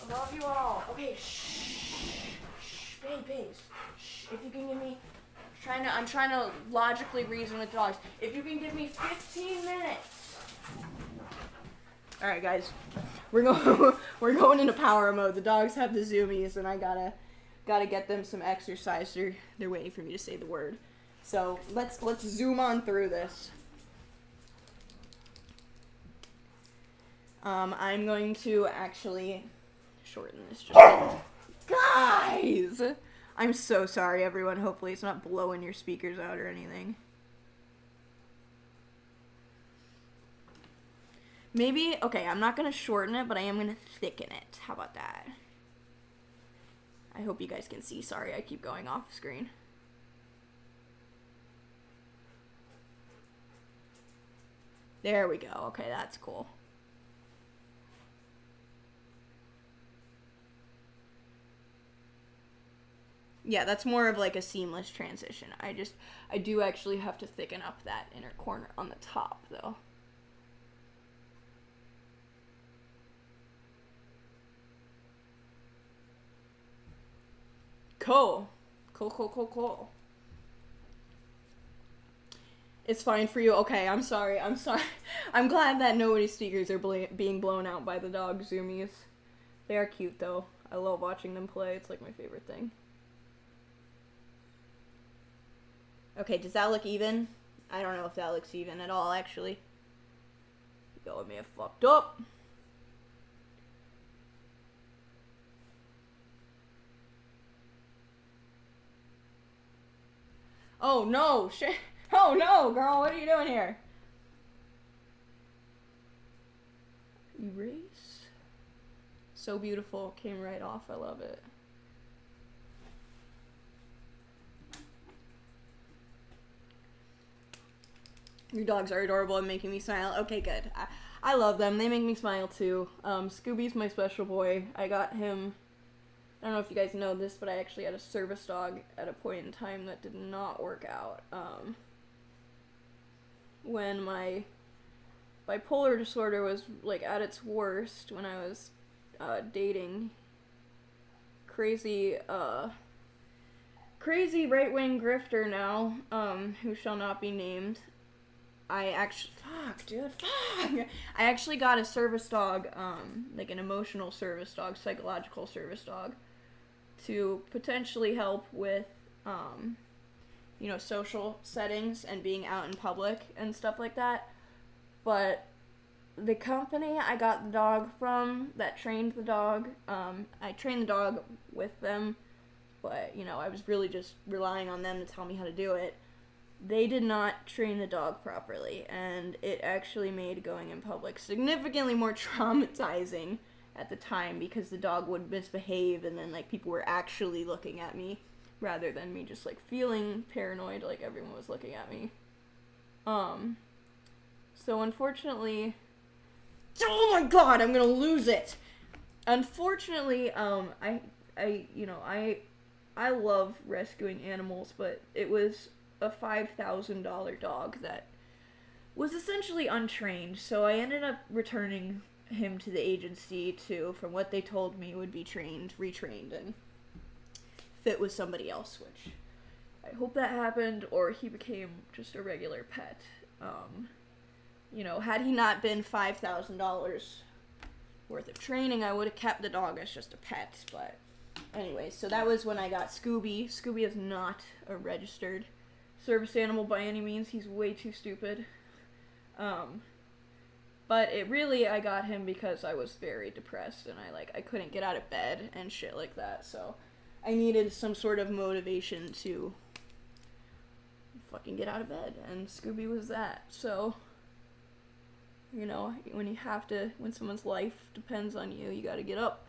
I love you all. Okay, shh. Pace. Shh, if you can give me... I'm trying to logically reason with dogs. If you can give me 15 minutes. All right, guys. We're going into power mode. The dogs have the zoomies, and I gotta get them some exercise. They're waiting for me to say the word. So let's zoom on through this. I'm going to actually shorten this just a little. Guys! I'm so sorry, everyone. Hopefully it's not blowing your speakers out or anything. Maybe, okay, I'm not going to shorten it, but I am going to thicken it. How about that? I hope you guys can see. Sorry, I keep going off screen. There we go. Okay, that's cool. Yeah, that's more of like a seamless transition. I do actually have to thicken up that inner corner on the top, though. Cool. Cool. It's fine for you. Okay, I'm sorry. I'm glad that nobody's speakers are being blown out by the dog zoomies. They are cute, though. I love watching them play. It's like my favorite thing. Okay, does that look even? I don't know if that looks even at all, actually. Y'all may have fucked up. Oh no, shit. Oh no, girl, what are you doing here? Erase. So beautiful, came right off, I love it. Your dogs are adorable and making me smile. Okay, good. I love them. They make me smile too. Scooby's my special boy. I got him... I don't know if you guys know this, but I actually had a service dog at a point in time that did not work out. When my bipolar disorder was like at its worst, when I was dating crazy right-wing grifter now, who shall not be named. I actually got a service dog, like an emotional service dog, psychological service dog, to potentially help with, social settings and being out in public and stuff like that. But the company I got the dog from that trained the dog, I trained the dog with them, but, I was really just relying on them to tell me how to do it. They did not train the dog properly, and it actually made going in public significantly more traumatizing at the time, because the dog would misbehave and then, people were actually looking at me rather than me just, feeling paranoid like everyone was looking at me. So unfortunately... Oh my god, I'm gonna lose it! Unfortunately, I love rescuing animals, but it was a $5,000 dog that was essentially untrained, so I ended up returning him to the agency to, from what they told me, would be retrained, and fit with somebody else, which I hope that happened, or he became just a regular pet. Had he not been $5,000 worth of training, I would have kept the dog as just a pet, but anyway, so that was when I got Scooby. Scooby is not a registered service animal by any means. He's way too stupid. But I got him because I was very depressed and I couldn't get out of bed and shit like that, so I needed some sort of motivation to fucking get out of bed, and Scooby was that. So, when someone's life depends on you, you gotta get up,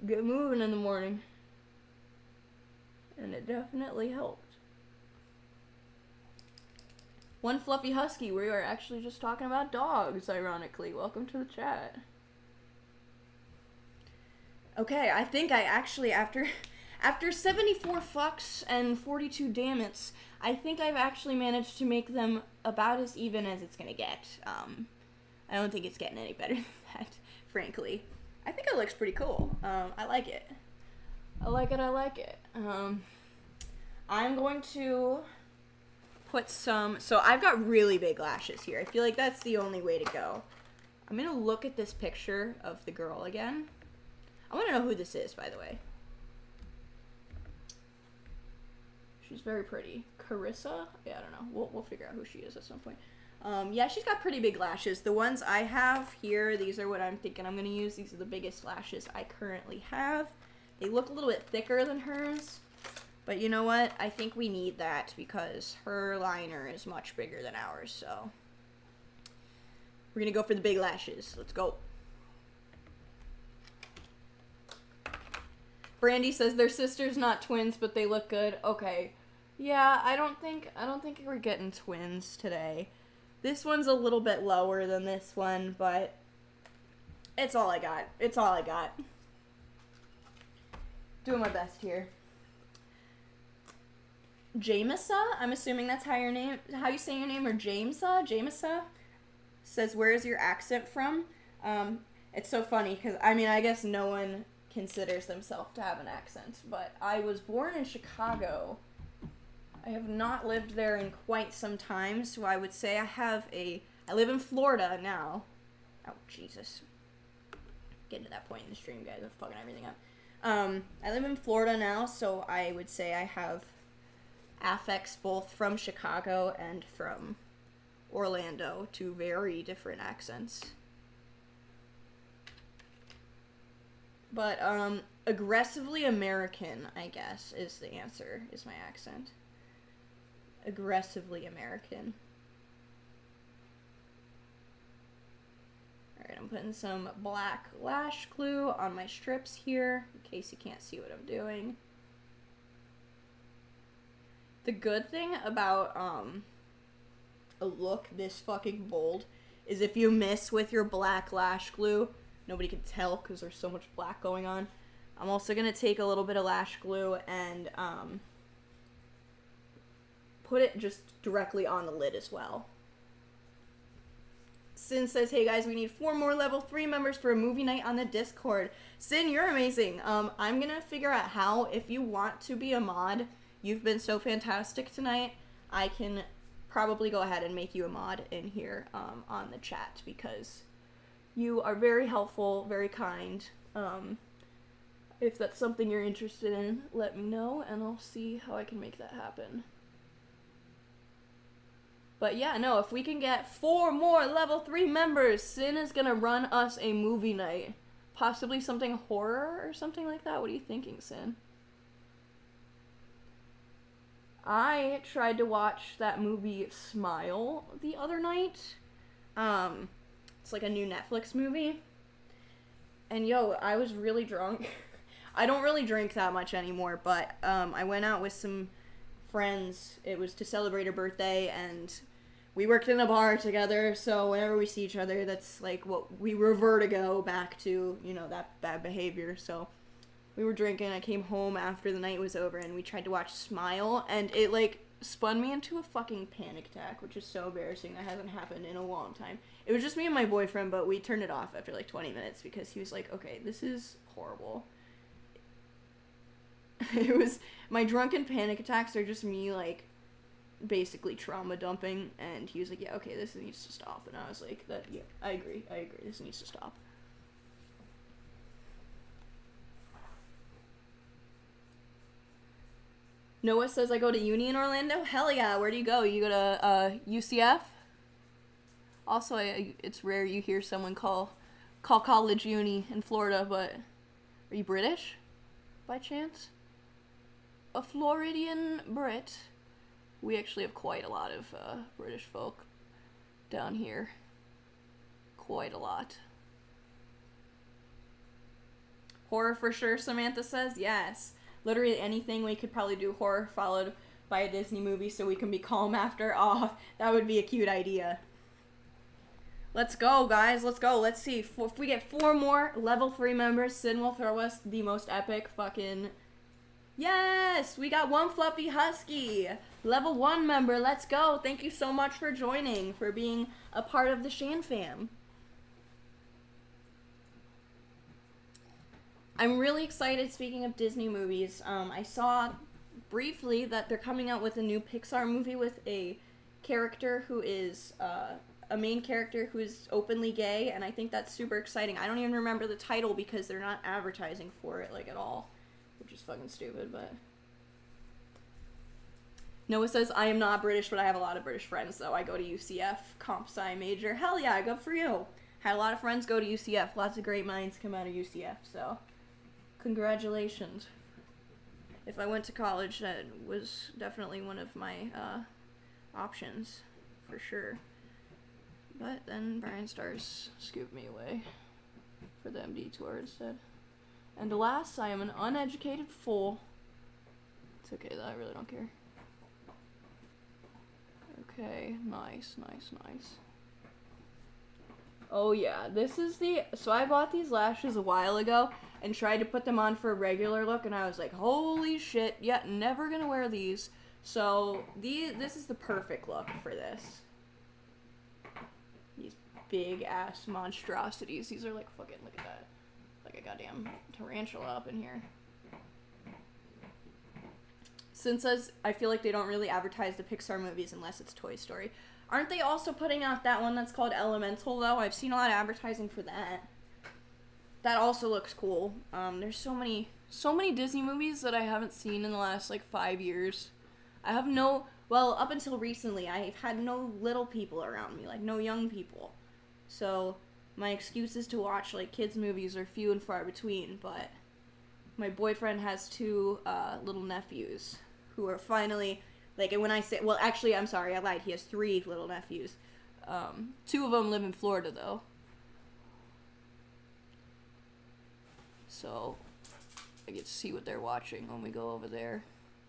get moving in the morning. And it definitely helped. One fluffy husky, we are actually just talking about dogs, ironically. Welcome to the chat. Okay, I think I actually, after 74 fucks and 42 dammits, I think I've actually managed to make them about as even as it's gonna get. I don't think it's getting any better than that, frankly. I think it looks pretty cool. I like it. I like it, I like it. I'm going to put some, so I've got really big lashes here. I feel like that's the only way to go. I'm gonna look at this picture of the girl again. I want to know who this is, by the way. She's very pretty. Carissa? Yeah, I don't know. We'll figure out who she is at some point. Yeah, she's got pretty big lashes. The ones I have here, these are what I'm thinking I'm going to use. These are the biggest lashes I currently have. They look a little bit thicker than hers. But you know what? I think we need that because her liner is much bigger than ours. So we're going to go for the big lashes. Let's go. Brandy says they're sisters, not twins, but they look good. Okay. Yeah, I don't think we're getting twins today. This one's a little bit lower than this one, but it's all I got. It's all I got. Doing my best here. Jamesa, I'm assuming that's how you say your name, or Jamesa says, where is your accent from? It's so funny because I guess no one considers themselves to have an accent, but I was born in Chicago. I have not lived there in quite some time, so I would say I live in Florida now. Oh, Jesus. Getting to that point in the stream, guys. I'm fucking everything up. I live in Florida now, so I would say I have affects both from Chicago and from Orlando, two very different accents. But, aggressively American, I guess, is the answer, is my accent. Aggressively American. Alright, I'm putting some black lash glue on my strips here, in case you can't see what I'm doing. The good thing about, a look this fucking bold is if you miss with your black lash glue, nobody can tell because there's so much black going on. I'm also going to take a little bit of lash glue and put it just directly on the lid as well. Sin says, hey guys, we need 4 more level 3 members for a movie night on the Discord. Sin, you're amazing. I'm going to figure out how, if you want to be a mod, you've been so fantastic tonight, I can probably go ahead and make you a mod in here on the chat because you are very helpful, very kind. If that's something you're interested in, let me know, and I'll see how I can make that happen. But yeah, no, if we can get 4 more level 3 members, Sin is gonna run us a movie night. Possibly something horror or something like that. What are you thinking, Sin? I tried to watch that movie Smile the other night. It's like a new Netflix movie. And yo, I was really drunk. I don't really drink that much anymore, but I went out with some friends. It was to celebrate her birthday, and we worked in a bar together, so whenever we see each other, that's like what we revert to go back to, you know, that bad behavior. So we were drinking, I came home after the night was over, and we tried to watch Smile, and it like spun me into a fucking panic attack, which is so embarrassing. That hasn't happened in a long time. It was just me and my boyfriend, but we turned it off after like 20 minutes because he was like, okay, this is horrible. It was, my drunken panic attacks are just me like basically trauma dumping, and he was like, yeah, okay, this needs to stop. And I was like, yeah, I agree, this needs to stop. Noah says I go to uni in Orlando. Hell yeah, where do you go? You go to UCF? Also, it's rare you hear someone call college uni in Florida, but are you British by chance? A Floridian Brit. We actually have quite a lot of British folk down here. Quite a lot. Horror for sure, Samantha says. Yes. Literally anything. We could probably do horror followed by a Disney movie so we can be calm after. Oh, that would be a cute idea. Let's go, guys. Let's go. Let's see. If we get 4 more level 3 members, Sin will throw us the most epic fucking... Yes! We got 1 fluffy husky. Level 1 member. Let's go. Thank you so much for joining, for being a part of the Shan fam. I'm really excited, speaking of Disney movies. I saw briefly that they're coming out with a new Pixar movie with a character who is a main character who is openly gay, and I think that's super exciting. I don't even remember the title because they're not advertising for it, like, at all, which is fucking stupid, but... Noah says, I am not British, but I have a lot of British friends, though. I go to UCF, comp sci major. Hell yeah, good for you. Had a lot of friends go to UCF. Lots of great minds come out of UCF, so congratulations. If I went to college, that was definitely one of my options, for sure. But then Brian Stars scooped me away for the MD tour instead. And alas, I am an uneducated fool. It's okay, though. I really don't care. Okay, nice. Oh yeah, this is so I bought these lashes a while ago and tried to put them on for a regular look, and I was like, holy shit, yeah, never gonna wear these. So, this is the perfect look for this. These big ass monstrosities. These are like fucking, look at that. Like a goddamn tarantula up in here. Since I feel like they don't really advertise the Pixar movies unless it's Toy Story. Aren't they also putting out that one that's called Elemental, though? I've seen a lot of advertising for that. That also looks cool. There's so many Disney movies that I haven't seen in the last, like, 5 years. I have well, up until recently, I've had no little people around me, like, no young people. So, my excuses to watch, like, kids' movies are few and far between, but my boyfriend has 2 little nephews who are finally, like, and when I say, well, actually, I'm sorry, I lied, he has 3 little nephews. 2 of them live in Florida, though. So, I get to see what they're watching when we go over there,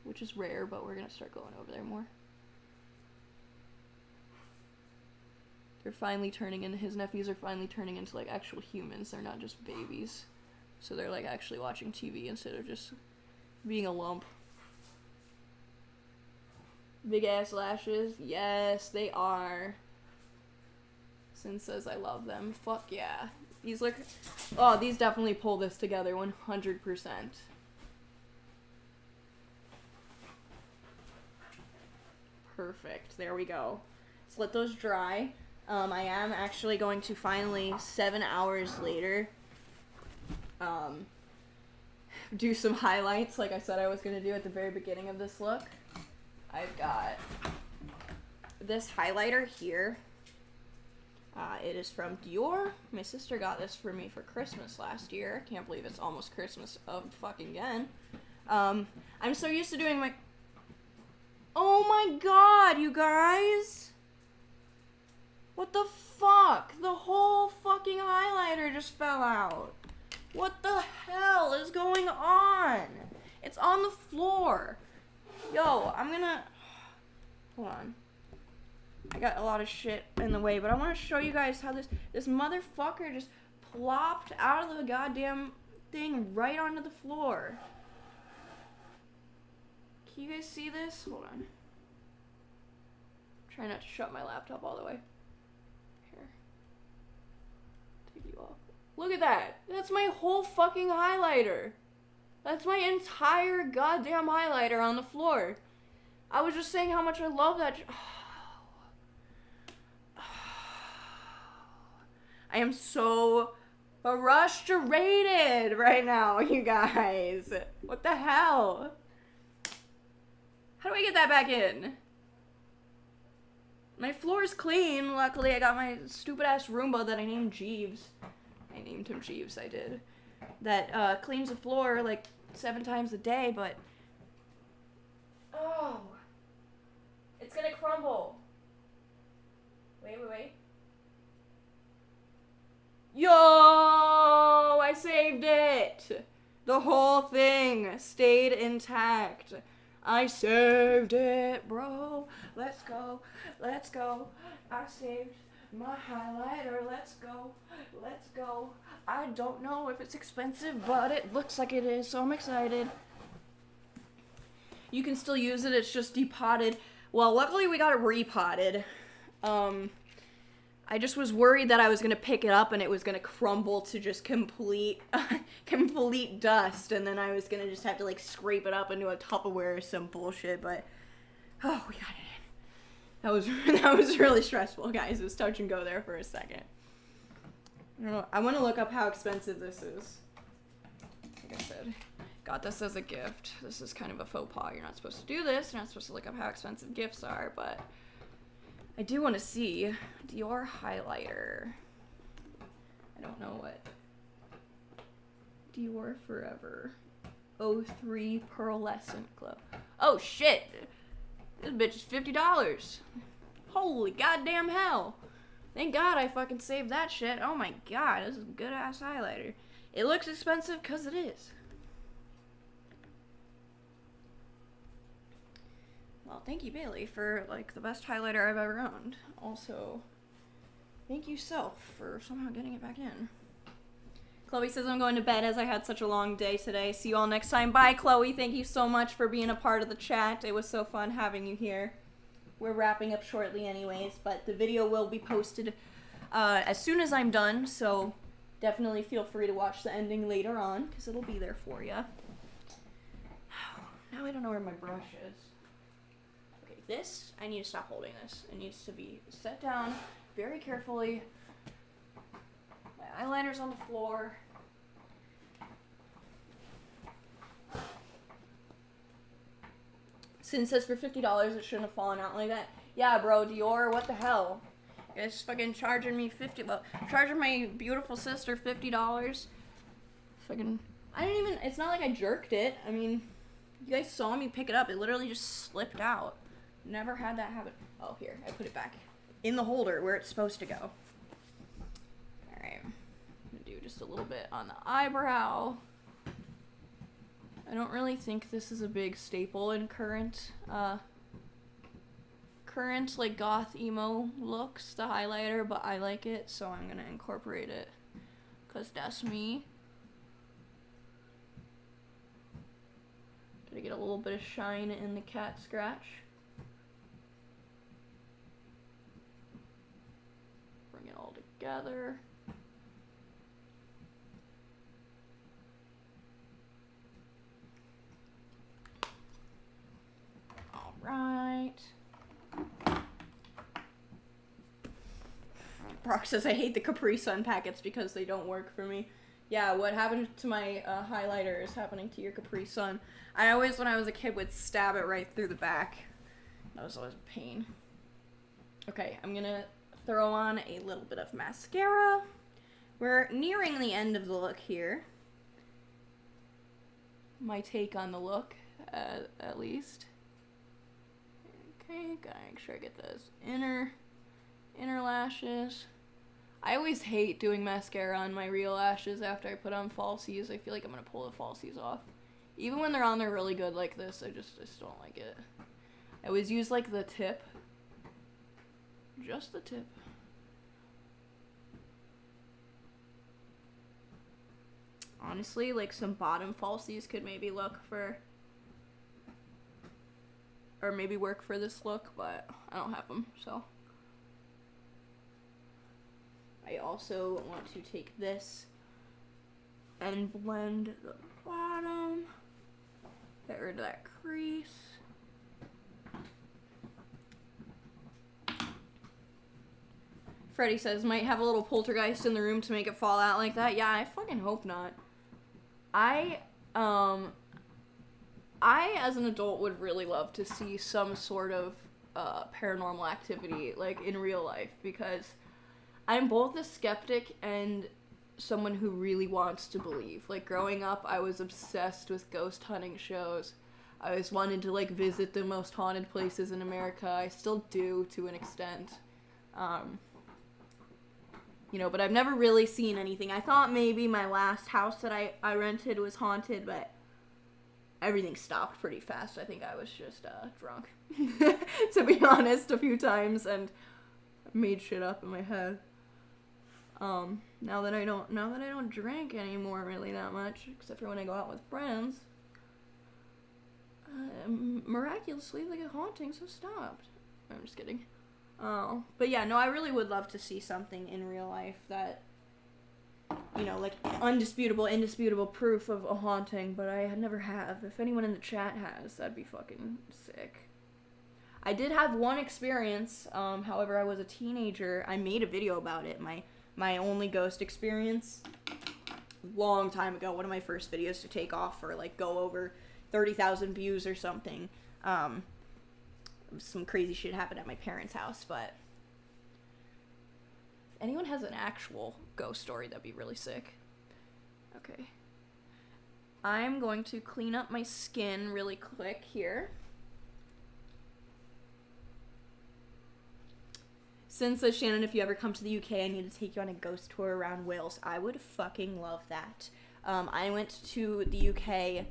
which is rare, but we're gonna start going over there more. His nephews are finally turning into, like, actual humans. They're not just babies. So they're, like, actually watching TV instead of just being a lump. Big ass lashes. Yes, they are. Sin says I love them. Fuck yeah. These look... Oh, these definitely pull this together 100%. Perfect. There we go. Let's let those dry. I am actually going to finally, 7 hours later, do some highlights like I said I was going to do at the very beginning of this look. I've got this highlighter here. It is from Dior. My sister got this for me for Christmas last year. I can't believe it's almost Christmas fucking again. I'm so used to doing my... Oh my god, you guys! What the fuck? The whole fucking highlighter just fell out. What the hell is going on? It's on the floor. Yo, I'm gonna... Hold on. I got a lot of shit in the way, but I want to show you guys how this motherfucker just plopped out of the goddamn thing right onto the floor. Can you guys see this? Hold on. Try not to shut my laptop all the way. Here. Take you off. Look at that. That's my whole fucking highlighter. That's my entire goddamn highlighter on the floor. I was just saying how much I love that. I am so frustrated right now, you guys. What the hell? How do I get that back in? My floor is clean. Luckily, I got my stupid ass Roomba that I named Jeeves. I named him Jeeves, I did. That cleans the floor like 7 times a day, but... Oh. It's gonna crumble. Wait. Yo! I saved it! The whole thing stayed intact. I saved it, bro. Let's go. I saved my highlighter. Let's go. I don't know if it's expensive, but it looks like it is, so I'm excited. You can still use it, it's just depotted. Well, luckily we got it repotted. I just was worried that I was gonna pick it up and it was gonna crumble to just complete dust, and then I was gonna just have to like scrape it up into a Tupperware or some bullshit. But oh, we got it in. That was really stressful, guys. It was touch and go there for a second. I want to look up how expensive this is. Like I said, got this as a gift. This is kind of a faux pas. You're not supposed to do this. You're not supposed to look up how expensive gifts are, but I do want to see Dior highlighter. I don't know what. Dior Forever 03 Pearlescent Glow. Oh shit! This bitch is $50. Holy goddamn hell! Thank God I fucking saved that shit. Oh my god, this is a good ass highlighter. It looks expensive because it is. Well, thank you, Bailey, for like the best highlighter I've ever owned. Also, thank you, Self, for somehow getting it back in. Chloe says I'm going to bed as I had such a long day today. See you all next time. Bye, Chloe. Thank you so much for being a part of the chat. It was so fun having you here. We're wrapping up shortly anyways, but the video will be posted as soon as I'm done, so definitely feel free to watch the ending later on, because it'll be there for you. Now I don't know where my brush is. Okay, this, I need to stop holding this. It needs to be set down very carefully. My eyeliner's on the floor. Sin says for $50 it shouldn't have fallen out like that. Yeah, bro, Dior, what the hell? You guys fucking charging me charging my beautiful sister $50. Fucking, I didn't even, it's not like I jerked it. I mean, you guys saw me pick it up. It literally just slipped out. Never had that happen. Oh, here, I put it back in the holder where it's supposed to go. Alright, I'm gonna do just a little bit on the eyebrow. I don't really think this is a big staple in current like goth emo looks, the highlighter, but I like it, so I'm gonna incorporate it, cause that's me. Gotta get a little bit of shine in the cat scratch. Bring it all together. Right. Brock says, I hate the Capri Sun packets because they don't work for me. Yeah, what happened to my highlighter is happening to your Capri Sun. I always, when I was a kid, would stab it right through the back. That was always a pain. Okay, I'm gonna throw on a little bit of mascara. We're nearing the end of the look here. My take on the look, at least. Okay, gotta make sure I get those inner lashes. I always hate doing mascara on my real lashes after I put on falsies. I feel like I'm gonna pull the falsies off. Even when they're on there really good like this, I just don't like it. I always use like the tip. Just the tip. Honestly, like some bottom falsies could maybe look for, or maybe work for this look, but I don't have them, so. I also want to take this and blend the bottom, get rid of that crease. Freddie says, might have a little poltergeist in the room to make it fall out like that. Yeah, I fucking hope not. I, as an adult, would really love to see some sort of paranormal activity, like, in real life, because I'm both a skeptic and someone who really wants to believe. Like, growing up, I was obsessed with ghost hunting shows. I always wanted to, like, visit the most haunted places in America. I still do, to an extent. You know, but I've never really seen anything. I thought maybe my last house that I rented was haunted, but everything stopped pretty fast. I think I was just drunk, to be honest, a few times, and made shit up in my head. Now that I don't drink anymore really that much, except for when I go out with friends, miraculously the hauntings have stopped. I'm just kidding. Oh, but yeah, no, I really would love to see something in real life that, you know, like indisputable proof of a haunting, but I never have. If anyone in the chat has, that'd be fucking sick. I did have one experience, however, I was a teenager. I made a video about it, my only ghost experience, long time ago, one of my first videos to take off or, like, go over 30,000 views or something. Some crazy shit happened at my parents' house, but if anyone has an actual ghost story, that'd be really sick. Okay. I'm going to clean up my skin really quick here. Sin says, Shannon, if you ever come to the UK, I need to take you on a ghost tour around Wales. I would fucking love that. I went to the UK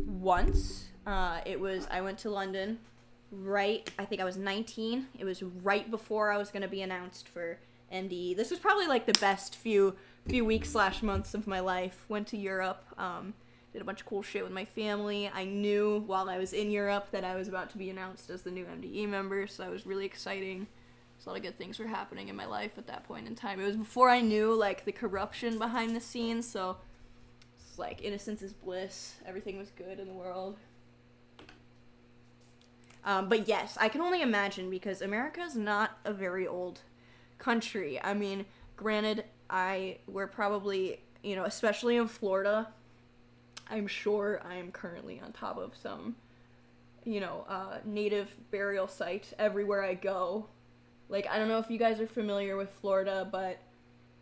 once. I went to London I think I was 19. It was right before I was going to be announced for NDE. This was probably like the best few weeks / months of my life. Went to Europe, did a bunch of cool shit with my family. I knew while I was in Europe that I was about to be announced as the new NDE member, so that was really exciting. A lot of good things were happening in my life at that point in time. It was before I knew, like, the corruption behind the scenes, so it's like innocence is bliss. Everything was good in the world. But yes, I can only imagine, because America is not a very old country. I mean, granted, we're probably, you know, especially in Florida, I'm sure I'm currently on top of some, you know, native burial site everywhere I go. Like, I don't know if you guys are familiar with Florida, but,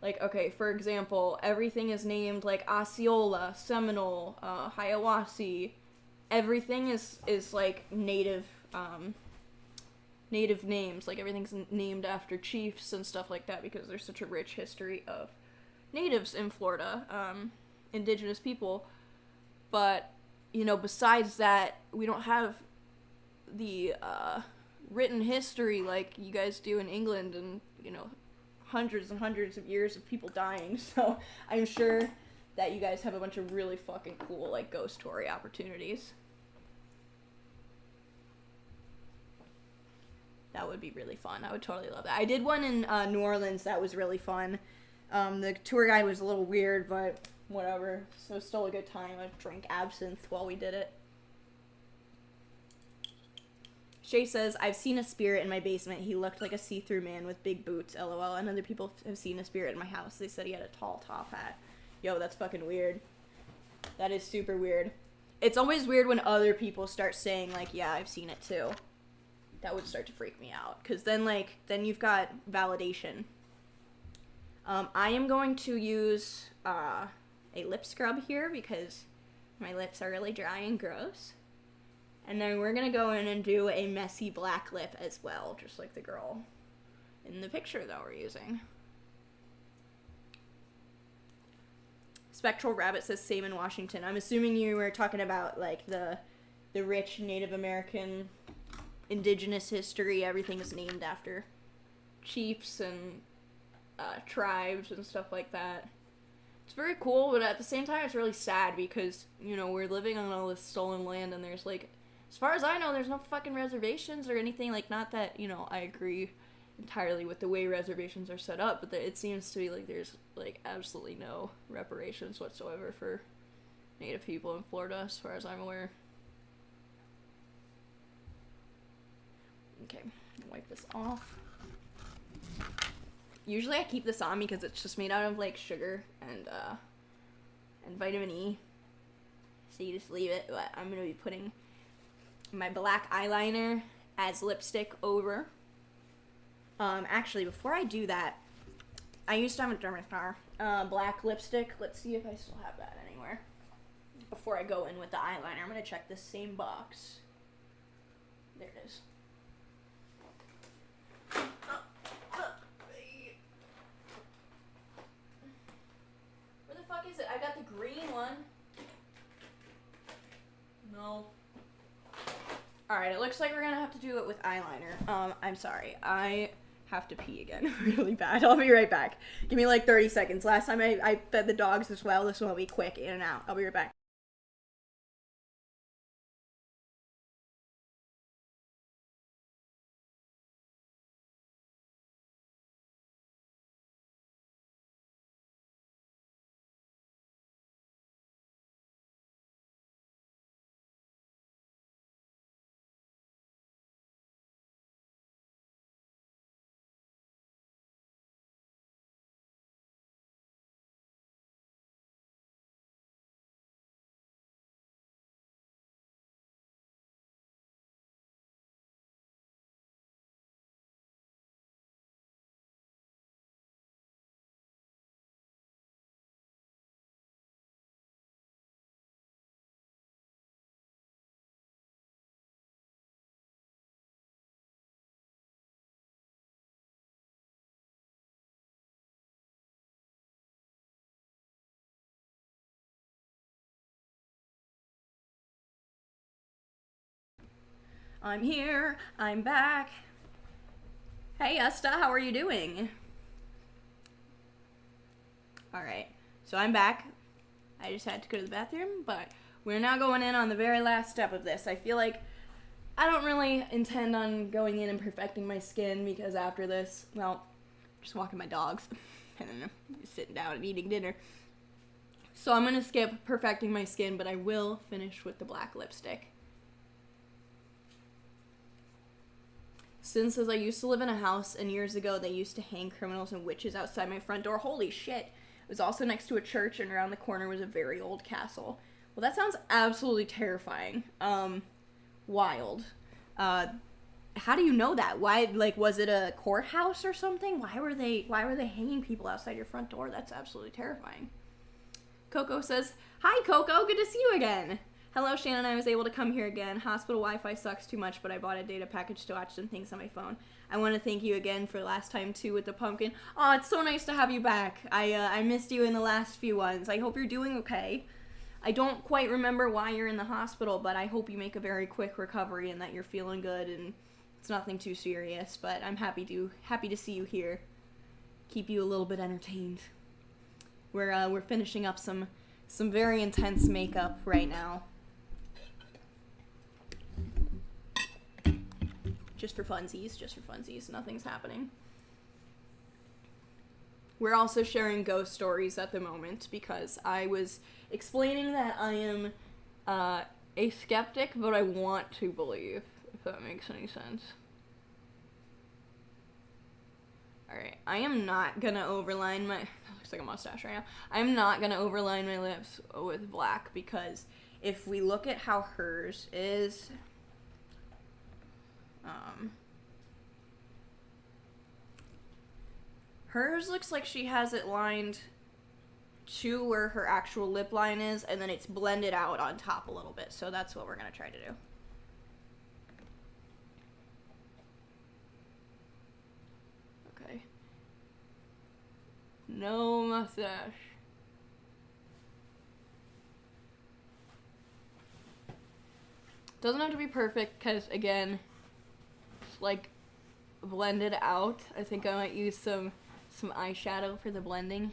like, okay, for example, everything is named, like, Osceola, Seminole, Hiawassee. Everything is like, native names. Like, everything's named after chiefs and stuff like that, because there's such a rich history of natives in Florida, indigenous people. But, you know, besides that, we don't have the, written history like you guys do in England, and, you know, hundreds and hundreds of years of people dying. So I'm sure that you guys have a bunch of really fucking cool, like, ghost story opportunities. That would be really fun. I would totally love that. I did one in New Orleans that was really fun. The tour guide was a little weird, but whatever. So still a good time. I drank absinthe while we did it. Shay says, I've seen a spirit in my basement. He looked like a see-through man with big boots, lol. And other people have seen a spirit in my house. They said he had a tall top hat. Yo, that's fucking weird. That is super weird. It's always weird when other people start saying, like, yeah, I've seen it too. That would start to freak me out. Because then you've got validation. I am going to use a lip scrub here because my lips are really dry and gross. And then we're going to go in and do a messy black lip as well, just like the girl in the picture that we're using. Spectral Rabbit says same in Washington. I'm assuming you were talking about, like, the rich Native American indigenous history. Everything is named after chiefs and tribes and stuff like that. It's very cool, but at the same time it's really sad because, you know, we're living on all this stolen land, and there's, like, as far as I know, there's no fucking reservations or anything. Like, not that, you know, I agree entirely with the way reservations are set up, but it seems to be like there's, like, absolutely no reparations whatsoever for Native people in Florida, as far as I'm aware. Okay, wipe this off. Usually I keep this on because it's just made out of, like, sugar and vitamin E. So you just leave it, but I'm going to be putting my black eyeliner as lipstick over. Actually, before I do that, I used to have a Dermastar black lipstick. Let's see if I still have that anywhere. Before I go in with the eyeliner, I'm going to check this same box. There it is. Where the fuck is it? I got the green one. No. Alright, it looks like we're gonna have to do it with eyeliner. I'm sorry. I have to pee again really bad. I'll be right back. Give me like 30 seconds. Last time I fed the dogs as well. This one will be quick, in and out. I'll be right back. I'm here. I'm back. Hey, Esta, how are you doing? Alright, so I'm back. I just had to go to the bathroom, but we're now going in on the very last step of this. I feel like I don't really intend on going in and perfecting my skin because after this, well, just walking my dogs. I don't know, just sitting down and eating dinner. So I'm going to skip perfecting my skin, but I will finish with the black lipstick. Since as I used to live in a house, and years ago they used to hang criminals and witches outside my front door. Holy shit. It was also next to a church, and around the corner was a very old castle. Well, that sounds absolutely terrifying. Wild. How do you know that? Why, like, was it a courthouse or something? Why were they hanging people outside your front door? That's absolutely terrifying. Coco says, "Hi, Coco. Good to see you again." "Hello, Shannon. I was able to come here again. Hospital Wi-Fi sucks too much, but I bought a data package to watch some things on my phone. I want to thank you again for last time, too, with the pumpkin." Oh, it's so nice to have you back. I missed you in the last few ones. I hope you're doing okay. I don't quite remember why you're in the hospital, but I hope you make a very quick recovery and that you're feeling good and it's nothing too serious, but I'm happy to see you here. Keep you a little bit entertained. We're finishing up some very intense makeup right now. Just for funsies, nothing's happening. We're also sharing ghost stories at the moment because I was explaining that I am a skeptic, but I want to believe, if that makes any sense. Alright, I am not gonna overline my... That looks like a mustache right now. I'm not gonna overline my lips with black because if we look at how hers is... hers looks like she has it lined to where her actual lip line is, and then it's blended out on top a little bit. So that's what we're going to try to do. Okay. No mustache. Doesn't have to be perfect, because, again, it's like blended out. I think I might use some eyeshadow for the blending.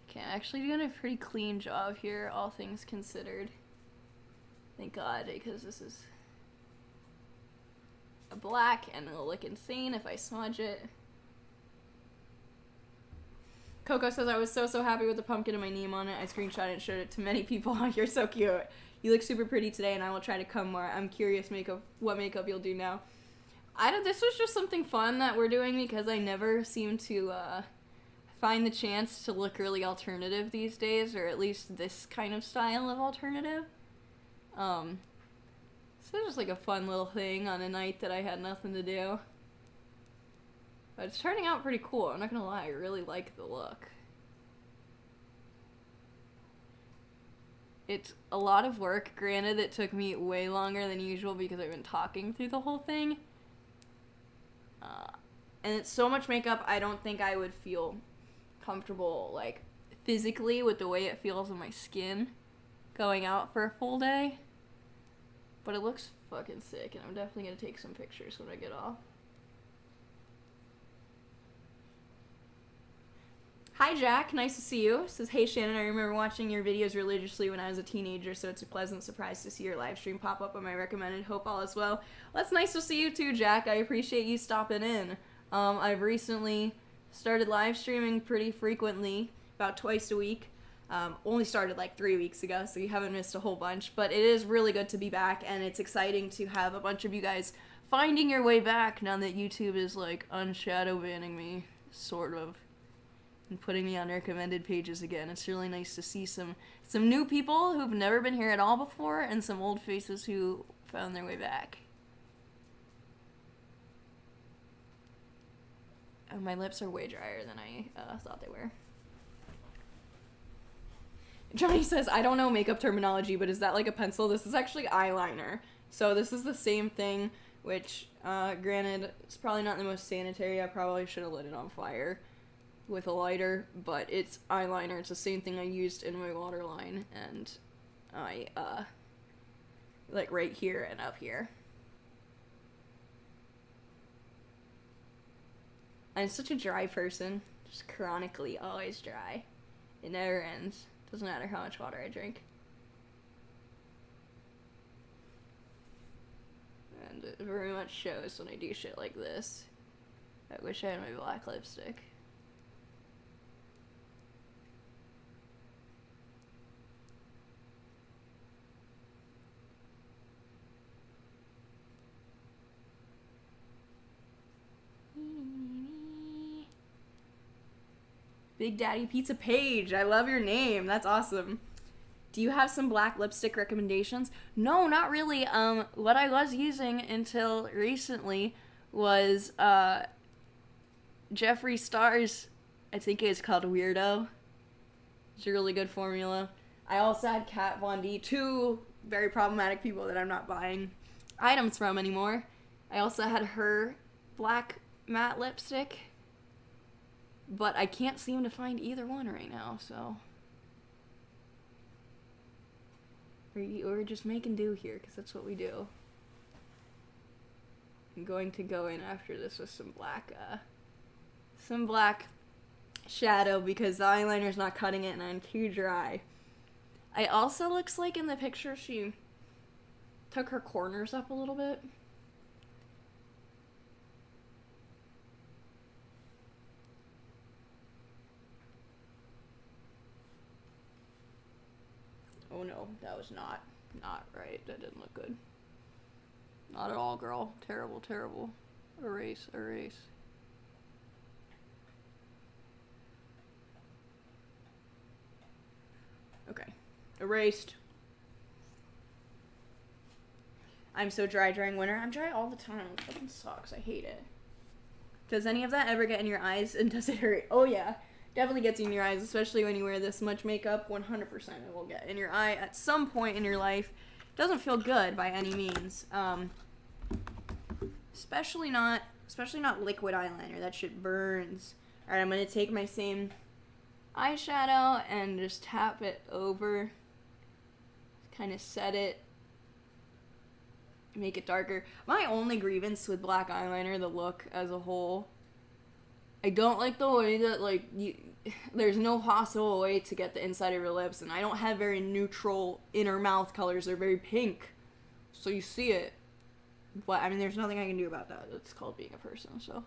Okay, I'm actually doing a pretty clean job here, all things considered. Thank God, because this is a black and it'll look insane if I smudge it. Coco says, "I was so happy with the pumpkin and my name on it. I screenshot it and showed it to many people." You're so cute. You look super pretty today and I will try to come more. I'm curious what makeup you'll do now. This was just something fun that we're doing because I never seem to find the chance to look really alternative these days, or at least this kind of style of alternative. So just like a fun little thing on a night that I had nothing to do. But it's turning out pretty cool, I'm not gonna lie, I really like the look. It's a lot of work, granted it took me way longer than usual because I've been talking through the whole thing. And it's so much makeup, I don't think I would feel comfortable, like, physically with the way it feels on my skin going out for a full day. But it looks fucking sick, and I'm definitely gonna take some pictures when I get off. Hi Jack, nice to see you. Says, "Hey Shannon, I remember watching your videos religiously when I was a teenager, so it's a pleasant surprise to see your live stream pop up on my recommended. Hope all is well." Well, that's nice to see you too, Jack. I appreciate you stopping in. I've recently started live streaming pretty frequently, about twice a week. Only started like 3 weeks ago, so you haven't missed a whole bunch, but it is really good to be back, and it's exciting to have a bunch of you guys finding your way back now that YouTube is like unshadow banning me, sort of, and putting me on recommended pages again. It's really nice to see some new people who've never been here at all before, and some old faces who found their way back. Oh, my lips are way drier than I thought they were. Johnny says, "I don't know makeup terminology, but is that like a pencil?" This is actually eyeliner. So this is the same thing which, granted, it's probably not the most sanitary. I probably should have lit it on fire with a lighter, but it's eyeliner. It's the same thing I used in my waterline, and I, like right here and up here. I'm such a dry person, just chronically always dry. It never ends. Doesn't matter how much water I drink. And it very much shows when I do shit like this. I wish I had my black lipstick. Big Daddy Pizza Page, I love your name. That's awesome. Do you have some black lipstick recommendations? No, not really. What I was using until recently was Jeffree Star's, I think it's called Weirdo. It's a really good formula. I also had Kat Von D, two very problematic people that I'm not buying items from anymore. I also had her black matte lipstick, but I can't seem to find either one right now, so we're just making do here, because that's what we do. I'm going to go in after this with some black shadow, because the eyeliner's not cutting it and I'm too dry. I also, looks like in the picture she took her corners up a little bit. Oh no, that was not right. That didn't look good. Not at all, girl. Terrible, terrible. Erase, erase. Okay. Erased. I'm so dry during winter. I'm dry all the time. It fucking sucks. I hate it. Does any of that ever get in your eyes, and does it hurt? Oh yeah. Definitely gets in your eyes, especially when you wear this much makeup. 100% it will get in your eye at some point in your life. Doesn't feel good by any means. Especially not liquid eyeliner. That shit burns. Alright, I'm gonna take my same eyeshadow and just tap it over. Kind of set it. Make it darker. My only grievance with black eyeliner, the look as a whole, I don't like the way that, there's no possible way to get the inside of your lips, and I don't have very neutral inner mouth colors. They're very pink, so you see it. But, I mean, there's nothing I can do about that. It's called being a person, so.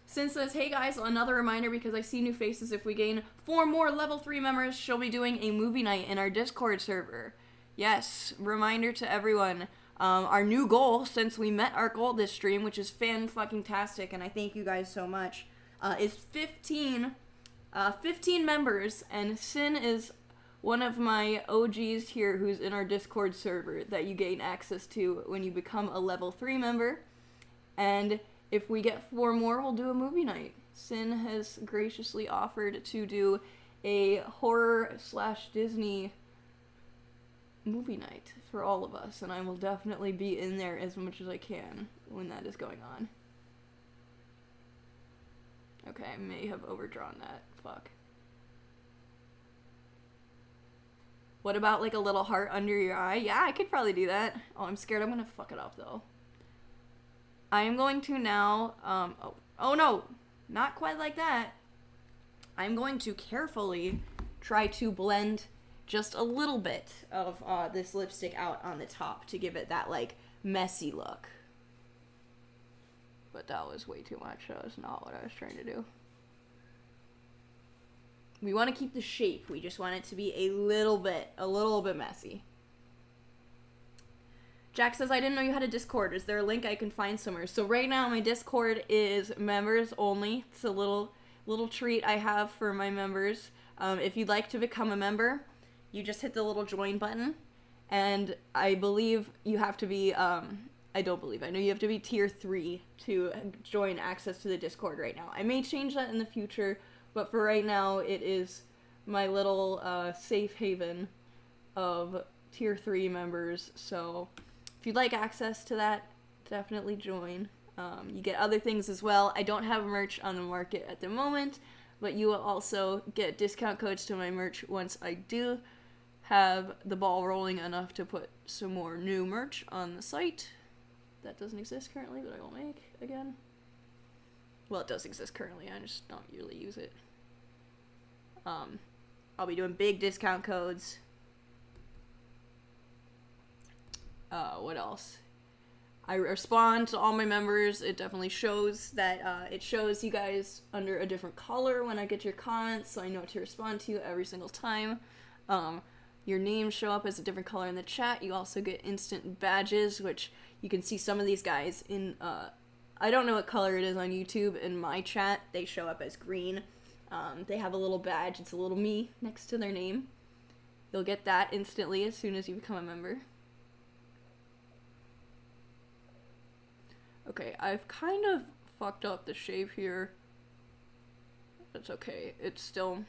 Since says, hey guys, another reminder, because I see new faces. If we gain 4 more level 3 members, she'll be doing a movie night in our Discord server. Yes, reminder to everyone. Our new goal, since we met our goal this stream, which is fan-fucking-tastic, and I thank you guys so much, is 15 members, and Sin is one of my OGs here who's in our Discord server that you gain access to when you become a level 3 member, and if we get 4 more, we'll do a movie night. Sin has graciously offered to do a horror/Disney movie night for all of us, and I will definitely be in there as much as I can when that is going on. Okay, I may have overdrawn that. Fuck. What about like a little heart under your eye? Yeah, I could probably do that. Oh, I'm scared I'm gonna fuck it up though. I am going to now, oh no, not quite like that. I'm going to carefully try to blend just a little bit of this lipstick out on the top to give it that, like, messy look. But that was way too much. That was not what I was trying to do. We want to keep the shape. We just want it to be a little bit messy. Jack says, I didn't know you had a Discord. Is there a link I can find somewhere? So right now my Discord is members only. It's a little treat I have for my members. If you'd like to become a member, you just hit the little join button, and I believe you have to be, I know you have to be tier 3 to join access to the Discord right now. I may change that in the future, but for right now, it is my little safe haven of tier 3 members, so if you'd like access to that, definitely join. You get other things as well. I don't have merch on the market at the moment, but you will also get discount codes to my merch once I do have the ball rolling enough to put some more new merch on the site. That doesn't exist currently, but I will make again. Well, it does exist currently, I just don't really use it. I'll be doing big discount codes. What else? I respond to all my members. It definitely shows that, it shows you guys under a different color when I get your comments, so I know to respond to you every single time. Your names show up as a different color in the chat. You also get instant badges, which you can see some of these guys in, I don't know what color it is on YouTube. In my chat, they show up as green. They have a little badge. It's a little me next to their name. You'll get that instantly as soon as you become a member. Okay, I've kind of fucked up the shape here. That's okay. It still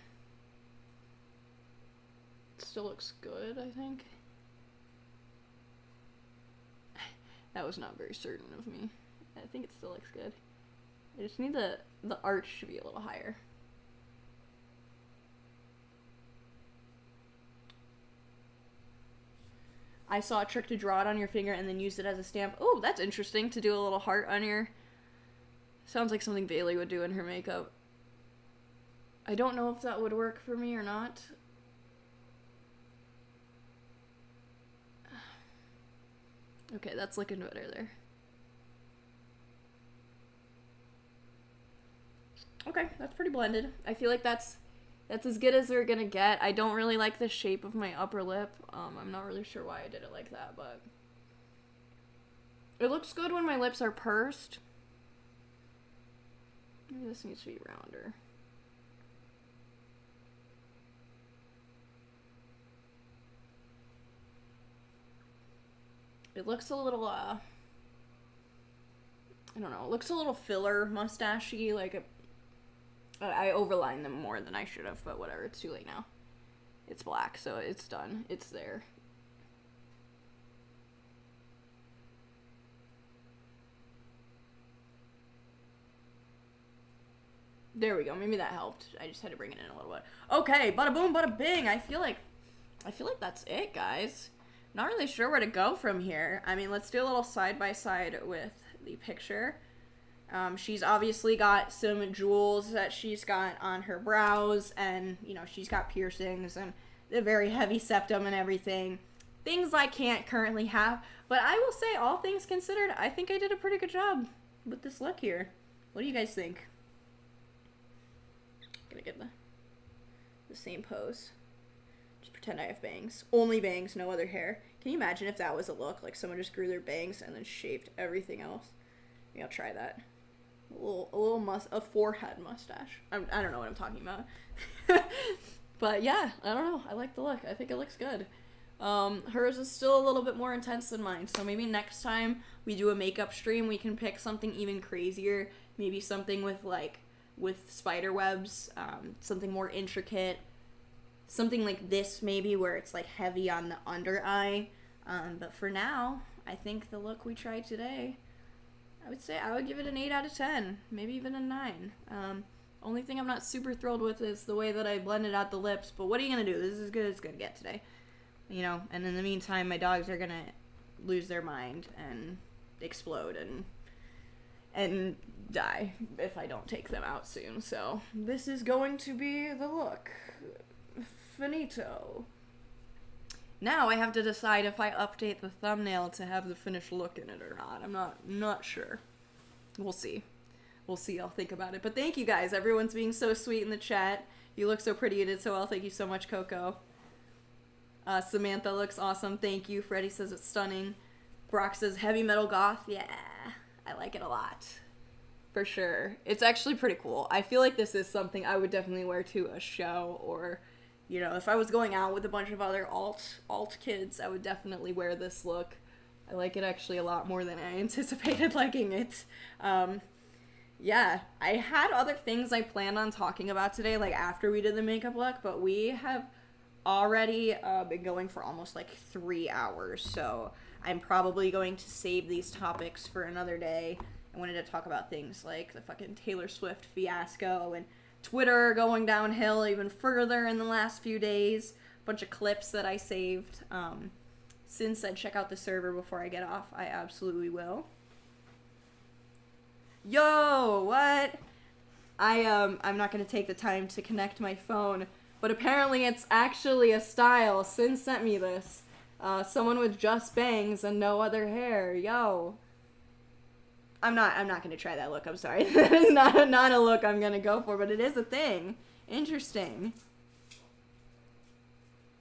looks good, I think. That was not very certain of me. I think it still looks good. I just need the arch to be a little higher. I saw a trick to draw it on your finger and then use it as a stamp. Oh, that's interesting, to do a little heart on your... Sounds like something Bailey would do in her makeup. I don't know if that would work for me or not. Okay, that's looking better there. Okay, that's pretty blended. I feel like that's as good as they're gonna get. I don't really like the shape of my upper lip. I'm not really sure why I did it like that, but it looks good when my lips are pursed. Maybe this needs to be rounder. It looks a little, I don't know, it looks a little filler mustache-y, like I overlined them more than I should have, but whatever, it's too late now. It's black, so it's done. It's there. There we go, maybe that helped. I just had to bring it in a little bit. Okay, bada boom, bada bing. I feel like that's it, guys. Not really sure where to go from here. I mean, let's do a little side by side with the picture. She's obviously got some jewels that she's got on her brows, and, you know, she's got piercings and a very heavy septum and everything. Things I can't currently have, but I will say, all things considered, I think I did a pretty good job with this look here. What do you guys think? Gonna get the same pose. Just pretend I have bangs. Only bangs, no other hair. Can you imagine if that was a look? Like someone just grew their bangs and then shaped everything else. Maybe I'll try that. A forehead mustache. I don't know what I'm talking about. But yeah, I don't know. I like the look. I think it looks good. Hers is still a little bit more intense than mine, so maybe next time we do a makeup stream, we can pick something even crazier. Maybe something with spider webs, something more intricate. Something like this, maybe, where it's like heavy on the under eye. But for now, I think the look we tried today, I would say I would give it an 8 out of 10, maybe even a 9. Only thing I'm not super thrilled with is the way that I blended out the lips, but what are you gonna do? This is as good as it's gonna get today. You know, and in the meantime, my dogs are gonna lose their mind and explode and die if I don't take them out soon. So this is going to be the look. Finito. Now I have to decide if I update the thumbnail to have the finished look in it or not. I'm not sure. We'll see. We'll see. I'll think about it. But thank you guys. Everyone's being so sweet in the chat. You look so pretty. You did so well. Thank you so much, Coco. Samantha looks awesome. Thank you. Freddie says it's stunning. Brock says heavy metal goth. Yeah, I like it a lot. For sure. It's actually pretty cool. I feel like this is something I would definitely wear to a show, or, you know, if I was going out with a bunch of other alt kids, I would definitely wear this look. I like it actually a lot more than I anticipated liking it. Yeah, I had other things I planned on talking about today, like after we did the makeup look, but we have already been going for almost like 3 hours, so I'm probably going to save these topics for another day. I wanted to talk about things like the fucking Taylor Swift fiasco and Twitter going downhill even further in the last few days. A bunch of clips that I saved. Since I'd check out the server before I get off, I absolutely will. Yo, what? I'm not gonna take the time to connect my phone, but apparently it's actually a style. Sin sent me this. Someone with just bangs and no other hair. Yo. I'm not gonna try that look, I'm sorry. That is not a look I'm gonna go for, but it is a thing. Interesting.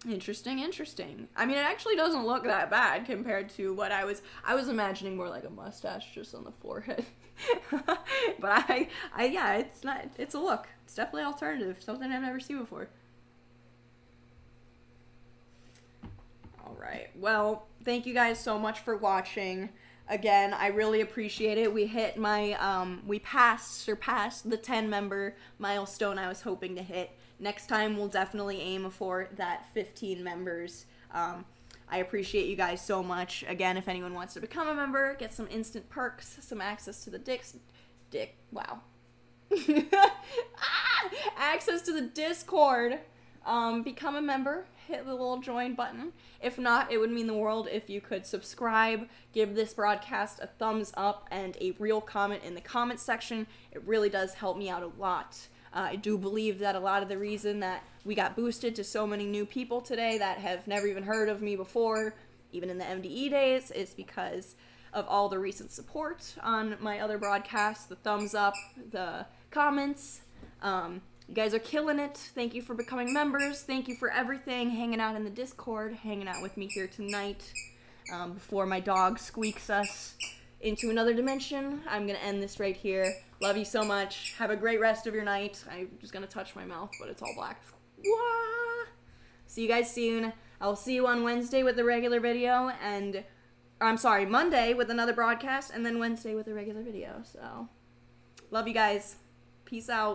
Interesting. I mean, it actually doesn't look that bad compared to what I was imagining more like a mustache just on the forehead. But yeah, it's a look. It's definitely alternative. Something I've never seen before. Alright, well, thank you guys so much for watching. Again, I really appreciate it. We hit my, surpassed the 10 member milestone I was hoping to hit. Next time, we'll definitely aim for that 15 members. I appreciate you guys so much. Again, if anyone wants to become a member, get some instant perks, some access to the access to the Discord. Become a member, hit the little join button. If not, it would mean the world if you could subscribe, give this broadcast a thumbs up, and a real comment in the comment section. It really does help me out a lot. I do believe that a lot of the reason that we got boosted to so many new people today that have never even heard of me before, even in the MDE days, is because of all the recent support on my other broadcasts, the thumbs up, the comments. You guys are killing it. Thank you for becoming members. Thank you for everything. Hanging out in the Discord, hanging out with me here tonight. Before my dog squeaks us into another dimension, I'm gonna end this right here. Love you so much. Have a great rest of your night. I'm just gonna touch my mouth, but it's all black. Wah! See you guys soon. I'll see you on Wednesday with the regular video, and I'm sorry, Monday with another broadcast, and then Wednesday with a regular video. So, love you guys. Peace out.